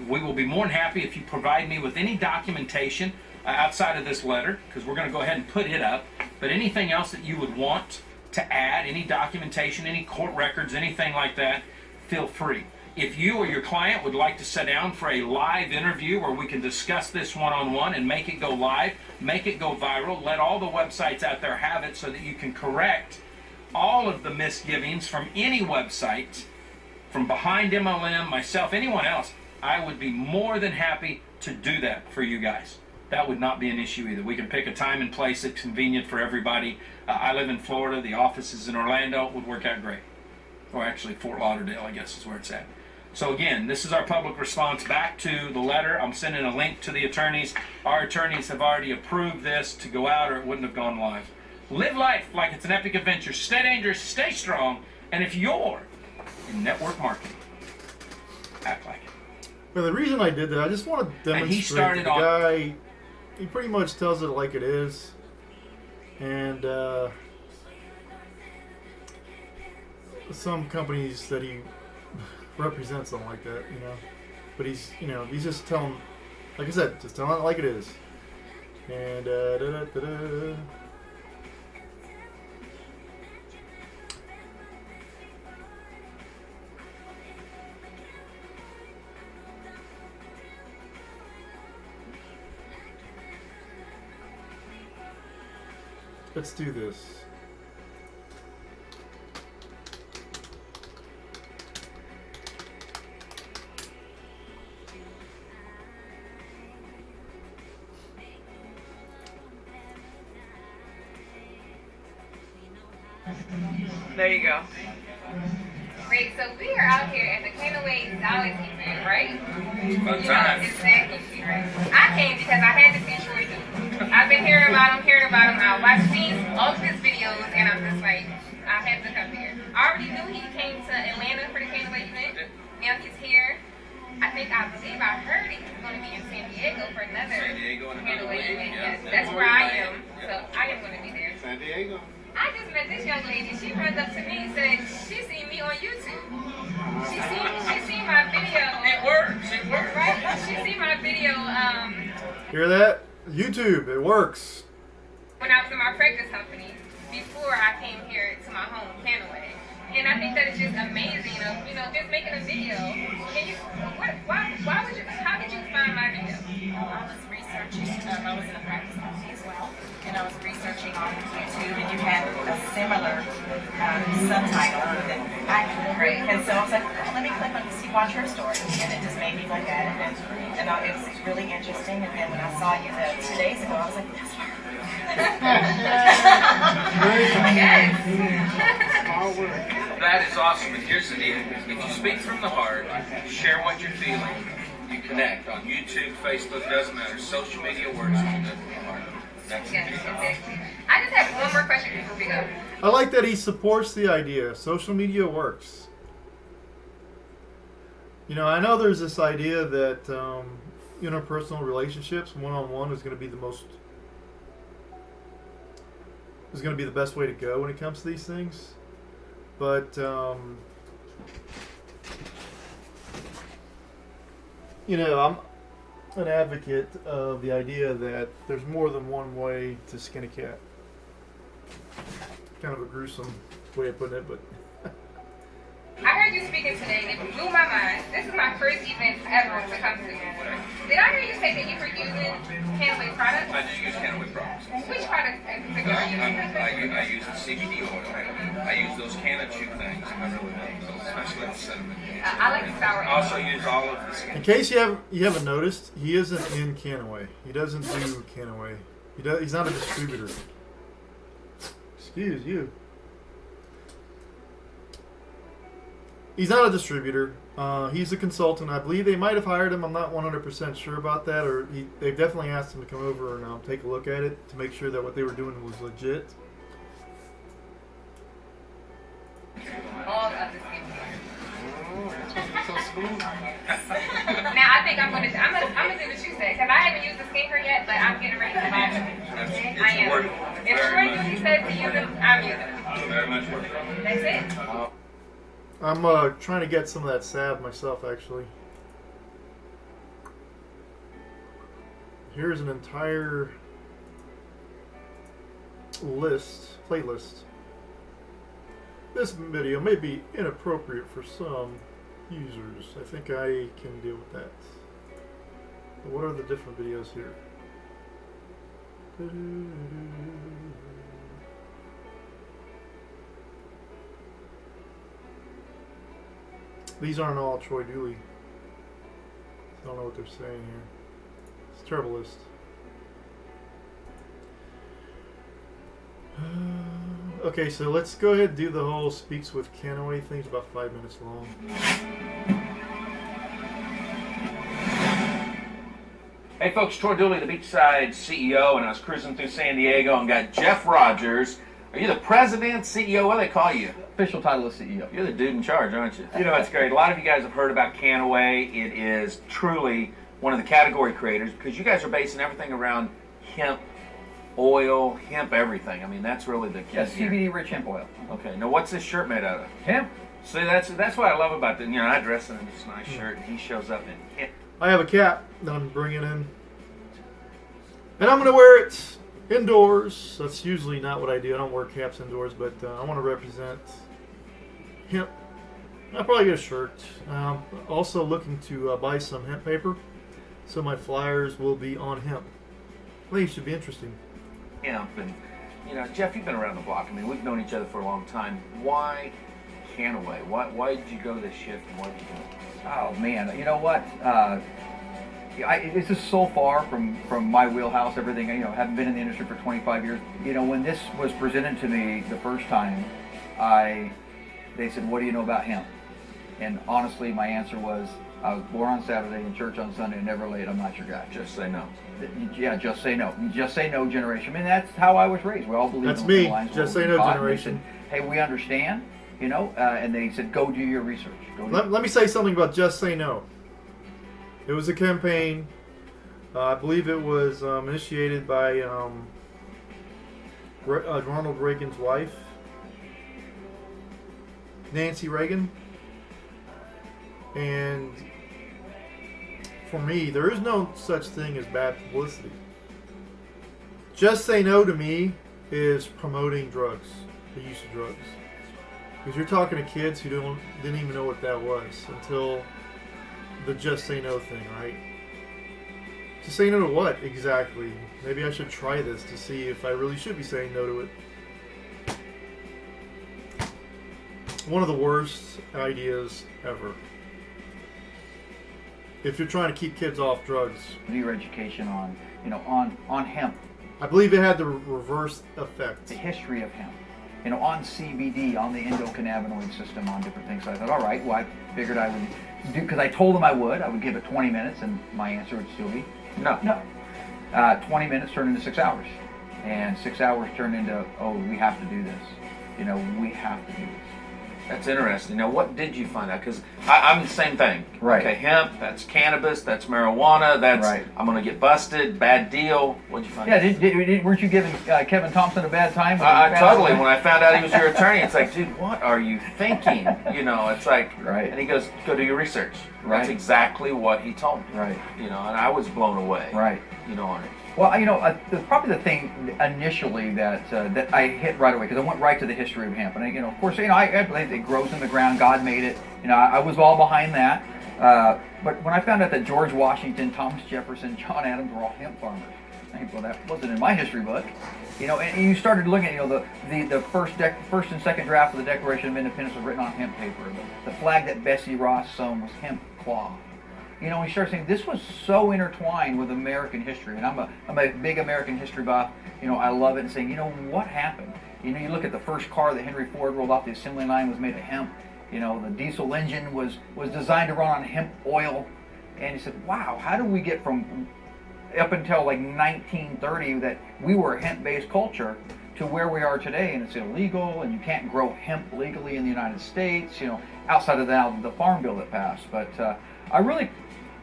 We will be more than happy if you provide me with any documentation outside of this letter, because we're going to go ahead and put it up. But anything else that you would want to add, any documentation, any court records, anything like that, feel free. If you or your client would like to sit down for a live interview where we can discuss this one-on-one and make it go live, make it go viral, let all the websites out there have it so that you can correct all of the misgivings from any website, from Behind MLM, myself, anyone else. I would be more than happy to do that for you guys. That would not be an issue either. We can pick a time and place that's convenient for everybody. I live in Florida. The office is in Orlando. It would work out great. Or actually Fort Lauderdale, I guess, is where it's at. So again, this is our public response back to the letter. I'm sending a link to the attorneys. Our attorneys have already approved this to go out, or it wouldn't have gone live. Live life like it's an epic adventure. Stay dangerous, stay strong, and if you're in network marketing, act like it. But the reason I did that, I just want to And he demonstrate started the on- guy. He pretty much tells it like it is, and some companies that he represents don't like that, you know. But he's, you know, he's just telling, like I said, just telling it like it is. And da-da-da-da. Let's do this. There you go. Great, so we are out here at the KannaWay Dollar event, right? About time. Exactly, right. I came because I had to see Troy too. I've been hearing about him. I've seen all of his videos, and I'm just like, I have to come here. I already knew he came to Atlanta for the KannaWay event. Now he's here. I believe I heard he was going to be in San Diego for another KannaWay event. Yes, that's where I am. So I am going to be there. San Diego. I just met this young lady. She runs up to me and said she seen me on YouTube. She seen my video. It works. It works. Right? She seen my video Hear that? YouTube, it works. when I was in my practice company before I came here to my home, KannaWay. And I think that it's just amazing, you know, just making a video. Can you? Why would you? How did you find my video? I was researching. I was in a practice company as well, and I was researching on YouTube, and you had a similar subtitle that I had. Right. And so I was like, oh, let me click on see watch her story, and it just made me look at it, and it was really interesting. And then when I saw you 2 days ago, I was like, that's her. Yes. That is awesome. And here's the deal. If you speak from the heart, share what you're feeling, you connect on YouTube, Facebook, doesn't matter. Social media works when you do it from the heart. That's Yes, exactly. I just have one more question before we go. I like that he supports the idea. Social media works. You know, I know there's this idea that interpersonal relationships, one-on-one, is going to be the best way to go when it comes to these things. But you know, I'm an advocate of the idea that there's more than one way to skin a cat. Kind of a gruesome way of putting it, but I heard you speaking today, and it blew my mind. This is my first event ever to come to. Did I hear you say that you were using KannaWay products? I do use KannaWay products. Which products in particular are you using? I use the CBD oil. I use those canna chew things. I really like those, especially the cinnamon. I like the sour. I also use all of the skin. in case you haven't noticed, he isn't in KannaWay. He doesn't do KannaWay. He's not a distributor. Excuse you. He's not a distributor. He's a consultant. I believe they might have hired him. I'm not 100% sure about that. Or they've definitely asked him to come over and take a look at it to make sure that what they were doing was legit. All of the skincare. Now I think I'm gonna do what you said, because I haven't used the skincare yet, but I'm getting ready to buy it. I am. If Troy Dooley says to use it, I'm using it. Very much work. That's it. I'm trying to get some of that salve myself, actually. Here's an entire playlist. This video may be inappropriate for some users. I think I can deal with that. But what are the different videos here? These aren't all Troy Dooley. I don't know what they're saying here. It's a terrible list. Okay, so let's go ahead and do the whole speaks with KannaWay thing. It's about 5 minutes long. Hey folks, Troy Dooley, the Beachside CEO, and I was cruising through San Diego and got Jeff Rogers. Are you the president, CEO? What do they call you? Official title is CEO. You're the dude in charge, aren't you? You know, it's great. A lot of you guys have heard about KannaWay. It is truly one of the category creators because you guys are basing everything around hemp oil, hemp everything. I mean, that's really the key. Yeah, CBD rich hemp oil. Okay, now what's this shirt made out of? Hemp. See, that's what I love about it. You know, I dress in this nice shirt, and he shows up in hemp. I have a cap that I'm bringing in. And I'm going to wear it indoors. That's usually not what I do. I don't wear caps indoors, but I want to represent hemp. I'll probably get a shirt. Also looking to buy some hemp paper. So my flyers will be on hemp. I think it should be interesting. Hemp, and you know, Jeff, you've been around the block. I mean, we've known each other for a long time. Why KannaWay? Why did you go this shift, and why did you do it? Oh man, you know what? It's just so far from my wheelhouse. Everything, you know, haven't been in the industry for 25 years. You know, when this was presented to me the first time, they said, "What do you know about hemp?" And honestly, my answer was, "I was born on Saturday, in church on Sunday, never late. I'm not your guy." Just say no. Yeah, just say no. Just say no generation. I mean, that's how I was raised. We all believe that's in me. lines. Just say no generation. Said, hey, we understand, you know, and they said, go do your research. Let me say something about Just Say No. It was a campaign. I believe it was initiated by Ronald Reagan's wife, Nancy Reagan. And for me, there is no such thing as bad publicity. Just Say No to me is promoting drugs, the use of drugs. Because you're talking to kids who didn't even know what that was until the Just Say No thing, right? To say no to what exactly? Maybe I should try this to see if I really should be saying no to it. One of the worst ideas ever. If you're trying to keep kids off drugs. Do your education on, you know, on hemp. I believe it had the reverse effect. The history of hemp. You know, on CBD, on the endocannabinoid system, on different things. So I thought, all right, well, I figured I would do, because I told them I would give it 20 minutes, and my answer would still be no. 20 minutes turned into 6 hours. And 6 hours turned into, oh, we have to do this. You know, we have to do this. That's interesting. Now, what did you find out? Because I'm the same thing. Right. Okay, hemp, that's cannabis, that's marijuana, that's, right. I'm going to get busted, bad deal. What'd you find out? Yeah, weren't you giving Kevin Thompson a bad time? Totally. When I found out he was your attorney, it's like, dude, what are you thinking? You know, it's like, right. And he goes, go do your research. Right. That's exactly what he told me. Right. You know, and I was blown away. Right. You know, on it. Well, you know, probably the thing initially that I hit right away, because I went right to the history of hemp, and you know, of course, you know, I believe it grows in the ground. God made it. You know, I was all behind that. But when I found out that George Washington, Thomas Jefferson, John Adams were all hemp farmers, I think, well, that wasn't in my history book. You know, and you started looking at, you know, the first and second draft of the Declaration of Independence was written on hemp paper. The flag that Bessie Ross sewn was hemp cloth. You know, we started saying this was so intertwined with American history, and I'm a big American history buff. You know, I love it, and saying, you know, what happened? You know, you look at the first car that Henry Ford rolled off the assembly line was made of hemp. You know, the diesel engine was designed to run on hemp oil, and he said, wow, how do we get from up until like 1930 that we were a hemp-based culture to where we are today, and it's illegal, and you can't grow hemp legally in the United States. You know, outside of the farm bill that passed, but I really.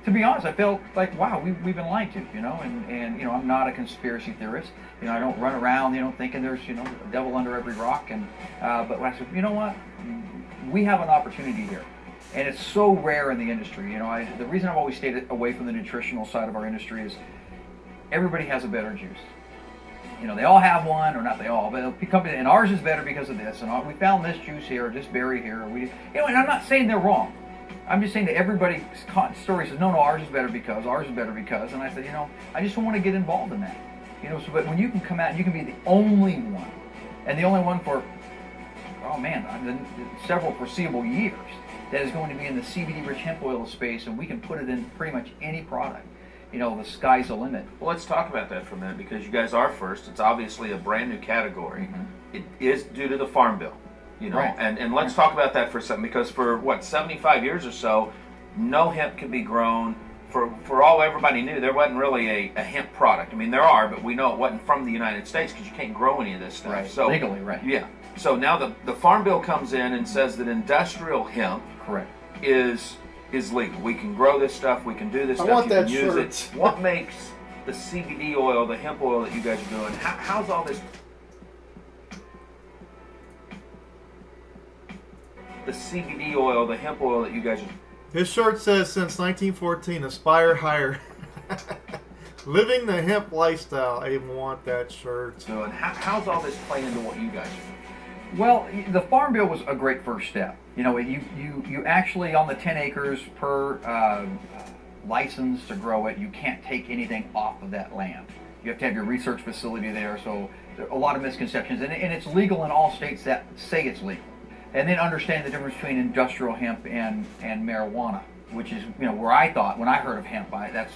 To be honest, I felt like, wow, we've been lied to, you know, and you know, I'm not a conspiracy theorist. You know, I don't run around, you know, thinking there's, you know, a devil under every rock. And but when I said, you know what, we have an opportunity here, and it's so rare in the industry. You know, the reason I've always stayed away from the nutritional side of our industry is everybody has a better juice. You know, they all have one, or not they all, but and ours is better because of this. And we found this juice here, or this berry here, or you know, and I'm not saying they're wrong. I'm just saying that everybody's story says, no, ours is better because, and I said, you know, I just don't want to get involved in that. You know, so, but when you can come out and you can be the only one, and the only one for, oh man, several foreseeable years, that is going to be in the CBD-rich hemp oil space, and we can put it in pretty much any product. You know, the sky's the limit. Well, let's talk about that for a minute, because you guys are first. It's obviously a brand new category. Mm-hmm. It is due to the Farm Bill, you know, Right. and let's talk about that for a second, because for what, 75 years or so, no hemp could be grown. For all everybody knew, there wasn't really a hemp product. I mean, there are, but we know it wasn't from the United States because you can't grow any of this stuff. Right. So Legally, right. Yeah. So now the Farm Bill comes in and says that industrial hemp Correct. is legal. We can grow this stuff. We can do this I stuff. want You that can use shirt. it. What makes the CBD oil, the hemp oil that you guys are doing? How's all this? The CBD oil, the hemp oil that you guys are. His shirt says, since 1914, aspire higher. Living the hemp lifestyle. I even want that shirt. doing. How's all this play into what you guys are? Well, the Farm Bill was a great first step. You know, you actually, on the 10 acres per license to grow it, you can't take anything off of that land. You have to have your research facility there, so there are a lot of misconceptions. And it's legal in all states that say it's legal. And then understand the difference between industrial hemp and marijuana, which is, you know, where I thought, when I heard of hemp, that's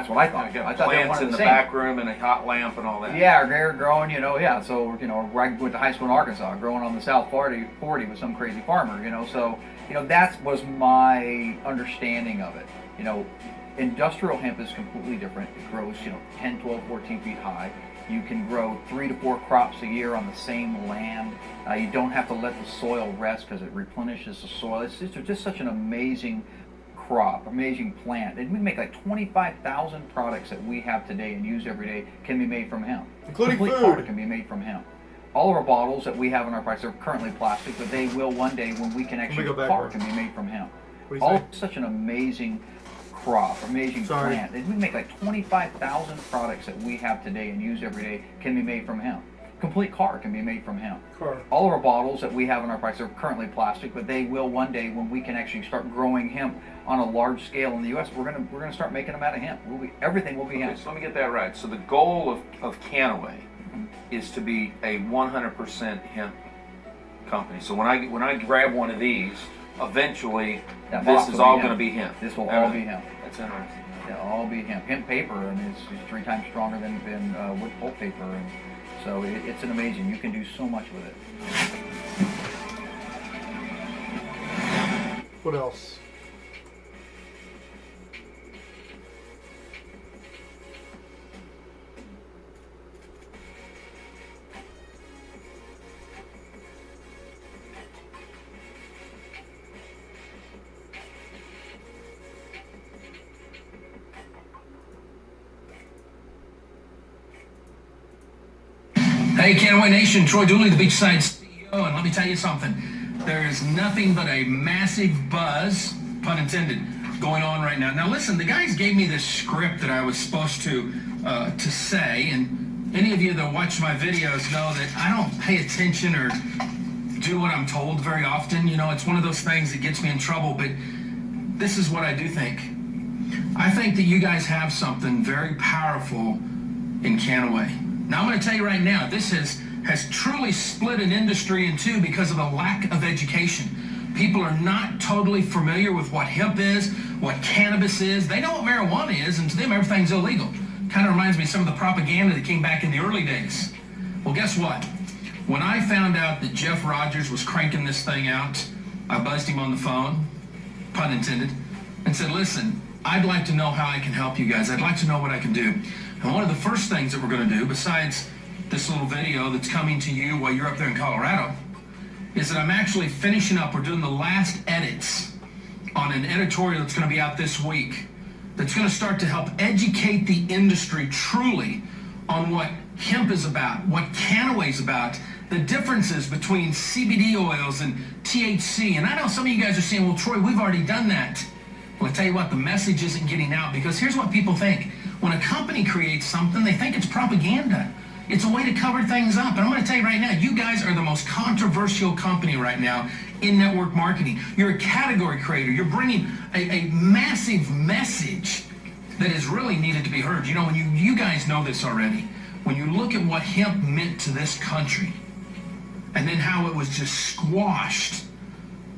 what I thought. Yeah, I thought they were plants one of in the the same. back room and a hot lamp and all that. Yeah, they're growing, you know, yeah. So, you know, where I went to high school in Arkansas, growing on the South 40 with some crazy farmer, you know. So, you know, that was my understanding of it. You know, industrial hemp is completely different. It grows, you know, 10, 12, 14 feet high. You can grow 3 to 4 crops a year on the same land. You don't have to let the soil rest because it replenishes the soil. It's just such an amazing crop, amazing plant. And we make like 25,000 products that we have today and use every day can be made from hemp. Including Complete food. car can be made from hemp. All of our bottles that we have in our products are currently plastic, but they will one day when we can actually, go back car one. can be made from hemp. What do you All say? such an amazing crop, amazing Sorry. plant. And we make like 25,000 products that we have today and use every day can be made from hemp. Complete car can be made from hemp. Car. All of our bottles that we have in our products are currently plastic, but they will one day when we can actually start growing hemp on a large scale in the U.S. We're gonna start making them out of hemp. Everything will be Okay, hemp. so let me get that right. So the goal of KannaWay is to be a 100% hemp company. So when I grab one of these, eventually That this box is will be all hemp. going to be hemp. This will all be Everything. hemp. That's interesting. They'll all be hemp. Hemp paper, I mean, is 3 times stronger than wood pulp paper, and so it's an amazing. You can do so much with it. What else? Hey, KannaWay Nation, Troy Dooley, the Beachside CEO, and let me tell you something. There is nothing but a massive buzz, pun intended, going on right now. Now listen, the guys gave me this script that I was supposed to say, and any of you that watch my videos know that I don't pay attention or do what I'm told very often. You know, it's one of those things that gets me in trouble, but this is what I do think. I think that you guys have something very powerful in KannaWay. Now I'm going to tell you right now, this has truly split an industry in two because of a lack of education. People are not totally familiar with what hemp is, what cannabis is. They know what marijuana is, and to them everything's illegal. Kind of reminds me of some of the propaganda that came back in the early days. Well, guess what? When I found out that Jeff Rogers was cranking this thing out, I buzzed him on the phone, pun intended, and said, listen, I'd like to know how I can help you guys. I'd like to know what I can do. And one of the first things that we're going to do, besides this little video that's coming to you while you're up there in Colorado, is that I'm actually finishing up, we're doing the last edits on an editorial that's going to be out this week that's going to start to help educate the industry truly on what hemp is about, what KannaWay is about, the differences between CBD oils and THC. And I know some of you guys are saying, well, Troy, we've already done that. Well, I tell you what, the message isn't getting out, because here's what people think. When a company creates something, they think it's propaganda. It's a way to cover things up. And I'm going to tell you right now, you guys are the most controversial company right now in network marketing. You're a category creator. You're bringing a massive message that is really needed to be heard. You know, when you guys know this already, when you look at what hemp meant to this country, and then how it was just squashed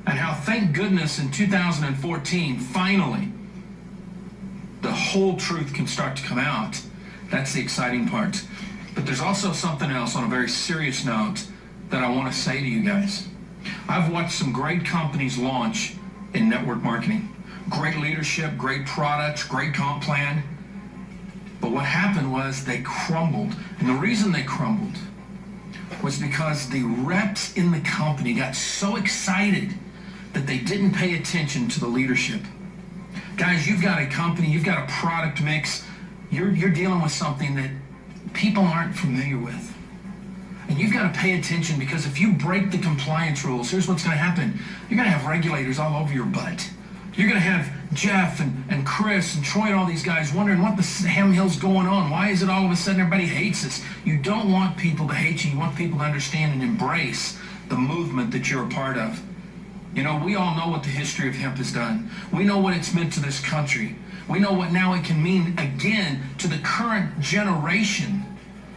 and how, thank goodness, in 2014, finally, the whole truth can start to come out. That's the exciting part. But there's also something else on a very serious note that I want to say to you guys. I've watched some great companies launch in network marketing. Great leadership, great products, great comp plan. But what happened was they crumbled. And the reason they crumbled was because the reps in the company got so excited that they didn't pay attention to the leadership. Guys, you've got a company, you've got a product mix, you're dealing with something that people aren't familiar with. And you've got to pay attention, because if you break the compliance rules, here's what's going to happen. You're going to have regulators all over your butt. You're going to have Jeff and Chris and Troy and all these guys wondering what the hell's going on. Why is it all of a sudden everybody hates us? You don't want people to hate you. You want people to understand and embrace the movement that you're a part of. You know, we all know what the history of hemp has done. We know what it's meant to this country. We know what now it can mean again to the current generation.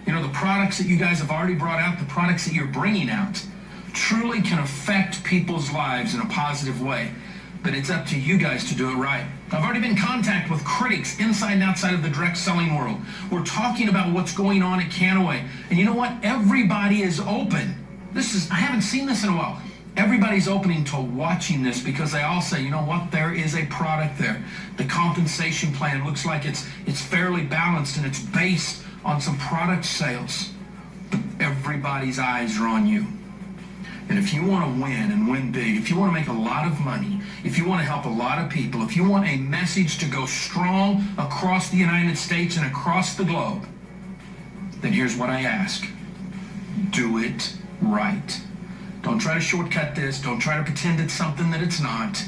You know, the products that you guys have already brought out, the products that you're bringing out, truly can affect people's lives in a positive way. But it's up to you guys to do it right. I've already been in contact with critics inside and outside of the direct selling world. We're talking about what's going on at KannaWay. And you know what? Everybody is open. I haven't seen this in a while. Everybody's opening to watching this, because they all say, you know what, there is a product there. The compensation plan looks like it's fairly balanced, and it's based on some product sales. But everybody's eyes are on you. And if you want to win and win big, if you want to make a lot of money, if you want to help a lot of people, if you want a message to go strong across the United States and across the globe, then here's what I ask. Do it right. Don't try to shortcut this. Don't try to pretend it's something that it's not.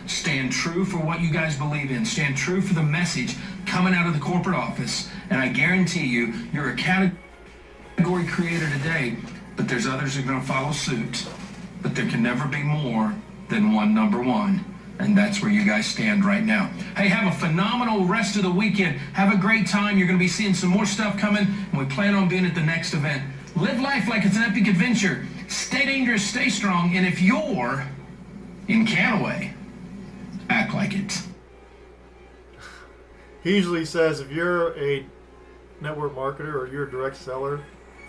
Stand true for what you guys believe in. Stand true for the message coming out of the corporate office. And I guarantee you, you're a category creator today, but there's others who are going to follow suit. But there can never be more than one number one. And that's where you guys stand right now. Hey, have a phenomenal rest of the weekend. Have a great time. You're going to be seeing some more stuff coming, and we plan on being at the next event. Live life like it's an epic adventure. Stay dangerous, stay strong, and if you're in KannaWay, act like it. He usually says, if you're a network marketer or you're a direct seller,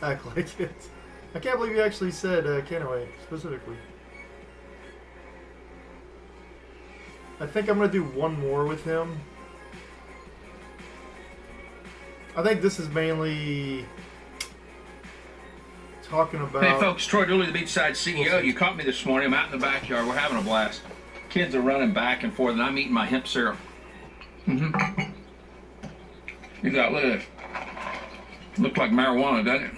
act like it. I can't believe he actually said KannaWay specifically. I think I'm going to do one more with him. I think this is mainly talking about... Hey folks, Troy Dooley, the Beachside CEO. You caught me this morning. I'm out in the backyard. We're having a blast. Kids are running back and forth, and I'm eating my hemp syrup. You got, look at this. Looks like marijuana, doesn't it?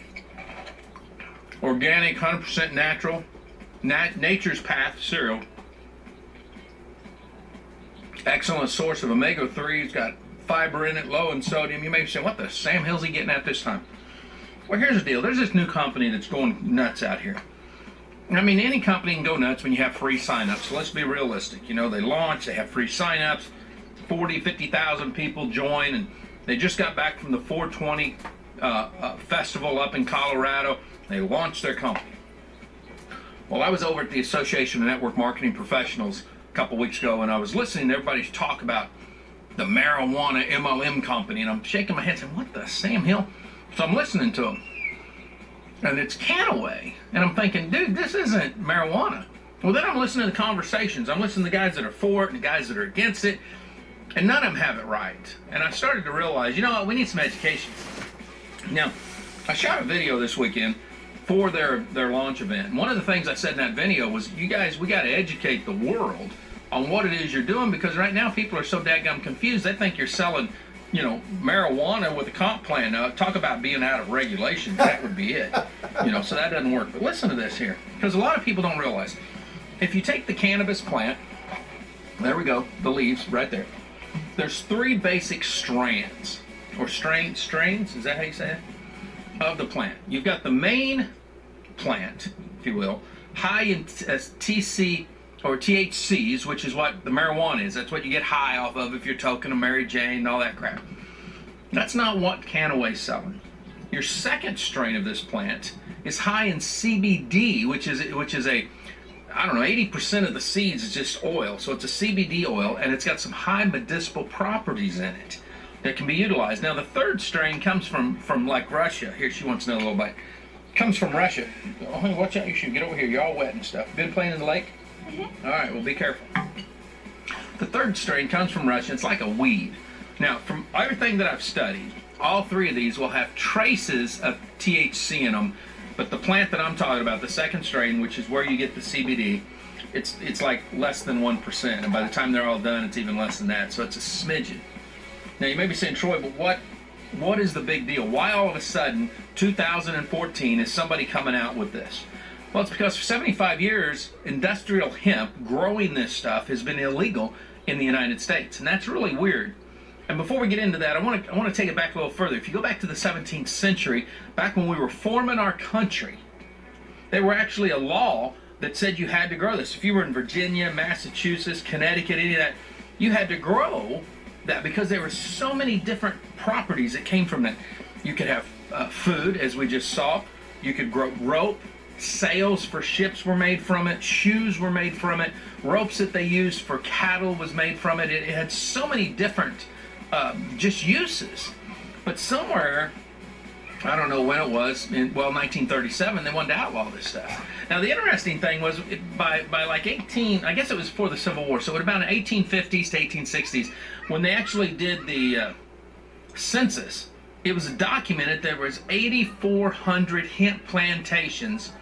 Organic, 100% natural, nature's path cereal. Excellent source of omega-3s, got fiber in it, low in sodium. You may be saying, what the Sam Hill's he getting at this time? Well, here's the deal. There's this new company that's going nuts out here. I mean, any company can go nuts when you have free signups. So let's be realistic. You know, they launch, they have free signups, 40, 50,000 people join, and they just got back from the 420 festival up in Colorado. They launched their company. Well, I was over at the Association of Network Marketing Professionals a couple weeks ago, and I was listening to everybody's talk about the marijuana MLM company, and I'm shaking my head saying, what the Sam Hill? So I'm listening to them, and it's KannaWay, and I'm thinking, dude, this isn't marijuana. Well, then I'm listening to the conversations. I'm listening to the guys that are for it and the guys that are against it, and none of them have it right. And I started to realize, you know what, we need some education. Now, I shot a video this weekend for their launch event, and one of the things I said in that video was, you guys, we got to educate the world on what it is you're doing, because right now people are so dadgum confused. They think you're selling, you know, marijuana with a comp plan. Now, talk about being out of regulation. That would be it. You know, so that doesn't work. But listen to this here, because a lot of people don't realize. If you take the cannabis plant, there we go, the leaves right there. There's 3 basic strands, or strains, is that how you say it? Of the plant. You've got the main plant, if you will, high in TC or THCs, which is what the marijuana is. That's what you get high off of if you're toking a Mary Jane and all that crap. That's not what KannaWay's selling. Your second strain of this plant is high in CBD, which is a I don't know, 80% of the seeds is just oil. So it's a CBD oil, and it's got some high medicinal properties in it that can be utilized. Now, the third strain comes from like Russia. Here, she wants another little bite. Comes from Russia. Oh, honey, watch out your shoe. Get over here. You're all wet and stuff. Been playing in the lake? All right, well, be careful. The third strain comes from Russia. It's like a weed. Now, from everything that I've studied, all three of these will have traces of THC in them, but the plant that I'm talking about, the second strain, which is where you get the CBD, it's like less than 1%, and by the time they're all done, it's even less than that, so it's a smidgen. Now, you may be saying, Troy, but what is the big deal? Why all of a sudden, 2014, is somebody coming out with this? Well, it's because for 75 years, industrial hemp, growing this stuff, has been illegal in the United States, and that's really weird. And before we get into that, I want to take it back a little further. If you go back to the 17th century, back when we were forming our country, there were actually a law that said you had to grow this. If you were in Virginia, Massachusetts, Connecticut, any of that, you had to grow that because there were so many different properties that came from that. You could have food, as we just saw. You could grow rope. Sails for ships were made from it. Shoes were made from it. Ropes that they used for cattle was made from it. It had so many different just uses. But somewhere, I don't know when it was, in 1937, they wanted to outlaw this stuff. Now, the interesting thing was, by like I guess it was before the Civil War, so it was about in 1850s to 1860s, when they actually did the census, it was documented there was 8,400 hemp plantations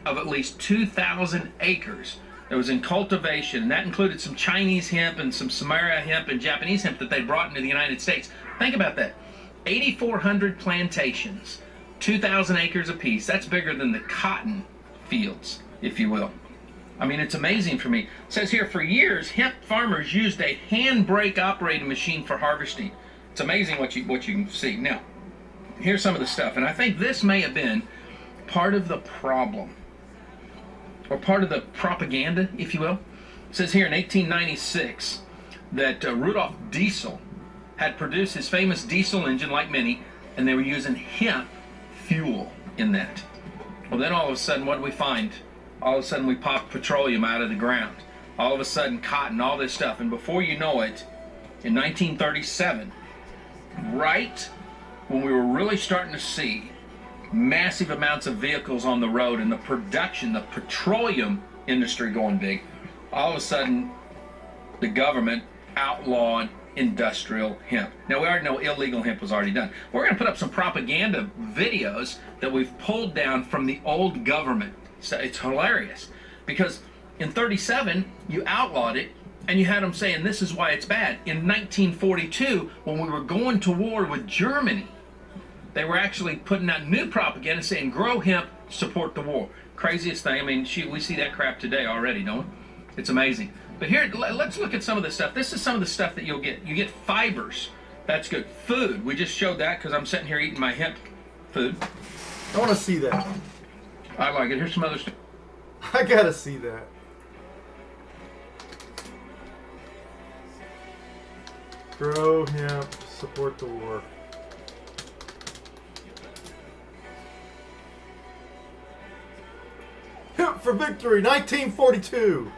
of at least 2,000 acres that was in cultivation, and that included some Chinese hemp and some Samaria hemp and Japanese hemp that they brought into the United States. Think about that. 8,400 plantations, 2,000 acres apiece. That's bigger than the cotton fields, if you will. I mean, it's amazing for me. It says here, for years, hemp farmers used a handbrake operating machine for harvesting. It's amazing what you can see. Now, here's some of the stuff, and I think this may have been part of the problem, or part of the propaganda, if you will. It says here in 1896 that Rudolf Diesel had produced his famous diesel engine, like many, and they were using hemp fuel in that. Well, then all of a sudden, what do we find? All of a sudden, we pop petroleum out of the ground. All of a sudden, cotton, all this stuff. And before you know it, in 1937, right when we were really starting to see massive amounts of vehicles on the road and the production, the petroleum industry going big, all of a sudden the government outlawed industrial hemp. Now, we already know illegal hemp was already done. We're going to put up some propaganda videos that we've pulled down from the old government. So it's hilarious because in 37 you outlawed it, and you had them saying this is why it's bad. In 1942, when we were going to war with Germany, they were actually putting out new propaganda saying, grow hemp, support the war. Craziest thing. I mean, shoot, we see that crap today already, don't we? It's amazing. But here, let's look at some of the stuff. This is some of the stuff that you'll get. You get fibers. That's good. Food. We just showed that because I'm sitting here eating my hemp food. I want to see that. I like it. Here's some other stuff. I gotta see that. Grow hemp, support the war. Hemp for victory, 1942.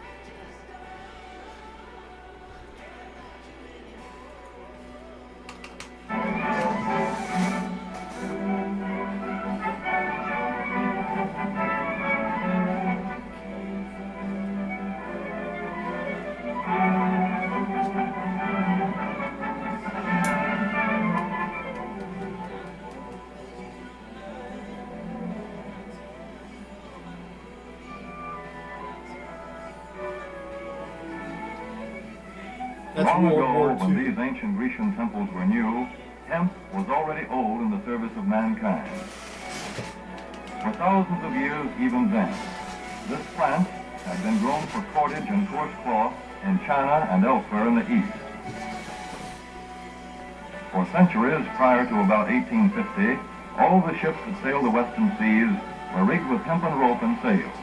Long ago, when these ancient Grecian temples were new, hemp was already old in the service of mankind. For thousands of years, even then, this plant had been grown for cordage and coarse cloth in China and elsewhere in the East. For centuries prior to about 1850, all the ships that sailed the western seas were rigged with hempen rope and sails.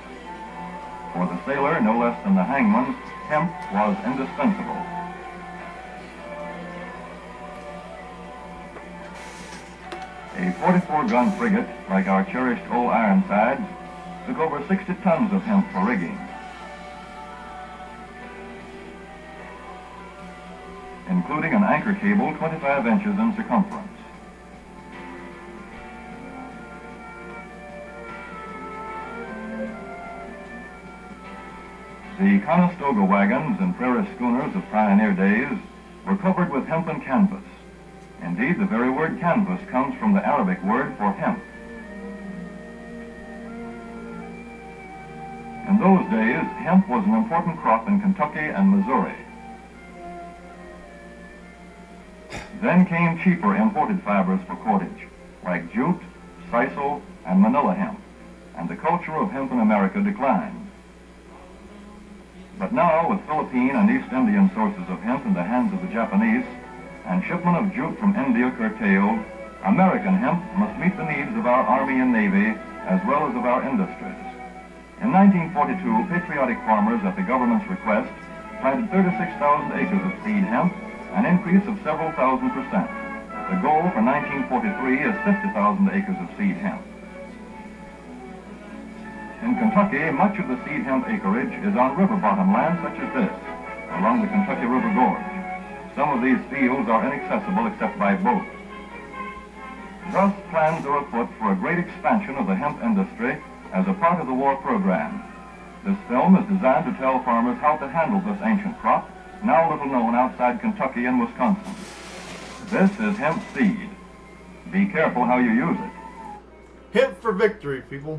For the sailor, no less than the hangman, hemp was indispensable. A 44-gun frigate, like our cherished old Ironsides, took over 60 tons of hemp for rigging. including an anchor cable 25 inches in circumference. The Conestoga wagons and prairie schooners of pioneer days were covered with hempen canvas. Indeed, the very word canvas comes from the Arabic word for hemp. In those days, hemp was an important crop in Kentucky and Missouri. Then came cheaper imported fibers for cordage, like jute, sisal, and manila hemp, and the culture of hemp in America declined. But now, with Philippine and East Indian sources of hemp in the hands of the Japanese, and shipment of jute from India curtailed, American hemp must meet the needs of our Army and Navy, as well as of our industries. In 1942, patriotic farmers, at the government's request, planted 36,000 acres of seed hemp, an increase of several thousand %. The goal for 1943 is 50,000 acres of seed hemp. In Kentucky, much of the seed hemp acreage is on river bottom land such as this, along the Kentucky River Gorge. Some of these fields are inaccessible except by boat. Thus, plans are afoot for a great expansion of the hemp industry as a part of the war program. This film is designed to tell farmers how to handle this ancient crop, now little known outside Kentucky and Wisconsin. This is hemp seed. Be careful how you use it. Hemp for victory, people.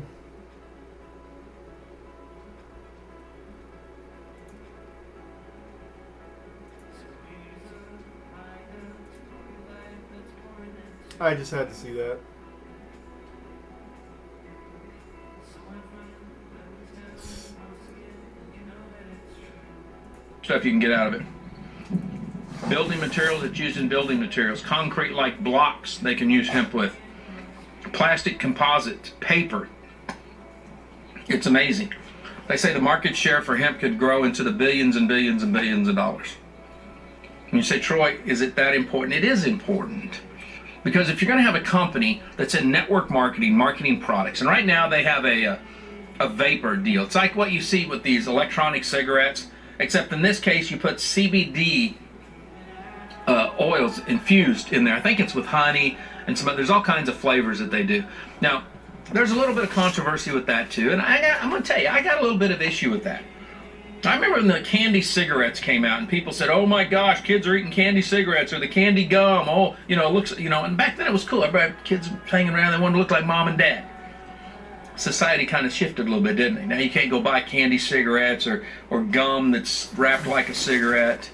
I just had to see that. Stuff you can get out of it. Building materials that's used in building materials. Concrete-like blocks they can use hemp with. Plastic composites, paper. It's amazing. They say the market share for hemp could grow into the billions and billions and billions of dollars. And you say, Troy, is it that important? It is important. Because if you're going to have a company that's in network marketing, marketing products, and right now they have a vapor deal. It's like what you see with these electronic cigarettes, except in this case you put CBD oils infused in there. I think it's with honey and some. There's all kinds of flavors that they do. Now, there's a little bit of controversy with that too, and I'm going to tell you, I got a little bit of issue with that. I remember when the candy cigarettes came out and people said, oh my gosh, kids are eating candy cigarettes or the candy gum. Oh, you know, it looks, you know, and back then it was cool. Everybody had kids hanging around, they wanted to look like mom and dad. Society kind of shifted a little bit, didn't it? Now you can't go buy candy cigarettes or gum that's wrapped like a cigarette.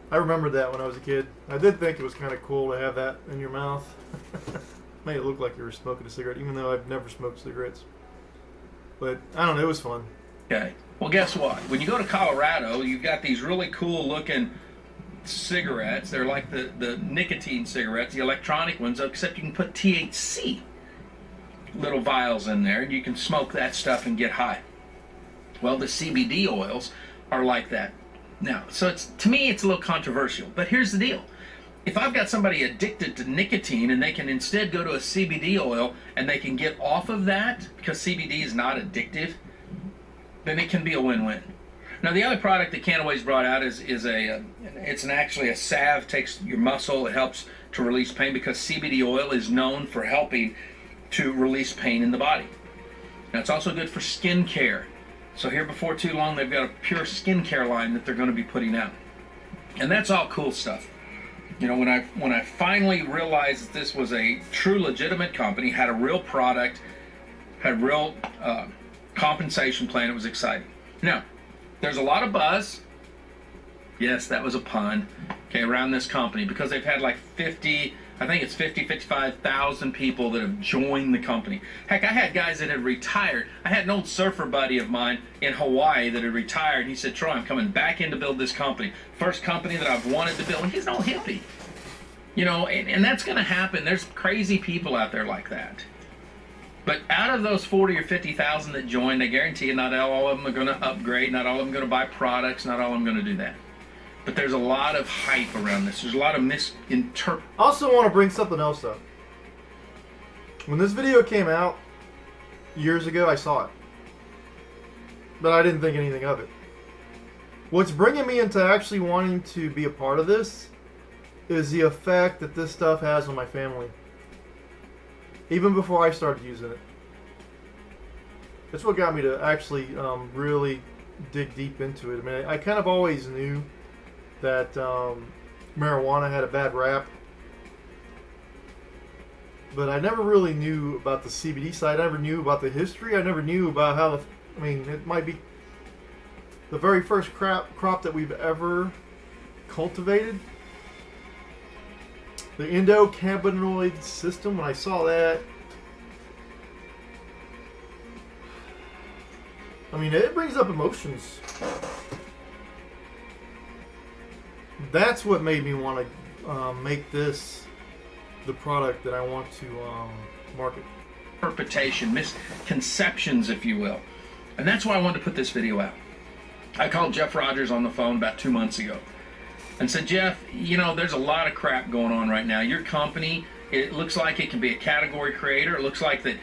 I remember that when I was a kid. I did think it was kind of cool to have that in your mouth. Made it look like you were smoking a cigarette, even though I've never smoked cigarettes. But, I don't know, it was fun. Okay. Well, guess what? When you go to Colorado, you've got these really cool looking cigarettes. They're like the nicotine cigarettes, the electronic ones, except you can put THC little vials in there and you can smoke that stuff and get high. Well, the CBD oils are like that. Now, so to me it's a little controversial, but here's the deal. If I've got somebody addicted to nicotine and they can instead go to a CBD oil and they can get off of that because CBD is not addictive, then it can be a win-win. Now, the other product that KannaWay's brought out is actually a salve. Takes your muscle, it helps to release pain because CBD oil is known for helping to release pain in the body. Now, it's also good for skin care. So here before too long, they've got a pure skincare line that they're going to be putting out, and that's all cool stuff. You know, when I finally realized that this was a true legitimate company, had a real product, had real compensation plan, it was exciting. Now, there's a lot of buzz. Yes, that was a pun. Okay, around this company because they've had like 55,000 people that have joined the company. Heck, I had guys that had retired. I had an old surfer buddy of mine in Hawaii that had retired. He said, Troy, I'm coming back in to build this company. First company that I've wanted to build. He's an old hippie. You know, and that's going to happen. There's crazy people out there like that. But out of those 40 or 50,000 that joined, I guarantee you not all of them are going to upgrade. Not all of them are going to buy products. Not all of them are going to do that. But there's a lot of hype around this. There's a lot of misinterpretation. I also want to bring something else up. When this video came out years ago, I saw it. But I didn't think anything of it. What's bringing me into actually wanting to be a part of this is the effect that this stuff has on my family. Even before I started using it. That's what got me to actually really dig deep into it. I mean, I kind of always knew that marijuana had a bad rap. But I never really knew about the CBD side. I never knew about the history. I never knew about how it might be the very first crop that we've ever cultivated. The endocannabinoid system, when I saw that, I mean, it brings up emotions. That's what made me want to make this the product that I want to market. Interpretation, misconceptions, if you will. And that's why I wanted to put this video out. I called Jeff Rogers on the phone about 2 months ago and said, Jeff, you know, there's a lot of crap going on right now. Your company, it looks like it can be a category creator. It looks like that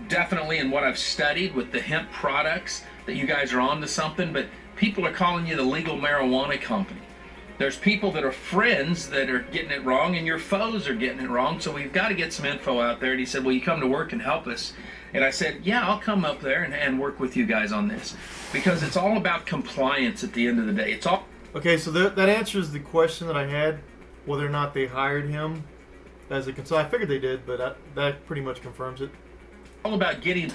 definitely in what I've studied with the hemp products that you guys are on to something, but people are calling you the legal marijuana company. There's people that are friends that are getting it wrong, and your foes are getting it wrong, so we've got to get some info out there. And he said, will you come to work and help us? And I said, yeah, I'll come up there and work with you guys on this, because it's all about compliance at the end of the day. It's all... Okay, so that answers the question that I had, whether or not they hired him as a consultant. I figured they did, but that pretty much confirms it. All about getting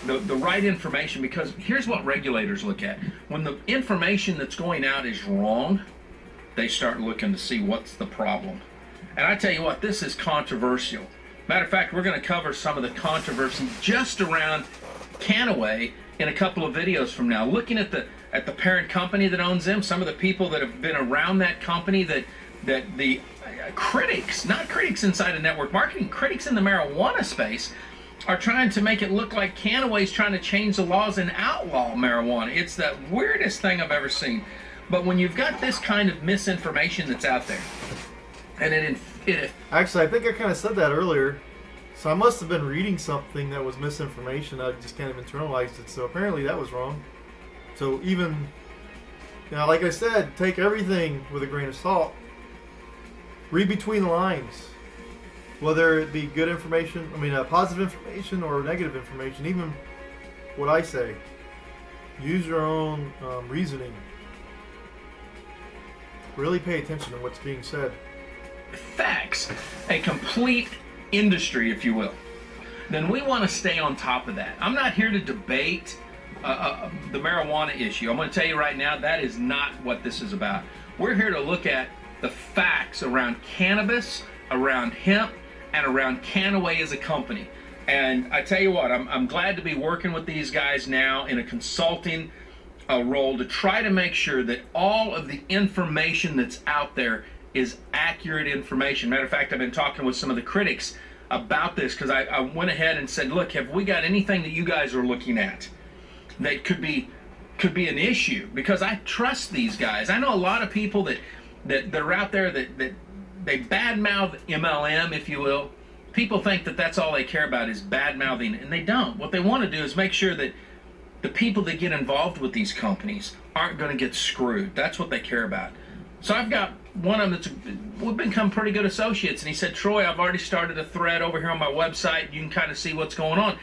the right information, because here's what regulators look at. When the information that's going out is wrong, they start looking to see what's the problem. And I tell you what, this is controversial. Matter of fact, we're going to cover some of the controversy just around KannaWay in a couple of videos from now. Looking at the parent company that owns them, some of the people that have been around that company, that the critics, not critics inside of network marketing, critics in the marijuana space, are trying to make it look like KannaWay's trying to change the laws and outlaw marijuana. It's the weirdest thing I've ever seen. But when you've got this kind of misinformation that's out there, and it actually, I think I kind of said that earlier. So I must have been reading something that was misinformation. I just kind of internalized it. So apparently that was wrong. So even, like I said, take everything with a grain of salt. Read between the lines. Whether it be good information, positive information or negative information, even what I say. Use your own reasoning. Really pay attention to what's being said. Facts, a complete industry, if you will, then we want to stay on top of that. I'm not here to debate the marijuana issue. I'm going to tell you right now, that is not what this is about. We're here to look at the facts around cannabis, around hemp, and around KannaWay as a company. And I tell you what, I'm glad to be working with these guys now in a consulting role to try to make sure that all of the information that's out there is accurate information. Matter of fact, I've been talking with some of the critics about this, because I went ahead and said, look, have we got anything that you guys are looking at that could be an issue? Because I trust these guys. I know a lot of people that are out there that they badmouth MLM, if you will. People think that that's all they care about is bad-mouthing, and they don't. What they want to do is make sure that the people that get involved with these companies aren't going to get screwed. That's what they care about. So I've got one of them we've become pretty good associates, and he said, Troy, I've already started a thread over here on my website. You can kind of see what's going on.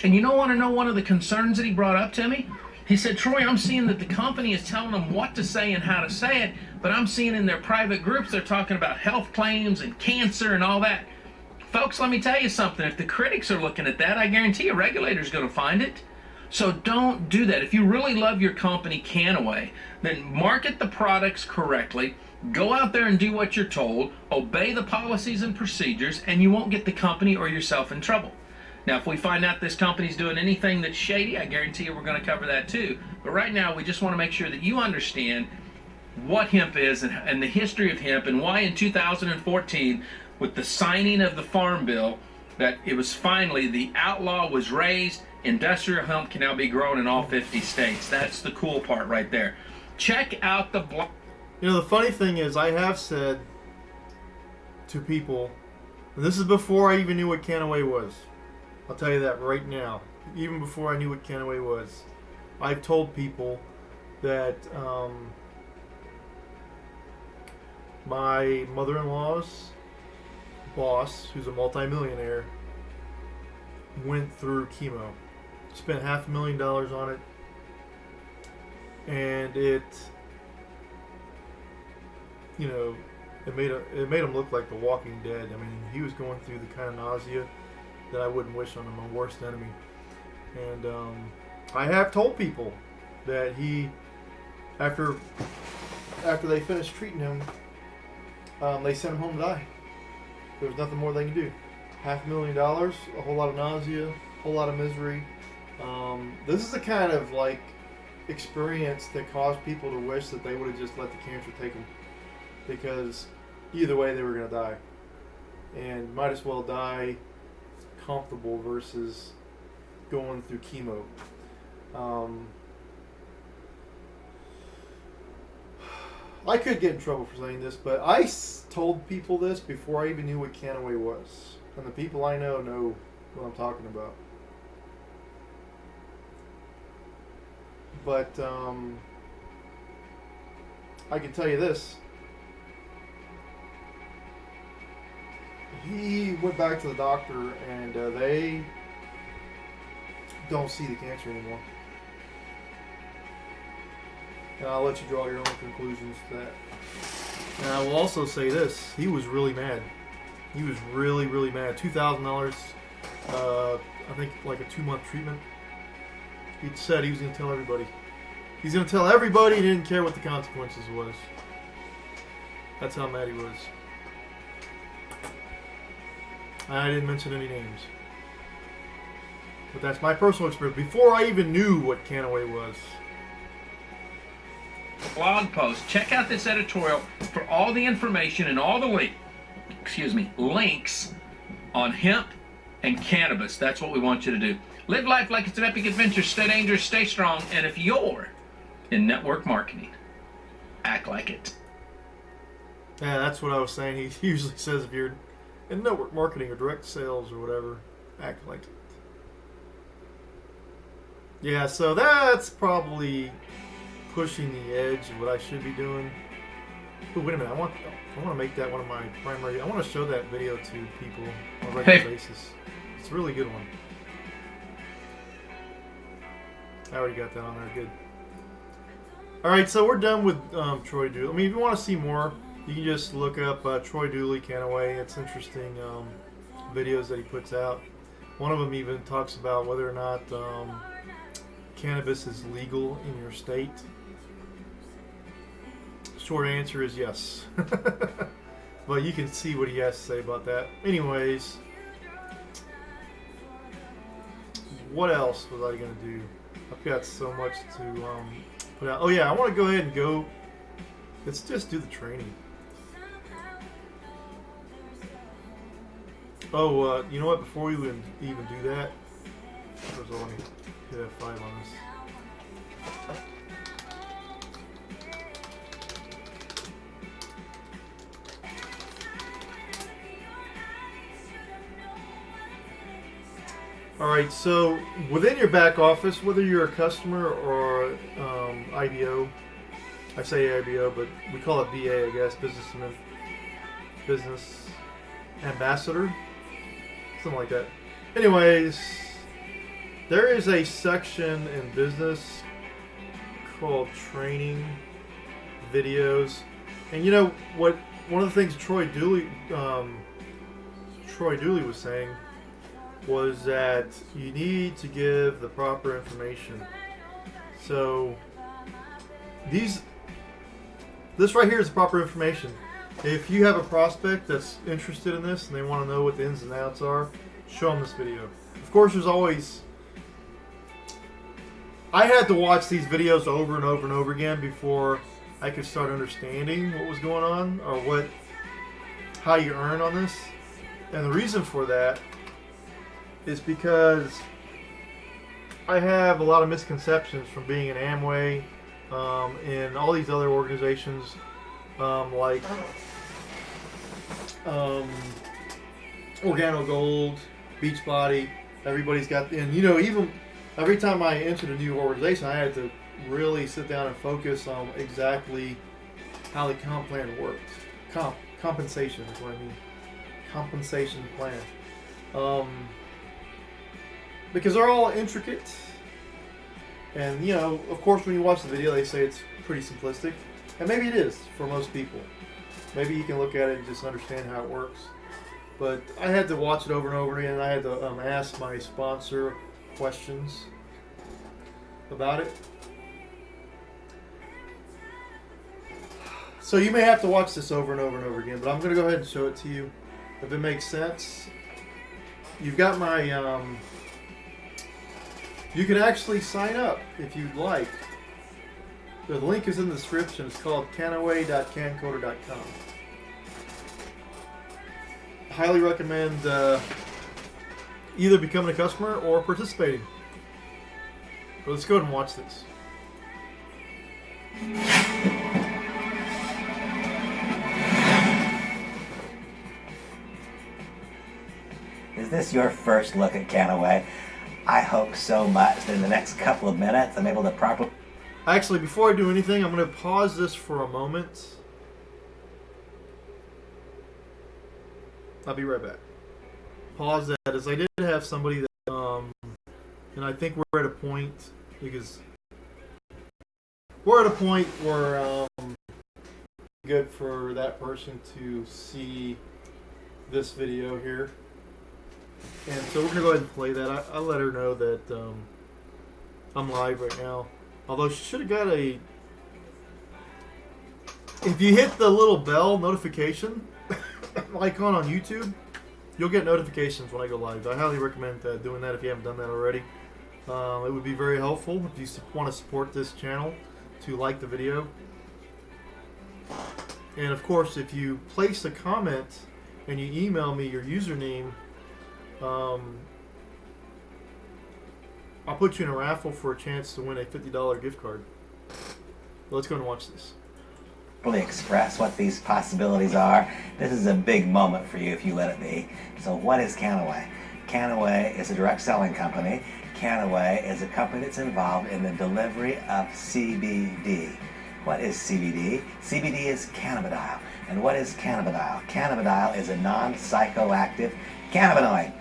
And you want to know one of the concerns that he brought up to me? He said, Troy, I'm seeing that the company is telling them what to say and how to say it, but I'm seeing in their private groups they're talking about health claims and cancer and all that. Folks, let me tell you something. If the critics are looking at that, I guarantee a regulator's going to find it. So don't do that. If you really love your company, KannaWay, then market the products correctly, go out there and do what you're told, obey the policies and procedures, and you won't get the company or yourself in trouble. Now, if we find out this company's doing anything that's shady, I guarantee you we're going to cover that too. But right now, we just want to make sure that you understand what hemp is and the history of hemp, and why in 2014, with the signing of the Farm Bill, that it was finally, the outlaw was raised. Industrial hemp can now be grown in all 50 states. That's the cool part right there. Check out the blog. The funny thing is, I have said to people, and this is before I even knew what KannaWay was. I'll tell you that right now. Even before I knew what KannaWay was, I've told people that my mother-in-law's boss, who's a multimillionaire, went through chemo. Spent $500,000 on it, and it made him look like the Walking Dead. I mean, he was going through the kind of nausea that I wouldn't wish on my worst enemy. And I have told people that he, after they finished treating him, they sent him home to die. There was nothing more they could do. $500,000, a whole lot of nausea, a whole lot of misery. This is the kind of like experience that caused people to wish that they would have just let the cancer take them, because either way they were going to die, and might as well die comfortable versus going through chemo. I could get in trouble for saying this, but I told people this before I even knew what KannaWay was, and the people I know what I'm talking about. But I can tell you this. He went back to the doctor, and they don't see the cancer anymore. And I'll let you draw your own conclusions to that. And I will also say this. He was really mad. He was really, really mad. $2,000, I think like a 2-month treatment. He said he was going to tell everybody. He's going to tell everybody. He didn't care what the consequences was. That's how mad he was. I didn't mention any names. But that's my personal experience. Before I even knew what KannaWay was. Blog post. Check out this editorial for all the information and all the links on hemp and cannabis. That's what we want you to do. Live life like it's an epic adventure. Stay dangerous, stay strong, and if you're in network marketing, act like it. Yeah, that's what I was saying. He usually says if you're in network marketing or direct sales or whatever, act like it. Yeah, so that's probably pushing the edge of what I should be doing. Oh, wait a minute. I want to make that one of my primary. I want to show that video to people on a regular basis. It's a really good one. I already got that on there. Good. Alright, so we're done with Troy Dooley. I mean, if you want to see more, you can just look up Troy Dooley, KannaWay. It's interesting videos that he puts out. One of them even talks about whether or not cannabis is legal in your state. Short answer is yes. But you can see what he has to say about that. Anyways, what else was I going to do? I've got so much to put out. Oh yeah, I want to go ahead and go. Let's just do the training. Oh, you know what? Before we even do that, first of all, let me hit F5 on this. Alright, so within your back office, whether you're a customer or IBO, I say IBO, but we call it BA, I guess, business ambassador, something like that. Anyways, there is a section in business called training videos, and you know what? One of the things Troy Dooley was saying was that you need to give the proper information. So this right here is the proper information. If you have a prospect that's interested in this and they want to know what the ins and outs are, show them this video. Of course, there's always... I had to watch these videos over and over and over again before I could start understanding what was going on or how you earn on this. And the reason for that is because I have a lot of misconceptions from being in Amway and all these other organizations like Organo Gold, Beachbody. Everybody's got, and you know, even every time I entered a new organization, I had to really sit down and focus on exactly how the comp plan worked. compensation is what I mean. Compensation plan. Because they're all intricate. And, you know, of course, when you watch the video, they say it's pretty simplistic. And maybe it is for most people. Maybe you can look at it and just understand how it works. But I had to watch it over and over again. And I had to ask my sponsor questions about it. So you may have to watch this over and over and over again. But I'm going to go ahead and show it to you. If it makes sense. You've got my... you can actually sign up if you'd like. The link is in the description. It's called KannaWay.CannCoder.com. Highly recommend either becoming a customer or participating. But let's go ahead and watch this. Is this your first look at KannaWay? I hope so much that in the next couple of minutes I'm able to properly... Actually, before I do anything, I'm going to pause this for a moment. I'll be right back. Pause that as I did have somebody that, and I think we're at a point, because we're at a point where good for that person to see this video here. And so we're going to go ahead and play that. I let her know that I'm live right now. Although she should have got a... If you hit the little bell notification icon on YouTube, you'll get notifications when I go live. I highly recommend doing that if you haven't done that already. It would be very helpful if you want to support this channel to like the video. And of course, if you place a comment and you email me your username, I'll put you in a raffle for a chance to win a $50 gift card. Well, let's go and watch this. really express what these possibilities are. This is a big moment for you if you let it be. So what is KannaWay? KannaWay is a direct selling company. KannaWay is a company that's involved in the delivery of CBD. What is CBD? CBD is cannabidiol. And what is cannabidiol? Cannabidiol is a non-psychoactive cannabinoid.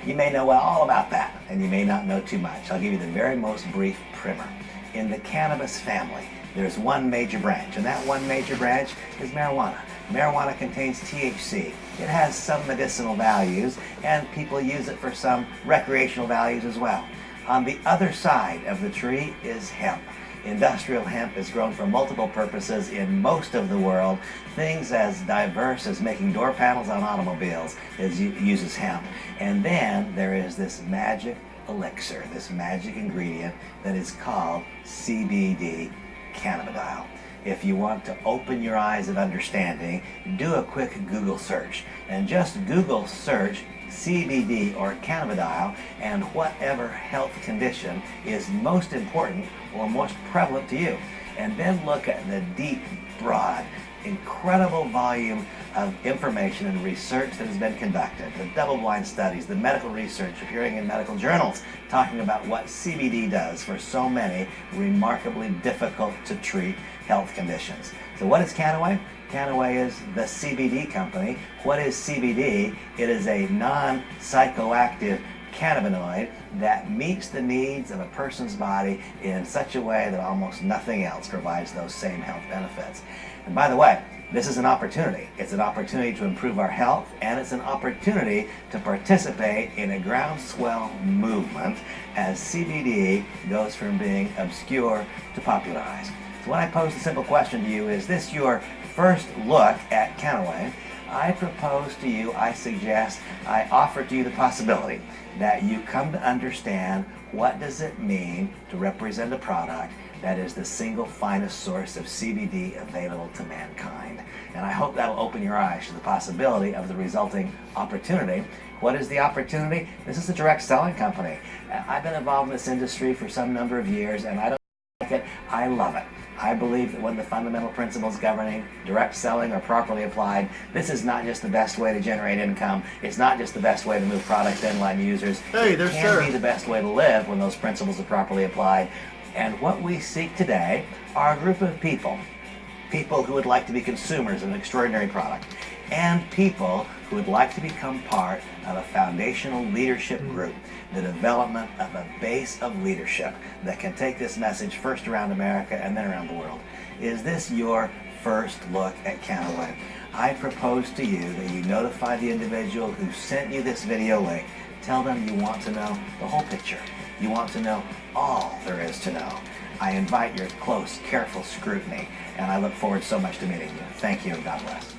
You may know all about that, and you may not know too much. I'll give you the very most brief primer. In the cannabis family, there's one major branch, and that one major branch is marijuana. Marijuana contains THC. It has some medicinal values, and people use it for some recreational values as well. On the other side of the tree is hemp. Industrial hemp is grown for multiple purposes in most of the world. Things as diverse as making door panels on automobiles uses hemp. And then there is this magic elixir, this magic ingredient that is called CBD cannabidiol. If you want to open your eyes of understanding, do a quick Google search. And just Google search CBD or cannabidiol and whatever health condition is most important or most prevalent to you. And then look at the deep, broad, incredible volume of information and research that has been conducted, the double-blind studies, the medical research appearing in medical journals talking about what CBD does for so many remarkably difficult to treat health conditions. So what is KannaWay? KannaWay is the CBD company. What is CBD? It is a non-psychoactive cannabinoid that meets the needs of a person's body in such a way that almost nothing else provides those same health benefits. And by the way, this is an opportunity. It's an opportunity to improve our health, and it's an opportunity to participate in a groundswell movement as CBD goes from being obscure to popularized. So when I pose the simple question to you, is this your first look at KannaWay? I propose to you, I suggest, I offer to you the possibility that you come to understand what does it mean to represent a product that is the single finest source of CBD available to mankind. And I hope that'll open your eyes to the possibility of the resulting opportunity. What is the opportunity? This is a direct selling company. I've been involved in this industry for some number of years, and I don't like it, I love it. I believe that when the fundamental principles governing direct selling are properly applied, this is not just the best way to generate income. It's not just the best way to move products to end-line users. It can be the best way to live when those principles are properly applied. And what we seek today are a group of people people who would like to be consumers of an extraordinary product, and people who would like to become part of a foundational leadership group, the development of a base of leadership that can take this message first around America and then around the world. Is this your first look at KannaWay? I propose to you that you notify the individual who sent you this video link. Tell them you want to know the whole picture. You want to know all there is to know. I invite your close, careful scrutiny, and I look forward so much to meeting you. Thank you, and God bless.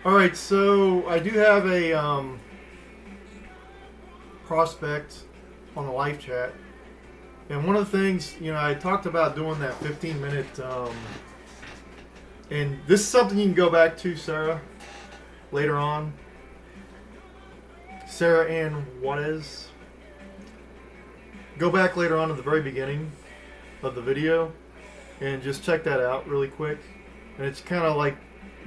Alright, so I do have a prospect on the live chat. And one of the things, I talked about doing that 15-minute, and this is something you can go back to, Sarah, later on. Sarah Ann Juarez. Go back later on to the very beginning of the video and just check that out really quick. And it's kind of like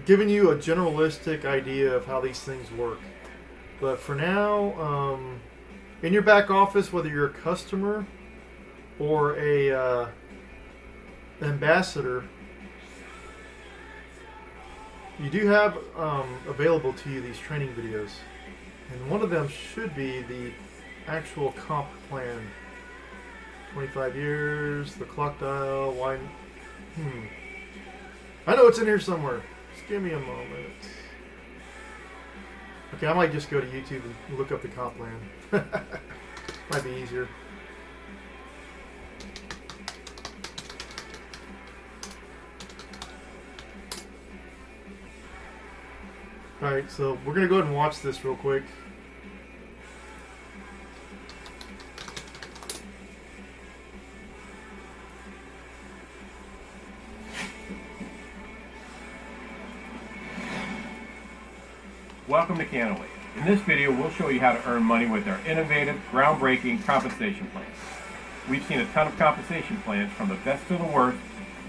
giving you a generalistic idea of how these things work. But for now, in your back office, whether you're a customer or a ambassador, you do have available to you these training videos. And one of them should be the actual comp plan. 25 years, the clock dial, why... I know it's in here somewhere. Just give me a moment. Okay, I might just go to YouTube and look up the comp plan. Might be easier. Alright, so we're going to go ahead and watch this real quick. Welcome to KannaWay. In this video, we'll show you how to earn money with our innovative, groundbreaking compensation plan. We've seen a ton of compensation plans from the best to the worst.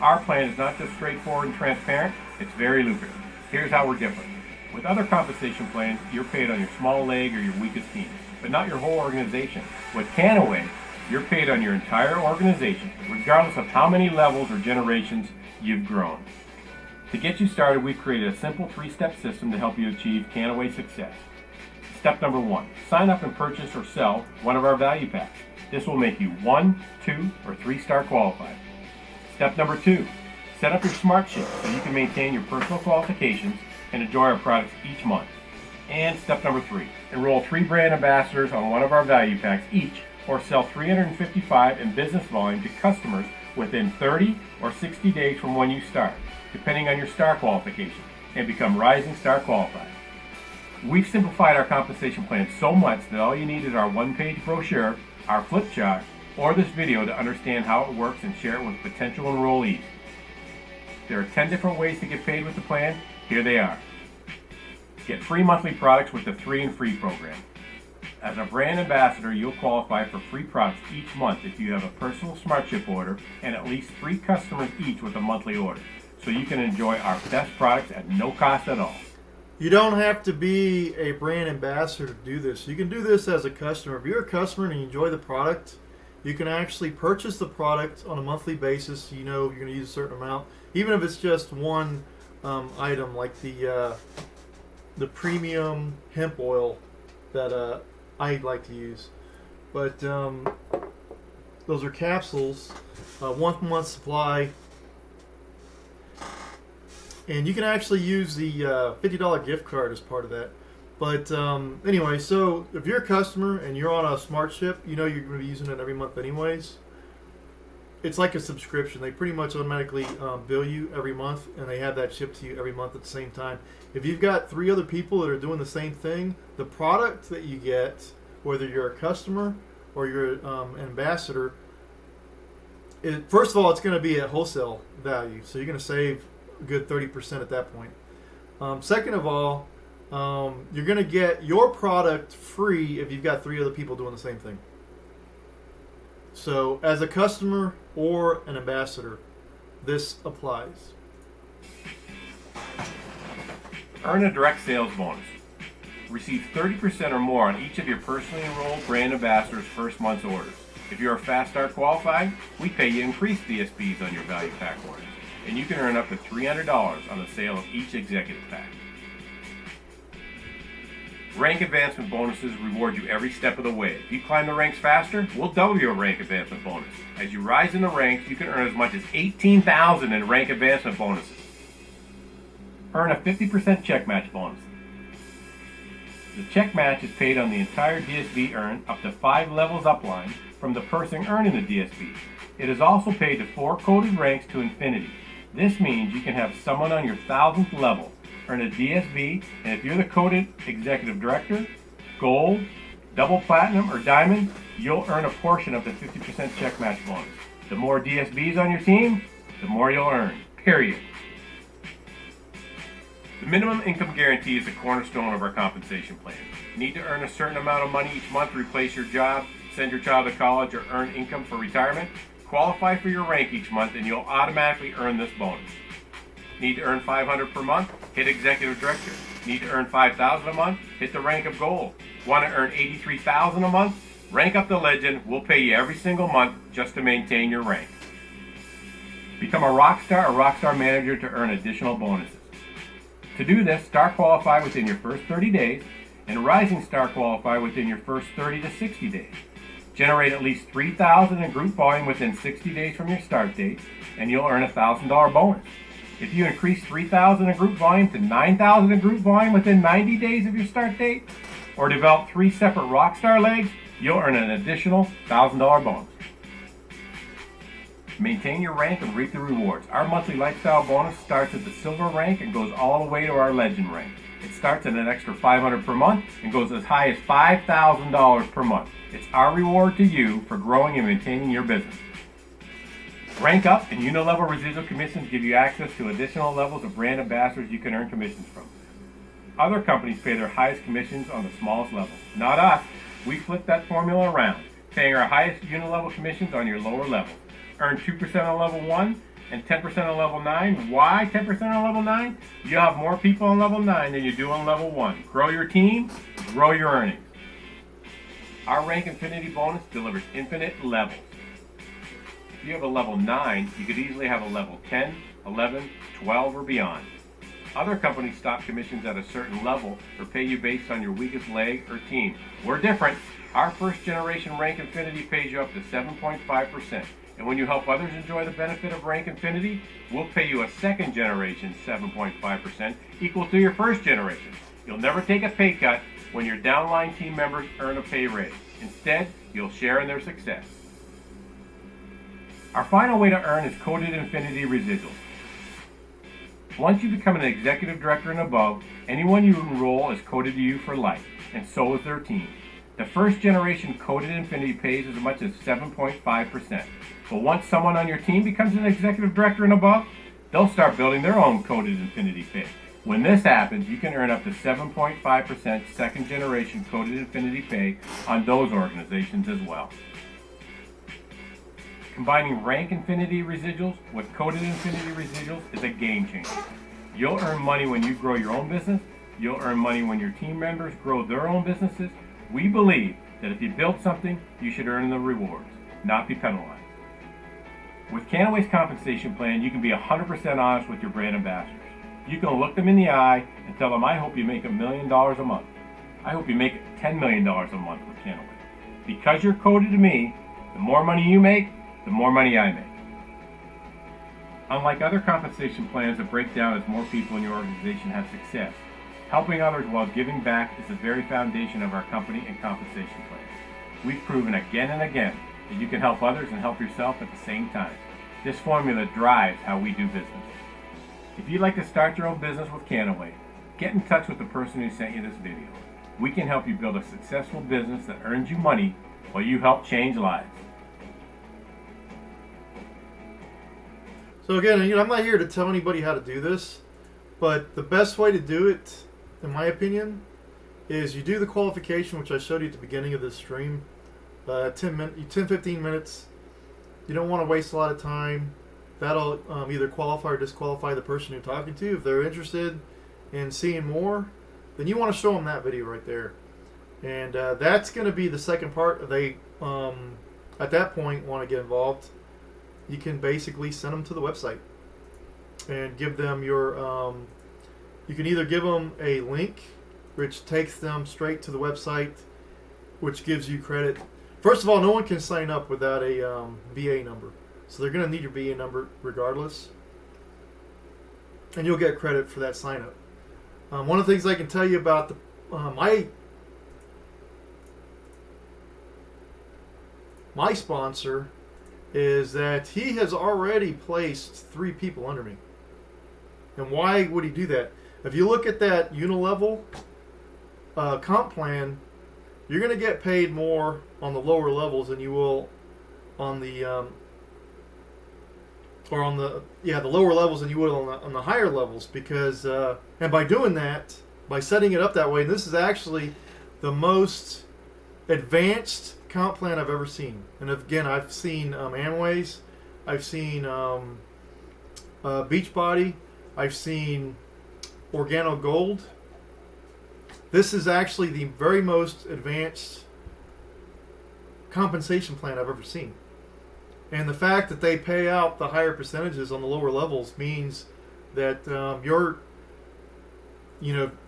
Our plan is not just straightforward and transparent, it's very lucrative. Here's how we're different. With other compensation plans, you're paid on your small leg or your weakest team, but not your whole organization. With KannaWay, you're paid on your entire organization, regardless of how many levels or generations you've grown. To get you started, we've created a simple 3-step system to help you achieve KannaWay success. Step number 1, sign up and purchase or sell one of our value packs. This will make you 1, 2, or 3-star qualified. Step number 2, set up your smart sheet so you can maintain your personal qualifications and enjoy our products each month. And step number 3, enroll 3 brand ambassadors on one of our value packs each, or sell 355 in business volume to customers within 30 or 60 days from when you start, depending on your star qualification, and become Rising Star qualified. We've simplified our compensation plan so much that all you need is our one-page brochure, our flip chart, or this video to understand how it works and share it with potential enrollees. There are 10 different ways to get paid with the plan. Here they are. Get free monthly products with the 3 and Free program. As a brand ambassador, you'll qualify for free products each month if you have a personal smart chip order and at least 3 customers each with a monthly order, so you can enjoy our best products at no cost at all. You don't have to be a brand ambassador to do this. You can do this as a customer. If you're a customer and you enjoy the product, you can actually purchase the product on a monthly basis. You know you're going to use a certain amount, even if it's just one item, like the premium hemp oil that I like to use. But those are capsules, 1 month supply. And you can actually use the $50 gift card as part of that. But anyway, so if you're a customer and you're on a smart chip, you know you're going to be using it every month anyways. It's like a subscription. They pretty much automatically bill you every month, and they have that shipped to you every month at the same time. If you've got 3 other people that are doing the same thing, the product that you get, whether you're a customer or you're an ambassador, first of all, it's going to be at wholesale value, so you're going to save a good 30% at that point. Second of all, you're going to get your product free if you've got 3 other people doing the same thing. So as a customer or an ambassador, this applies. Earn a direct sales bonus. Receive 30% or more on each of your personally enrolled brand ambassadors' first month's orders. If you are Fast Start qualified, we pay you increased DSBs on your value pack orders, and you can earn up to $300 on the sale of each executive pack. Rank advancement bonuses reward you every step of the way. If you climb the ranks faster, we'll double your rank advancement bonus. As you rise in the ranks, you can earn as much as $18,000 in rank advancement bonuses. Earn a 50% check match bonus. The check match is paid on the entire DSB earned up to 5 levels upline from the person earning the DSB. It is also paid to 4 coded ranks to infinity. This means you can have someone on your 1000th level earn a DSB, and if you're the coded executive director, gold, double platinum, or diamond, you'll earn a portion of the 50% check match bonus. The more DSBs on your team, the more you'll earn, period. The minimum income guarantee is the cornerstone of our compensation plan. Need to earn a certain amount of money each month to replace your job, send your child to college, or earn income for retirement? Qualify for your rank each month and you'll automatically earn this bonus. Need to earn $500 per month? Hit executive director. Need to earn $5,000 a month? Hit the rank of gold. Want to earn $83,000 a month? Rank up the legend. We'll pay you every single month just to maintain your rank. Become a rock star or rock star manager to earn additional bonuses. To do this, star qualify within your first 30 days and rising star qualify within your first 30 to 60 days. Generate at least $3,000 in group volume within 60 days from your start date and you'll earn a $1,000 bonus. If you increase $3,000 in group volume to $9,000 in group volume within 90 days of your start date, or develop 3 separate Rockstar legs, you'll earn an additional $1,000 bonus. Maintain your rank and reap the rewards. Our monthly lifestyle bonus starts at the silver rank and goes all the way to our legend rank. It starts at an extra $500 per month and goes as high as $5,000 per month. It's our reward to you for growing and maintaining your business. Rank up and unilevel residual commissions give you access to additional levels of brand ambassadors you can earn commissions from. Other companies pay their highest commissions on the smallest level. Not us. We flip that formula around, paying our highest unilevel commissions on your lower levels. Earn 2% on level 1 and 10% on level 9. Why 10% on level 9? You'll have more people on level 9 than you do on level 1. Grow your team, grow your earnings. Our Rank Infinity bonus delivers infinite levels. If you have a level 9, you could easily have a level 10, 11, 12, or beyond. Other companies stop commissions at a certain level or pay you based on your weakest leg or team. We're different. Our first generation Rank Infinity pays you up to 7.5%. And when you help others enjoy the benefit of Rank Infinity, we'll pay you a second generation 7.5% equal to your first generation. You'll never take a pay cut when your downline team members earn a pay raise. Instead, you'll share in their success. Our final way to earn is coded Infinity residuals. Once you become an executive director and above, anyone you enroll is coded to you for life, and so is their team. The first generation coded Infinity pays as much as 7.5%. But once someone on your team becomes an executive director and above, they'll start building their own coded Infinity pay. When this happens, you can earn up to 7.5% second generation coded Infinity pay on those organizations as well. Combining Rank Infinity residuals with coded Infinity residuals is a game changer. You'll earn money when you grow your own business. You'll earn money when your team members grow their own businesses. We believe that if you build something, you should earn the rewards, not be penalized. With KannaWay's compensation plan, you can be 100% honest with your brand ambassadors. You can look them in the eye and tell them, I hope you make $1 million a month. I hope you make $10 million a month with KannaWay. Because you're coded to me, the more money you make, the more money I make. Unlike other compensation plans that break down as more people in your organization have success, helping others while giving back is the very foundation of our company and compensation plan. We've proven again and again that you can help others and help yourself at the same time. This formula drives how we do business. If you'd like to start your own business with KannaWay, get in touch with the person who sent you this video. We can help you build a successful business that earns you money while you help change lives. So again, I'm not here to tell anybody how to do this, but the best way to do it, in my opinion, is you do the qualification, which I showed you at the beginning of this stream. 10-15 minutes. You don't want to waste a lot of time. That'll either qualify or disqualify the person you're talking to. If they're interested in seeing more, then you want to show them that video right there. And that's going to be the second part. They, at that point, want to get involved. You can basically send them to the website and give them your, you can either give them a link, which takes them straight to the website, which gives you credit. First of all, no one can sign up without a VA number. So they're going to need your VA number regardless. And you'll get credit for that sign up. One of the things I can tell you about the my sponsor is that he has already placed 3 people under me. And why would he do that? If you look at that unilevel comp plan, you're going to get paid more on the lower levels than you will on the the lower levels than you would on the higher levels, because and by doing that, by setting it up that way, and this is actually the most advanced comp plan I've ever seen. And again, I've seen Amway's, I've seen Beachbody, I've seen Organo Gold. This is actually the very most advanced compensation plan I've ever seen. And the fact that they pay out the higher percentages on the lower levels means that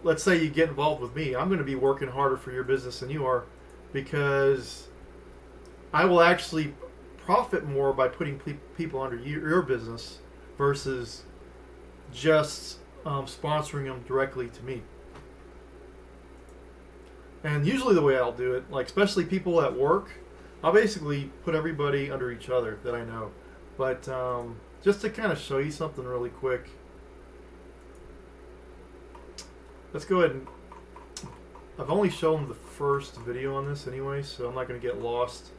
let's say you get involved with me, I'm going to be working harder for your business than you are, because I will actually profit more by putting people under your business versus just sponsoring them directly to me. And usually the way I'll do it, like especially people at work, I'll basically put everybody under each other that I know. But just to kind of show you something really quick, let's go ahead and, I've only shown the first video on this anyway, so I'm not going to get lost.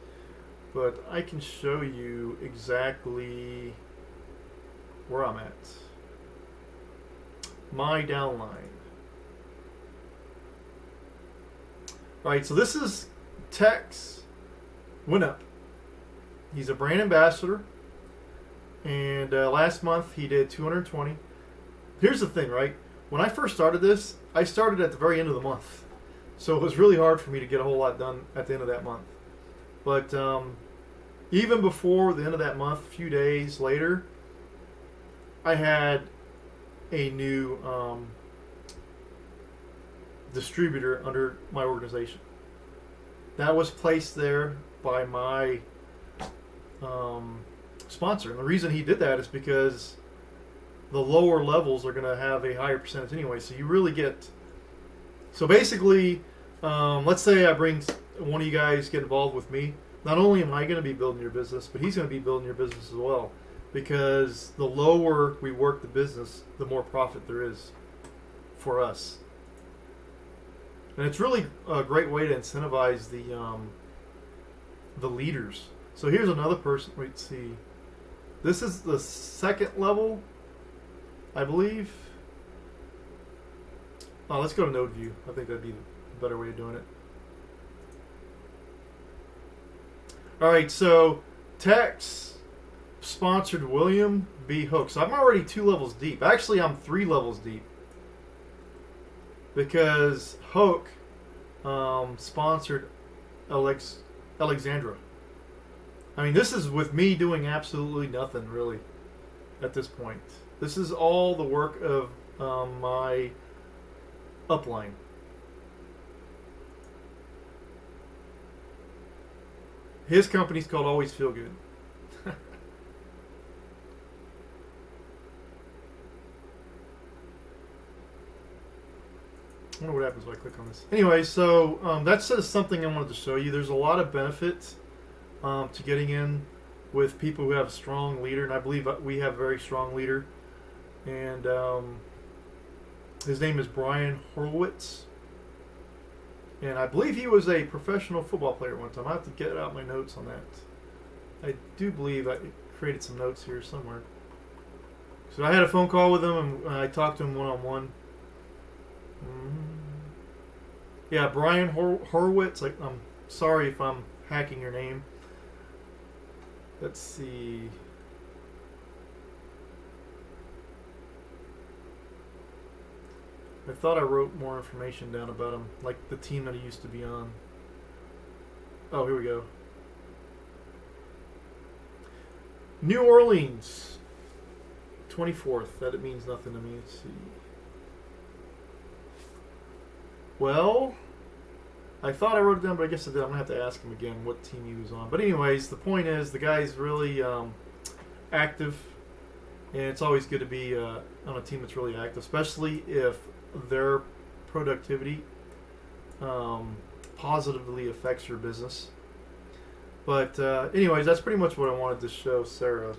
But I can show you exactly where I'm at. My downline. Alright, so this is Tex Winup. He's a brand ambassador, and last month he did 220. Here's the thing, right? When I first started this, I started at the very end of the month, so it was really hard for me to get a whole lot done at the end of that month. But even before the end of that month, a few days later, I had a new distributor under my organization. That was placed there by my sponsor. And the reason he did that is because the lower levels are going to have a higher percentage anyway. So you really get... So basically, let's say I bring one of you guys get involved with me. Not only am I going to be building your business, but he's going to be building your business as well. Because the lower we work the business, the more profit there is for us. And it's really a great way to incentivize the leaders. So here's another person. Wait, see. This is the second level, I believe. Oh, let's go to node view. I think that'd be a better way of doing it. All right, so Tex sponsored William B. Hook. So I'm already 2 levels deep. Actually, I'm 3 levels deep. Because Hook sponsored Alexandra. I mean, this is with me doing absolutely nothing, really, at this point. This is all the work of my upline. His company's called Always Feel Good. I wonder what happens when I click on this. Anyway, so that's just something I wanted to show you. There's a lot of benefits to getting in with people who have a strong leader, and I believe we have a very strong leader. And his name is Brian Horowitz. And I believe he was a professional football player one time. I have to get out my notes on that. I do believe I created some notes here somewhere. So I had a phone call with him, and I talked to him one-on-one. Yeah, Brian Horowitz. Like, I'm sorry if I'm hacking your name. Let's see. I thought I wrote more information down about him, like the team that he used to be on. Oh, here we go. New Orleans, 24th. That it means nothing to me. Let's see. Well, I thought I wrote it down, but I guess I did. I'm gonna have to ask him again what team he was on. But anyways, the point is the guy's really active, and it's always good to be on a team that's really active, especially if their productivity positively affects your business. But anyways, that's pretty much what I wanted to show Sarah.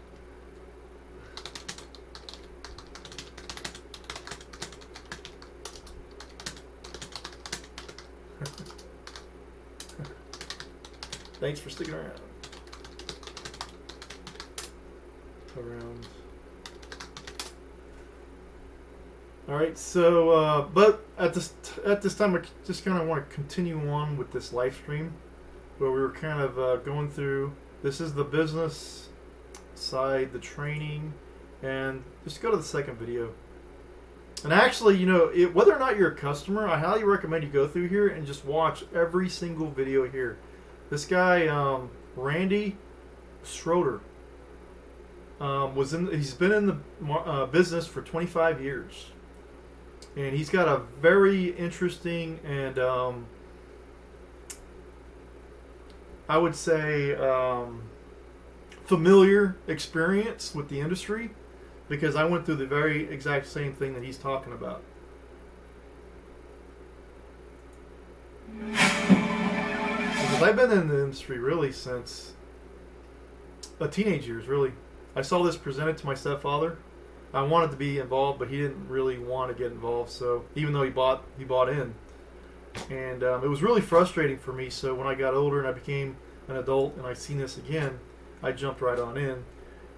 Thanks for sticking around. All right, so but at this time, I just kind of want to continue on with this live stream, where we were kind of going through. This is the business side, the training, and just go to the second video. And actually, you know, whether or not you're a customer, I highly recommend you go through here and just watch every single video here. This guy, Randy Schroeder, he's been in the business for 25 years. And he's got a very interesting and I would say familiar experience with the industry, because I went through the very exact same thing that he's talking about. Because I've been in the industry really since teenage years, really. I saw this presented to my stepfather. I wanted to be involved, but he didn't really want to get involved. So even though he bought in, and it was really frustrating for me. So when I got older and I became an adult and I seen this again, I jumped right on in,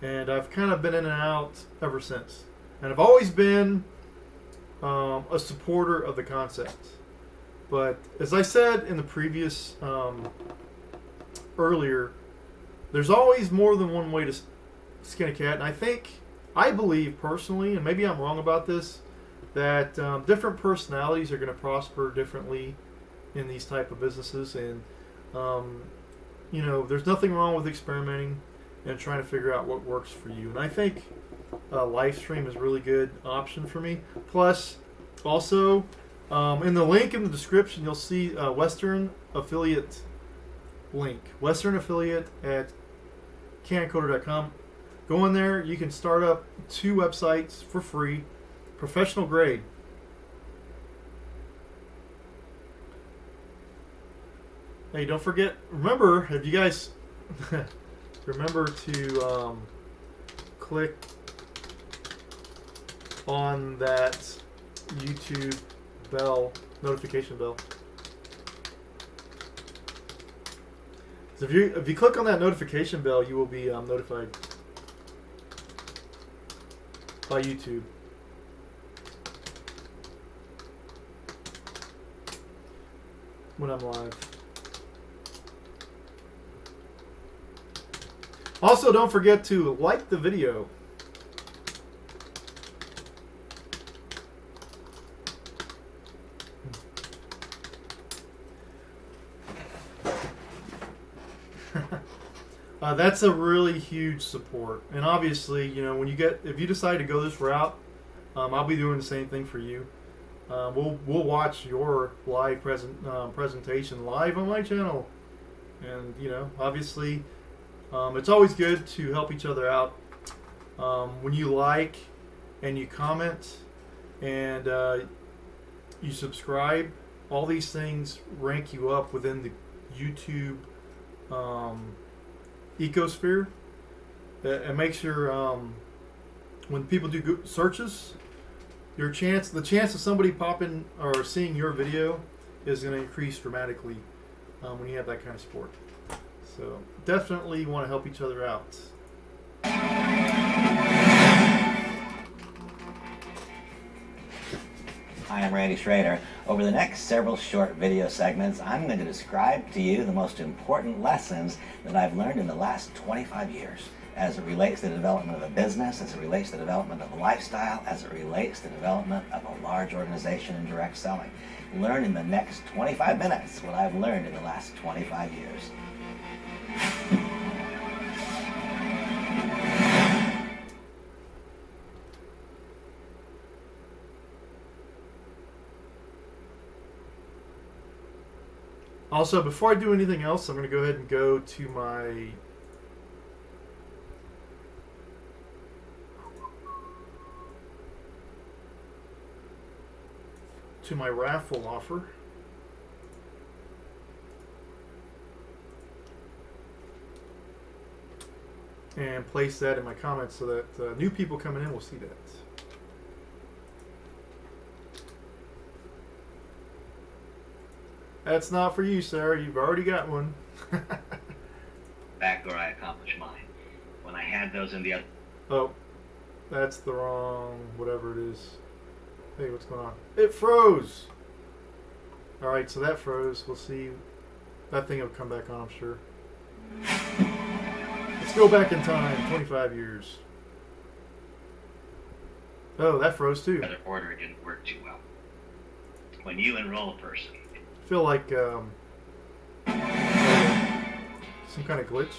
and I've kind of been in and out ever since. And I've always been a supporter of the concept. But as I said in the previous earlier, there's always more than one way to skin a cat, and I believe personally, and maybe I'm wrong about this, that different personalities are going to prosper differently in these type of businesses, and you know, there's nothing wrong with experimenting and trying to figure out what works for you. And I think live stream is a really good option for me. Plus, also in the link in the description, you'll see Western affiliate link, Western affiliate at CannCoder.com. Go in there. You can start up 2 websites for free, professional grade. Hey, don't forget. Remember, if you guys remember to click on that YouTube bell, notification bell. So if you click on that notification bell, you will be notified by YouTube. When I'm live. Also, don't forget to like the video. That's a really huge support, and obviously, you know, if you decide to go this route, I'll be doing the same thing for you. We'll watch your live presentation live on my channel, and you know, obviously, it's always good to help each other out. When you like and you comment and you subscribe, all these things rank you up within the YouTube ecosphere. It makes your when people do searches, the chance of somebody popping or seeing your video is going to increase dramatically when you have that kind of support. So definitely want to help each other out. I am Randy Schrader. Over the next several short video segments, I'm going to describe to you the most important lessons that I've learned in the last 25 years as it relates to the development of a business, as it relates to the development of a lifestyle, as it relates to the development of a large organization in direct selling. Learn in the next 25 minutes what I've learned in the last 25 years. Also, before I do anything else, I'm going to go ahead and go to my raffle offer. And place that in my comments so that new people coming in will see that. That's not for you, Sarah. You've already got one. Back where I accomplished mine. When I had those in the other... Oh, that's the wrong whatever it is. Hey, what's going on? It froze! Alright, so that froze. We'll see. That thing will come back on, I'm sure. Let's go back in time. 25 years. Oh, that froze too. other order, it didn't work too well. When you enroll a person... I feel like some kind of glitch.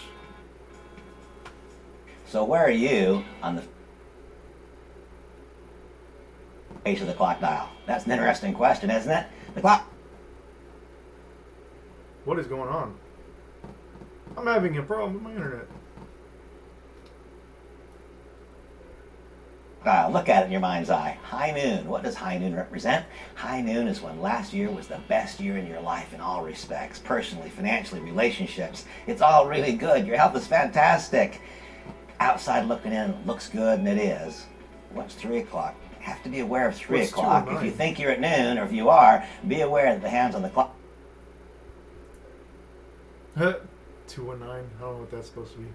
So where are you on the face of the clock dial? That's an interesting question, isn't it? The clock. What is going on? I'm having a problem with my internet. Look at it in your mind's eye. High noon. What does high noon represent? High noon is when last year was the best year in your life in all respects. Personally, financially, relationships. It's all really good. Your health is fantastic. Outside looking in, it looks good, and it is. What's 3 o'clock? You have to be aware of 3 What's o'clock. 2:09? If you think you're at noon, or if you are, be aware that the hands on the clock. 219. I don't know what that's supposed to be.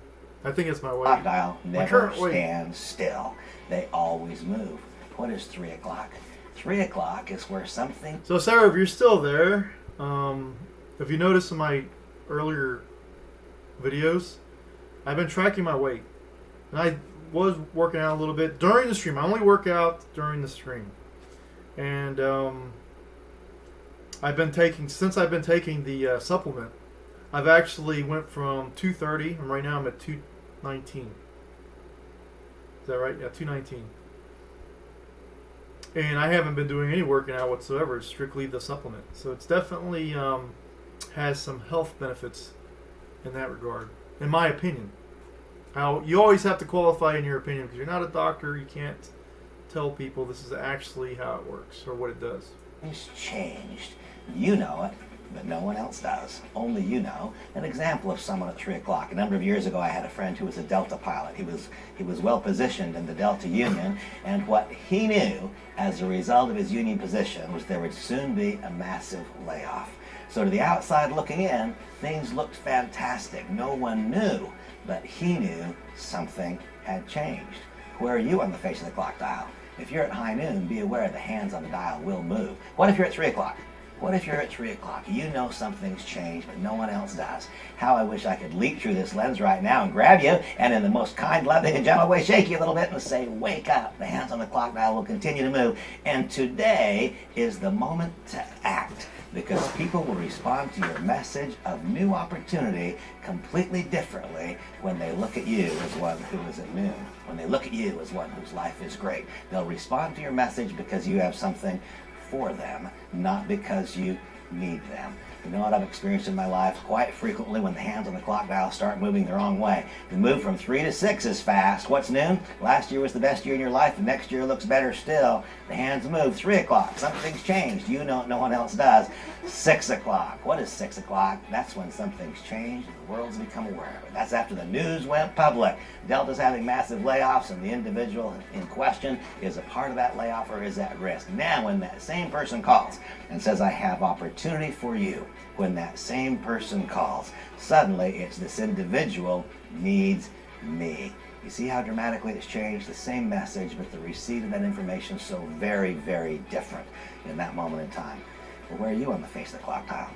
I think it's my weight. Clock dial My never current weight. stands still. They always move. What is 3 o'clock? 3 o'clock is where something... So Sarah, if you're still there, if you notice in my earlier videos, I've been tracking my weight. And I was working out a little bit during the stream. I only work out during the stream. And since I've been taking the supplement, I've actually went from 230, and right now I'm at 219. Is that right? Yeah, 219. And I haven't been doing any working out whatsoever. It's strictly the supplement. So it's definitely has some health benefits in that regard, in my opinion. Now, you always have to qualify in your opinion because you're not a doctor. You can't tell people this is actually how it works or what it does. It's changed. You know it, but no one else does. Only you know. An example of someone at 3 o'clock. A number of years ago, I had a friend who was a Delta pilot. He was well positioned in the Delta Union, and what he knew as a result of his union position was there would soon be a massive layoff. So to the outside looking in, things looked fantastic. No one knew, but he knew something had changed. Where are you on the face of the clock dial? If you're at high noon, be aware the hands on the dial will move. What if you're at 3 o'clock? What if you're at 3 o'clock? You know something's changed, but no one else does. How I wish I could leap through this lens right now and grab you, and in the most kind, loving, and gentle way, shake you a little bit and say, wake up. The hands on the clock dial will continue to move. And today is the moment to act, because people will respond to your message of new opportunity completely differently when they look at you as one who is at noon. When they look at you as one whose life is great. They'll respond to your message because you have something for them, not because you need them. You know what I've experienced in my life quite frequently when the hands on the clock dial start moving the wrong way. The move from 3 to 6 is fast. What's noon? Last year was the best year in your life, and next year looks better still. The hands move. 3 o'clock. Something's changed. You know, no one else does. 6 o'clock. What is 6 o'clock? That's when something's changed and the world's become aware of it. That's after the news went public. Delta's having massive layoffs, and the individual in question is a part of that layoff or is at risk. Now, when that same person calls and says, I have opportunity for you, when that same person calls, suddenly it's this individual needs me. You see how dramatically it's changed? The same message, but the receipt of that information so very, very different in that moment in time. Well, where are you on the face of the clock dial?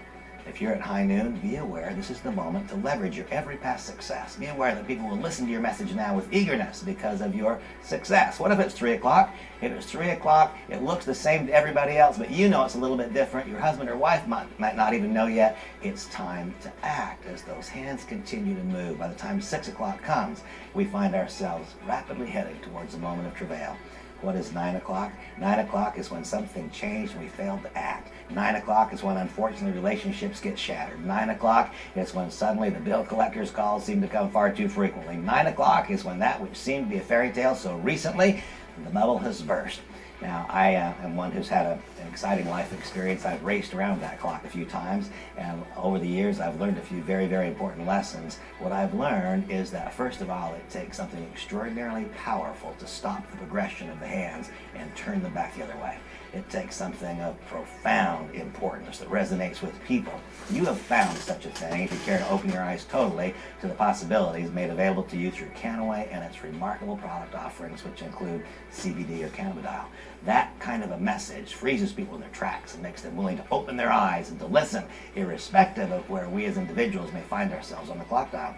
If you're at high noon, be aware this is the moment to leverage your every past success. Be aware that people will listen to your message now with eagerness because of your success. What if it's 3 o'clock? If it's 3 o'clock, it looks the same to everybody else, but you know it's a little bit different. Your husband or wife might not even know yet. It's time to act as those hands continue to move. By the time 6 o'clock comes, we find ourselves rapidly heading towards a moment of travail. What is 9 o'clock? 9 o'clock is when something changed and we failed to act. 9 o'clock is when unfortunately relationships get shattered. 9 o'clock is when suddenly the bill collector's calls seem to come far too frequently. 9 o'clock is when that which seemed to be a fairy tale so recently, the bubble has burst. Now, I am one who's had an exciting life experience. I've raced around that clock a few times, and over the years I've learned a few very, very important lessons. What I've learned is that, first of all, it takes something extraordinarily powerful to stop the progression of the hands and turn them back the other way. It takes something of profound importance that resonates with people. You have found such a thing if you care to open your eyes totally to the possibilities made available to you through KannaWay and its remarkable product offerings, which include CBD or cannabidiol. That kind of a message freezes people in their tracks and makes them willing to open their eyes and to listen, irrespective of where we as individuals may find ourselves on the clock dial.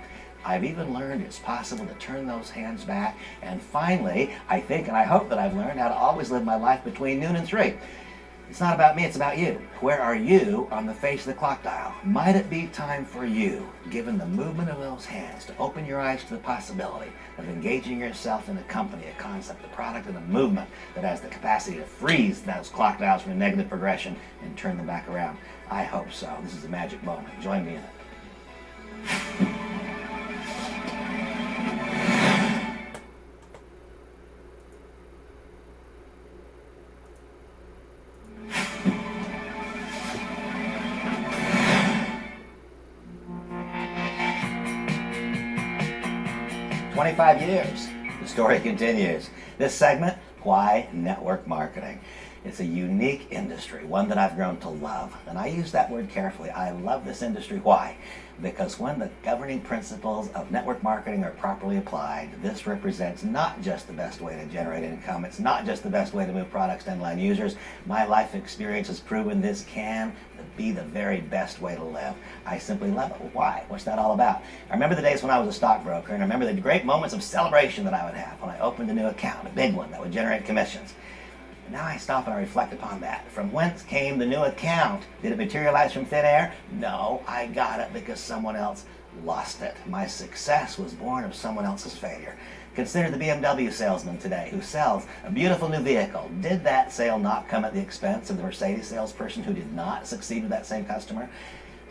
I've even learned it's possible to turn those hands back, and finally, I think and I hope that I've learned how to always live my life between noon and 3. It's not about me, it's about you. Where are you on the face of the clock dial? Might it be time for you, given the movement of those hands, to open your eyes to the possibility of engaging yourself in a company, a concept, a product, and a movement that has the capacity to freeze those clock dials from a negative progression and turn them back around? I hope so. This is a magic moment. Join me in it. 25 years. The story continues. This segment, Why Network Marketing? It's a unique industry, one that I've grown to love. And I use that word carefully. I love this industry. Why? Because when the governing principles of network marketing are properly applied, this represents not just the best way to generate income. It's not just the best way to move products to end-line users. My life experience has proven this can be the very best way to live. I simply love it. Why? What's that all about? I remember the days when I was a stockbroker, and I remember the great moments of celebration that I would have when I opened a new account, a big one that would generate commissions. Now I stop and I reflect upon that. From whence came the new account? Did it materialize from thin air? No, I got it because someone else lost it. My success was born of someone else's failure. Consider the BMW salesman today who sells a beautiful new vehicle. Did that sale not come at the expense of the Mercedes salesperson who did not succeed with that same customer?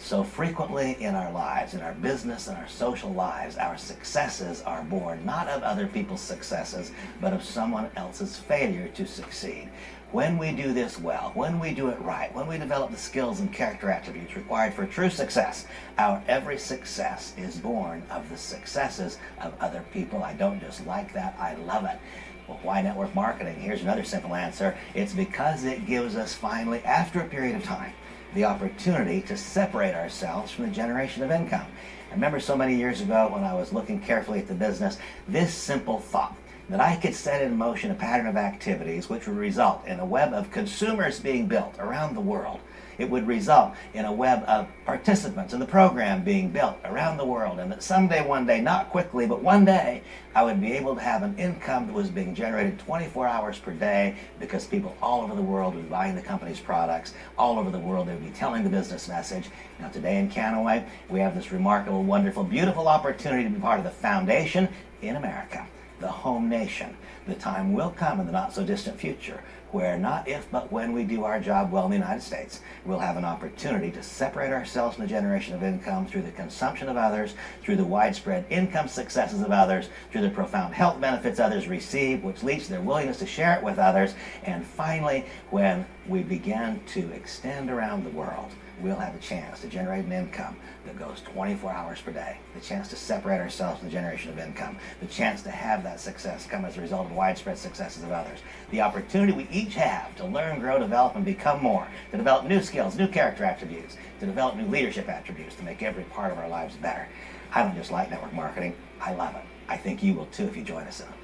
So frequently in our lives, in our business and our social lives, our successes are born not of other people's successes, but of someone else's failure to succeed. When we do this well, when we do it right, when we develop the skills and character attributes required for true success, our every success is born of the successes of other people. I don't just like that, I love it. Well, why network marketing? Here's another simple answer. It's because it gives us finally, after a period of time, the opportunity to separate ourselves from the generation of income. I remember so many years ago when I was looking carefully at the business, this simple thought, that I could set in motion a pattern of activities which would result in a web of consumers being built around the world. It would result in a web of participants in the program being built around the world, and that someday, one day, not quickly, but one day, I would be able to have an income that was being generated 24 hours per day because people all over the world would be buying the company's products. All over the world, they would be telling the business message. Now today in KannaWay, we have this remarkable, wonderful, beautiful opportunity to be part of the foundation in America, the home nation. The time will come in the not so distant future where not if but when we do our job well in the United States, we'll have an opportunity to separate ourselves from the generation of income through the consumption of others, through the widespread income successes of others, through the profound health benefits others receive, which leads to their willingness to share it with others, and finally, when we begin to extend around the world, we'll have a chance to generate an income that goes 24 hours per day, the chance to separate ourselves from the generation of income, the chance to have that success come as a result of widespread successes of others, the opportunity we each have to learn, grow, develop, and become more, to develop new skills, new character attributes, to develop new leadership attributes to make every part of our lives better. I don't just like network marketing, I love it. I think you will too if you join us in it.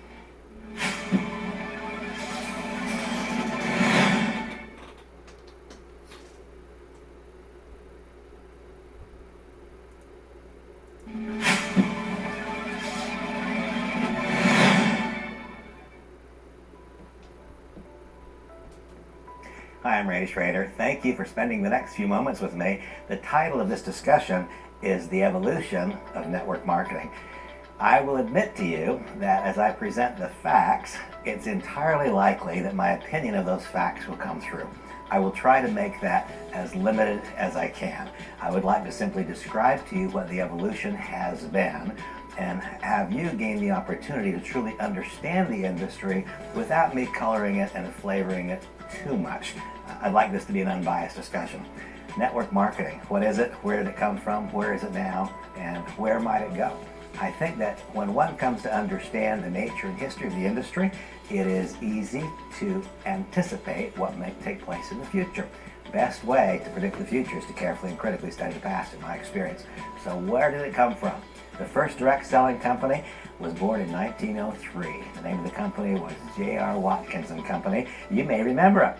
Hi, I'm Ray Schrader. Thank you for spending the next few moments with me. The title of this discussion is The Evolution of Network Marketing. I will admit to you that as I present the facts, it's entirely likely that my opinion of those facts will come through. I will try to make that as limited as I can. I would like to simply describe to you what the evolution has been and have you gain the opportunity to truly understand the industry without me coloring it and flavoring it too much. I'd like this to be an unbiased discussion. Network marketing, what is it? Where did it come from? Where is it now? And where might it go? I think that when one comes to understand the nature and history of the industry, it is easy to anticipate what may take place in the future. Best way to predict the future is to carefully and critically study the past, in my experience. So where did it come from? The first direct selling company was born in 1903. The name of the company was J.R. Watkins & Company. You may remember it.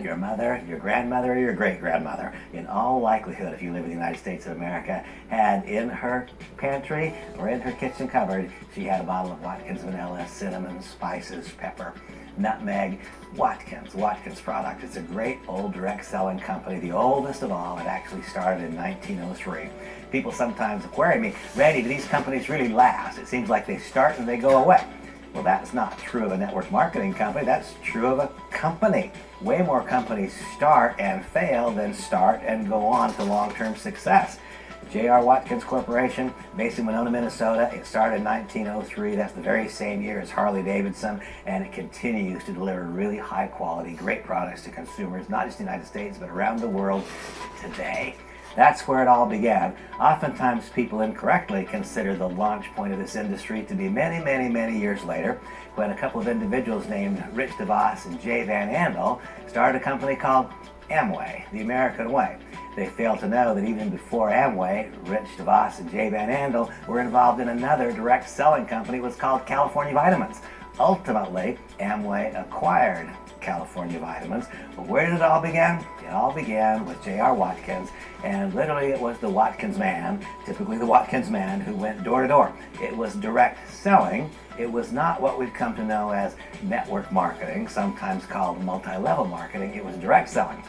Your mother, your grandmother, or your great-grandmother, in all likelihood, if you live in the United States of America, had in her pantry or in her kitchen cupboard, she had a bottle of Watkins vanilla, cinnamon, spices, pepper, nutmeg, Watkins product. It's a great old direct selling company, the oldest of all. It actually started in 1903. People sometimes query me, Randy, do these companies really last? It seems like they start and they go away. Well, that's not true of a network marketing company. That's true of a company. Way more companies start and fail than start and go on to long-term success. J.R. Watkins Corporation, based in Winona, Minnesota. It started in 1903. That's the very same year as Harley-Davidson, and it continues to deliver really high-quality, great products to consumers, not just in the United States, but around the world today. That's where it all began. Oftentimes people incorrectly consider the launch point of this industry to be many, many, many years later, when a couple of individuals named Rich DeVos and Jay Van Andel started a company called Amway, the American Way. They failed to know that even before Amway, Rich DeVos and Jay Van Andel were involved in another direct selling company. It was called California Vitamins. Ultimately, Amway acquired California Vitamins. But where did it all begin? It all began with J.R. Watkins, and literally it was the Watkins man, typically the Watkins man, who went door to door. It was direct selling. It was not what we've come to know as network marketing, sometimes called multi-level marketing. It was direct selling,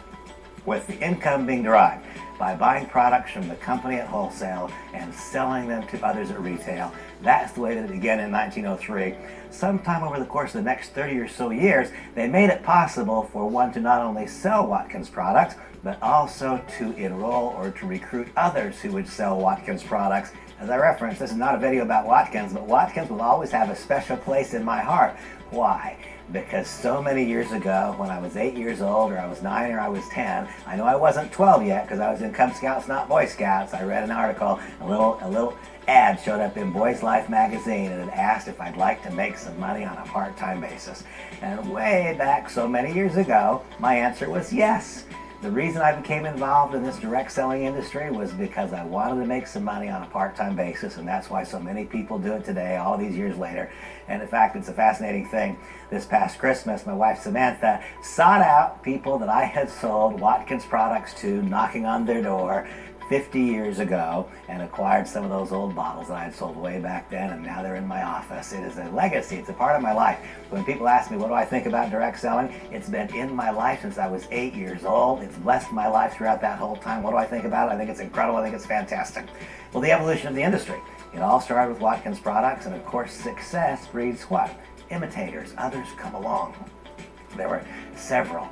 with the income being derived by buying products from the company at wholesale and selling them to others at retail. That's the way that it began in 1903. Sometime over the course of the next 30 or so years, they made it possible for one to not only sell Watkins products, but also to enroll or to recruit others who would sell Watkins products. As I referenced, this is not a video about Watkins, but Watkins will always have a special place in my heart. Why? Because so many years ago, when I was 8 years old, or I was 9, or I was 10, I know I wasn't 12 yet because I was in Cub Scouts, not Boy Scouts. I read an article, a little ad showed up in Boys Life magazine, and it asked if I'd like to make some money on a part-time basis. And way back so many years ago, my answer was yes. The reason I became involved in this direct selling industry was because I wanted to make some money on a part-time basis, and that's why so many people do it today, all these years later. And in fact, it's a fascinating thing. This past Christmas, my wife Samantha sought out people that I had sold Watkins products to, knocking on their door 50 years ago, and acquired some of those old bottles that I had sold way back then, and now they're in my office. It is a legacy. It's a part of my life. When people ask me, what do I think about direct selling? It's been in my life since I was 8 years old. It's blessed my life throughout that whole time. What do I think about it? I think it's incredible. I think it's fantastic. Well, the evolution of the industry. It all started with Watkins products, and of course, success breeds what? Imitators. Others come along. There were several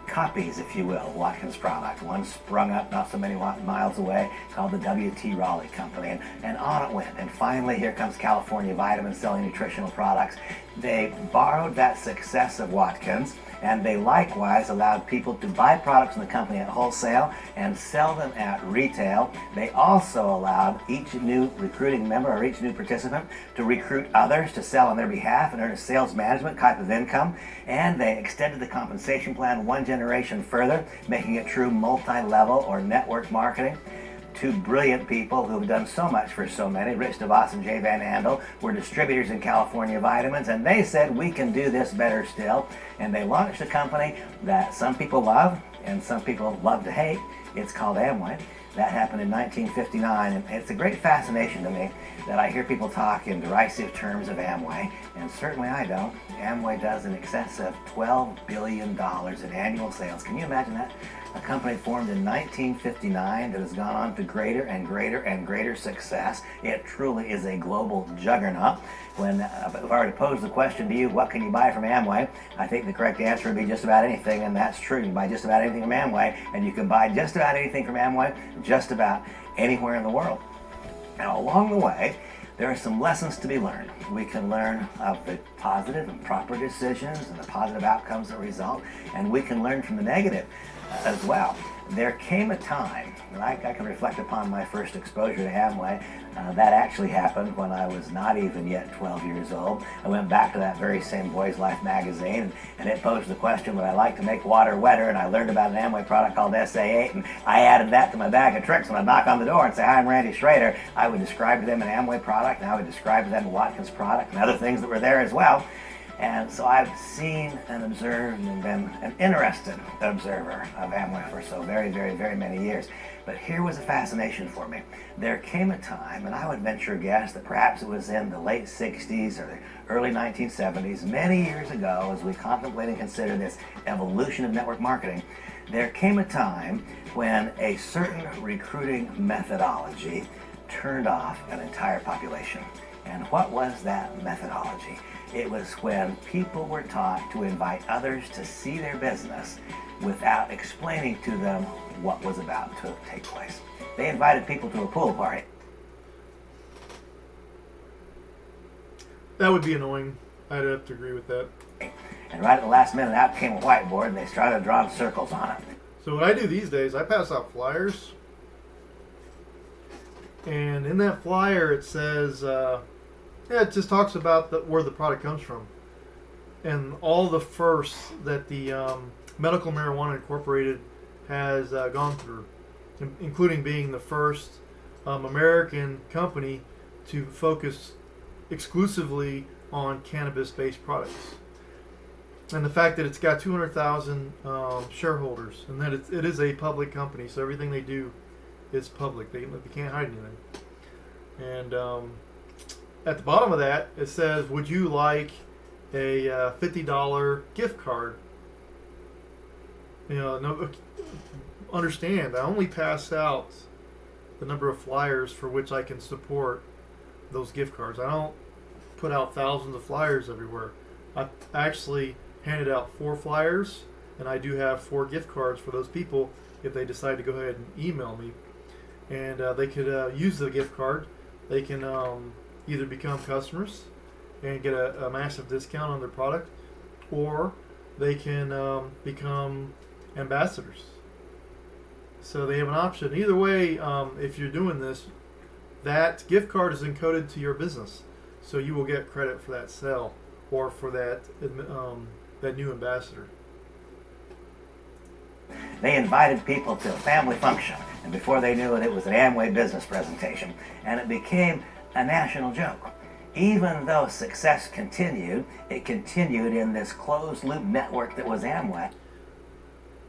copies, if you will, Watkins product. One sprung up not so many miles away called the W.T. Raleigh Company, and on it went. And finally, here comes California Vitamins selling nutritional products. They borrowed that success of Watkins, and they likewise allowed people to buy products from the company at wholesale and sell them at retail. They also allowed each new recruiting member or each new participant to recruit others to sell on their behalf and earn a sales management type of income. And they extended the compensation plan one generation further, making it true multi-level or network marketing. two brilliant people who've done so much for so many. Rich DeVos and Jay Van Andel were distributors in California Vitamins, and they said we can do this better still. And they launched a company that some people love and some people love to hate. It's called Amway. That happened in 1959, and it's a great fascination to me that I hear people talk in derisive terms of Amway, and certainly I don't. Amway does in excess of $12 billion in annual sales. Can you imagine that? A company formed in 1959 that has gone on to greater and greater and greater success. It truly is a global juggernaut. When if I were to pose the question to you, what can you buy from Amway? I think the correct answer would be just about anything, and that's true. You can buy just about anything from Amway, and you can buy just about anything from Amway just about anywhere in the world. Now, along the way, there are some lessons to be learned. We can learn of the positive and proper decisions and the positive outcomes that result, and we can learn from the negative as well. There came a time, and I can reflect upon my first exposure to Amway. That actually happened when I was not even yet 12 years old. I went back to that very same Boy's Life magazine, and it posed the question, would I like to make water wetter? And I learned about an Amway product called SA8, and I added that to my bag of tricks when I'd knock on the door and say, hi, I'm Randy Schrader. I would describe to them an Amway product, and I would describe to them a Watkins product, and other things that were there as well. And so I've seen and observed and been an interested observer of Amway for so very, very, very many years. But here was a fascination for me. There came a time, and I would venture a guess that perhaps it was in the late 60s or the early 1970s, many years ago, as we contemplate and consider this evolution of network marketing, there came a time when a certain recruiting methodology turned off an entire population. And what was that methodology? It was when people were taught to invite others to see their business without explaining to them what was about to take place. They invited people to a pool party. That would be annoying. I'd have to agree with that. And right at the last minute, out came a whiteboard, and they started drawing circles on it. So what I do these days, I pass out flyers. And in that flyer, it says... it just talks about where the product comes from, and all the firsts that the Medical Marijuana Incorporated has gone through, including being the first American company to focus exclusively on cannabis-based products, and the fact that it's got 200,000 shareholders, and that it is a public company, so everything they do is public. They can't hide anything, and at the bottom of that, it says, would you like a $50 gift card? Understand, I only pass out the number of flyers for which I can support those gift cards. I don't put out thousands of flyers everywhere. I actually handed out 4 flyers, and I do have 4 gift cards for those people if they decide to go ahead and email me. And they could use the gift card. They can... either become customers and get a massive discount on their product, or they can become ambassadors. So they have an option. Either way, if you're doing this, that gift card is encoded to your business, so you will get credit for that sale or for that new ambassador. They invited people to a family function, and before they knew it, it was an Amway business presentation, and it became a national joke. Even though success continued, it continued in this closed-loop network that was Amway.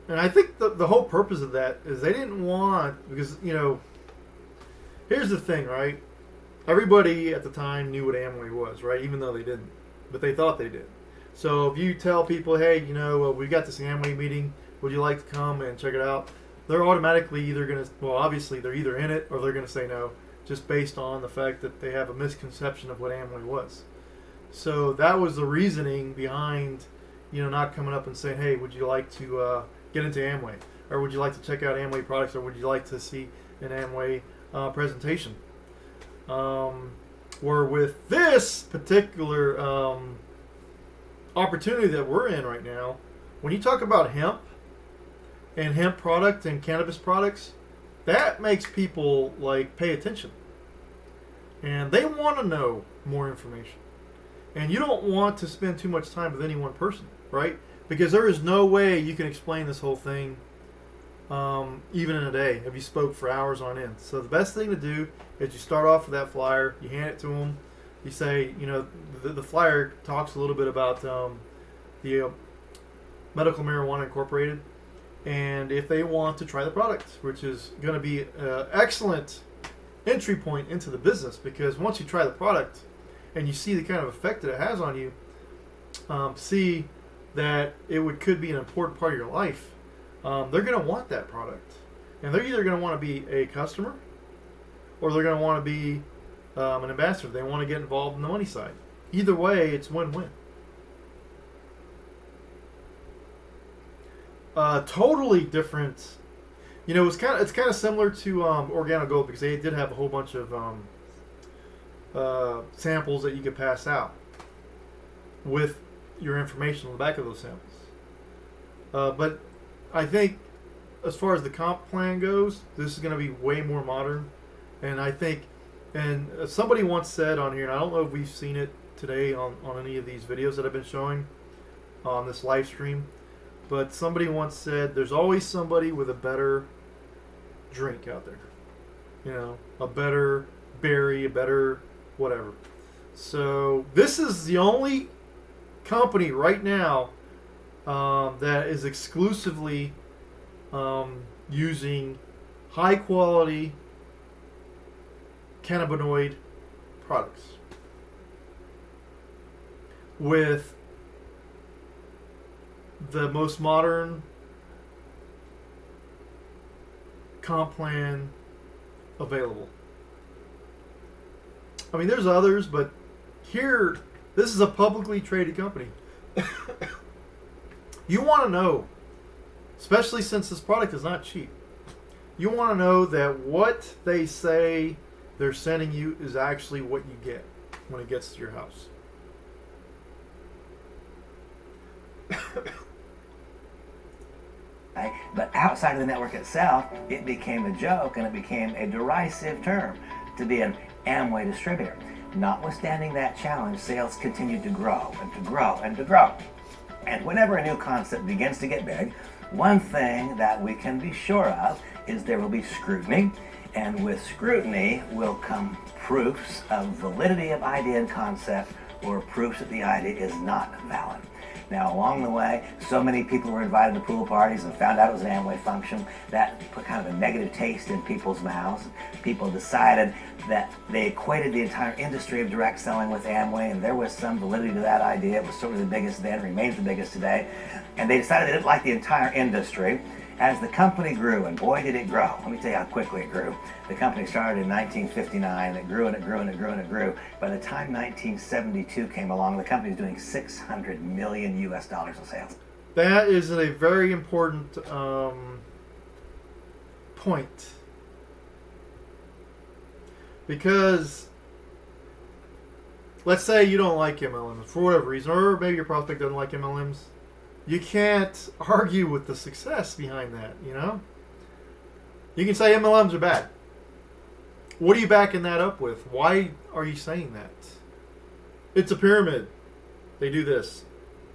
And I think the whole purpose of that is they didn't want, because, here's the thing, right? Everybody at the time knew what Amway was, right? Even though they didn't. But they thought they did. So if you tell people, hey, we got this Amway meeting, would you like to come and check it out? They're automatically either going to, obviously they're either in it or they're going to say no, just based on the fact that they have a misconception of what Amway was. So that was the reasoning behind, not coming up and saying, hey, would you like to get into Amway? Or would you like to check out Amway products? Or would you like to see an Amway presentation? Where with this particular opportunity that we're in right now, when you talk about hemp and hemp product and cannabis products, that makes people pay attention, and they want to know more information. And you don't want to spend too much time with any one person, right? Because there is no way you can explain this whole thing even in a day, if you spoke for hours on end. So the best thing to do is you start off with that flyer, you hand it to them, you say, you know, the flyer talks a little bit about the Medical Marijuana Incorporated, and if they want to try the product, which is going to be an excellent entry point into the business, because once you try the product and you see the kind of effect that it has on you, see that could be an important part of your life, they're going to want that product. And they're either going to want to be a customer or they're going to want to be an ambassador. They want to get involved in the money side. Either way, it's win-win. Totally different. You know, it's kind of similar to Organo Gold, because they did have a whole bunch of samples that you could pass out with your information on the back of those samples. But I think as far as the comp plan goes, this is going to be way more modern. And I think, and somebody once said on here, and I don't know if we've seen it today on any of these videos that I've been showing on this live stream, but somebody once said there's always somebody with a better drink out there. You know, a better berry, a better whatever. So this is the only company right now that is exclusively using high quality cannabinoid products with the most modern comp plan available. I mean, there's others, but here, this is a publicly traded company. You want to know, especially since this product is not cheap, you want to know that what they say they're sending you is actually what you get when it gets to your house. But outside of the network itself, it became a joke and it became a derisive term to be an Amway distributor. Notwithstanding that challenge, sales continued to grow and to grow and to grow. And whenever a new concept begins to get big, one thing that we can be sure of is there will be scrutiny, and with scrutiny will come proofs of validity of idea and concept, or proofs that the idea is not valid. Now, along the way, so many people were invited to pool parties and found out it was an Amway function. That put kind of a negative taste in people's mouths. People decided that they equated the entire industry of direct selling with Amway, and there was some validity to that idea. It was certainly the biggest then, remains the biggest today. And they decided they didn't like the entire industry. As the company grew, and boy did it grow. Let me tell you how quickly it grew. The company started in 1959, and it grew and it grew and it grew and it grew. By the time 1972 came along, the company was doing $600 million US in sales. That is a very important point. Because let's say you don't like MLMs for whatever reason, or maybe your prospect doesn't like MLMs. You can't argue with the success behind that, you know? You can say MLMs are bad. What are you backing that up with? Why are you saying that? It's a pyramid. They do this.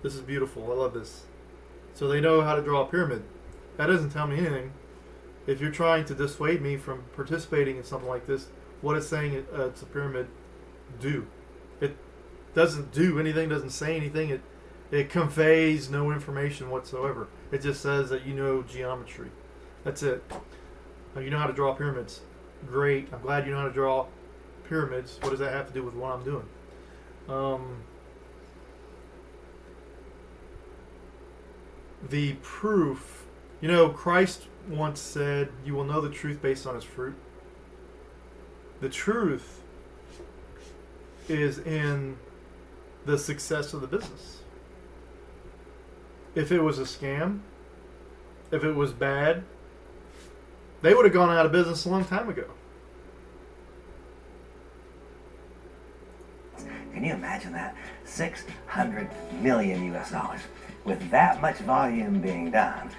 This is beautiful. I love this. So they know how to draw a pyramid. That doesn't tell me anything. If you're trying to dissuade me from participating in something like this, what is saying it's a pyramid do? It doesn't do anything, doesn't say anything. It conveys no information whatsoever. It just says that you know geometry. That's it. You know how to draw pyramids. Great. I'm glad you know how to draw pyramids. What does that have to do with what I'm doing? The proof. You know, Christ once said, you will know the truth based on its fruit. The truth is in the success of the business. If it was a scam, if it was bad, they would have gone out of business a long time ago. Can you imagine that? $600 million US. With that much volume being done,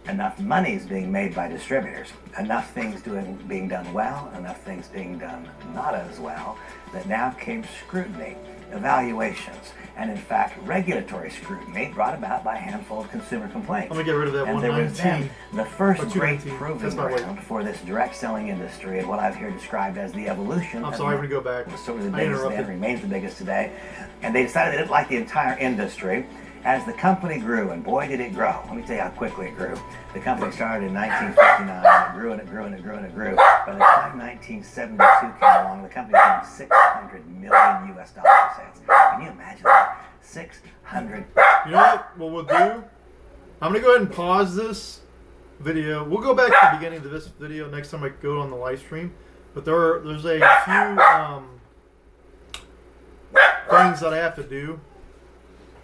enough money is being made by distributors, enough things being done well, enough things being done not as well, that now came scrutiny. evaluations, and in fact regulatory scrutiny brought about by a handful of consumer complaints. I'm gonna get rid of that and there was then 119. the first Or great 219. proving That's my weight. ground for this direct selling industry and what I've here described as the evolution. I'm of sorry, I'm the- gonna go back. was sort of the I biggest then, interrupted. remains the biggest today. And they decided they didn't like the entire industry. As the company grew, and boy did it grow. Let me tell you how quickly it grew. The company started in 1959, and it grew and it grew and it grew and it grew. By the time 1972 came along, the company had $600 million in sales. Can you imagine that? 600. You know what we'll do? I'm going to go ahead and pause this video. We'll go back to the beginning of this video next time I go on the live stream. But there's a few things that I have to do.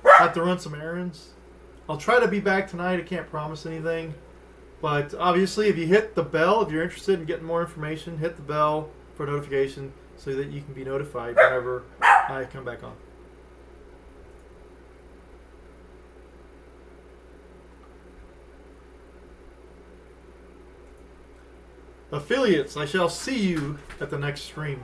I have to run some errands. I'll try to be back tonight. I can't promise anything. But obviously, if you hit the bell, if you're interested in getting more information, hit the bell for notification so that you can be notified whenever I come back on. Affiliates, I shall see you at the next stream.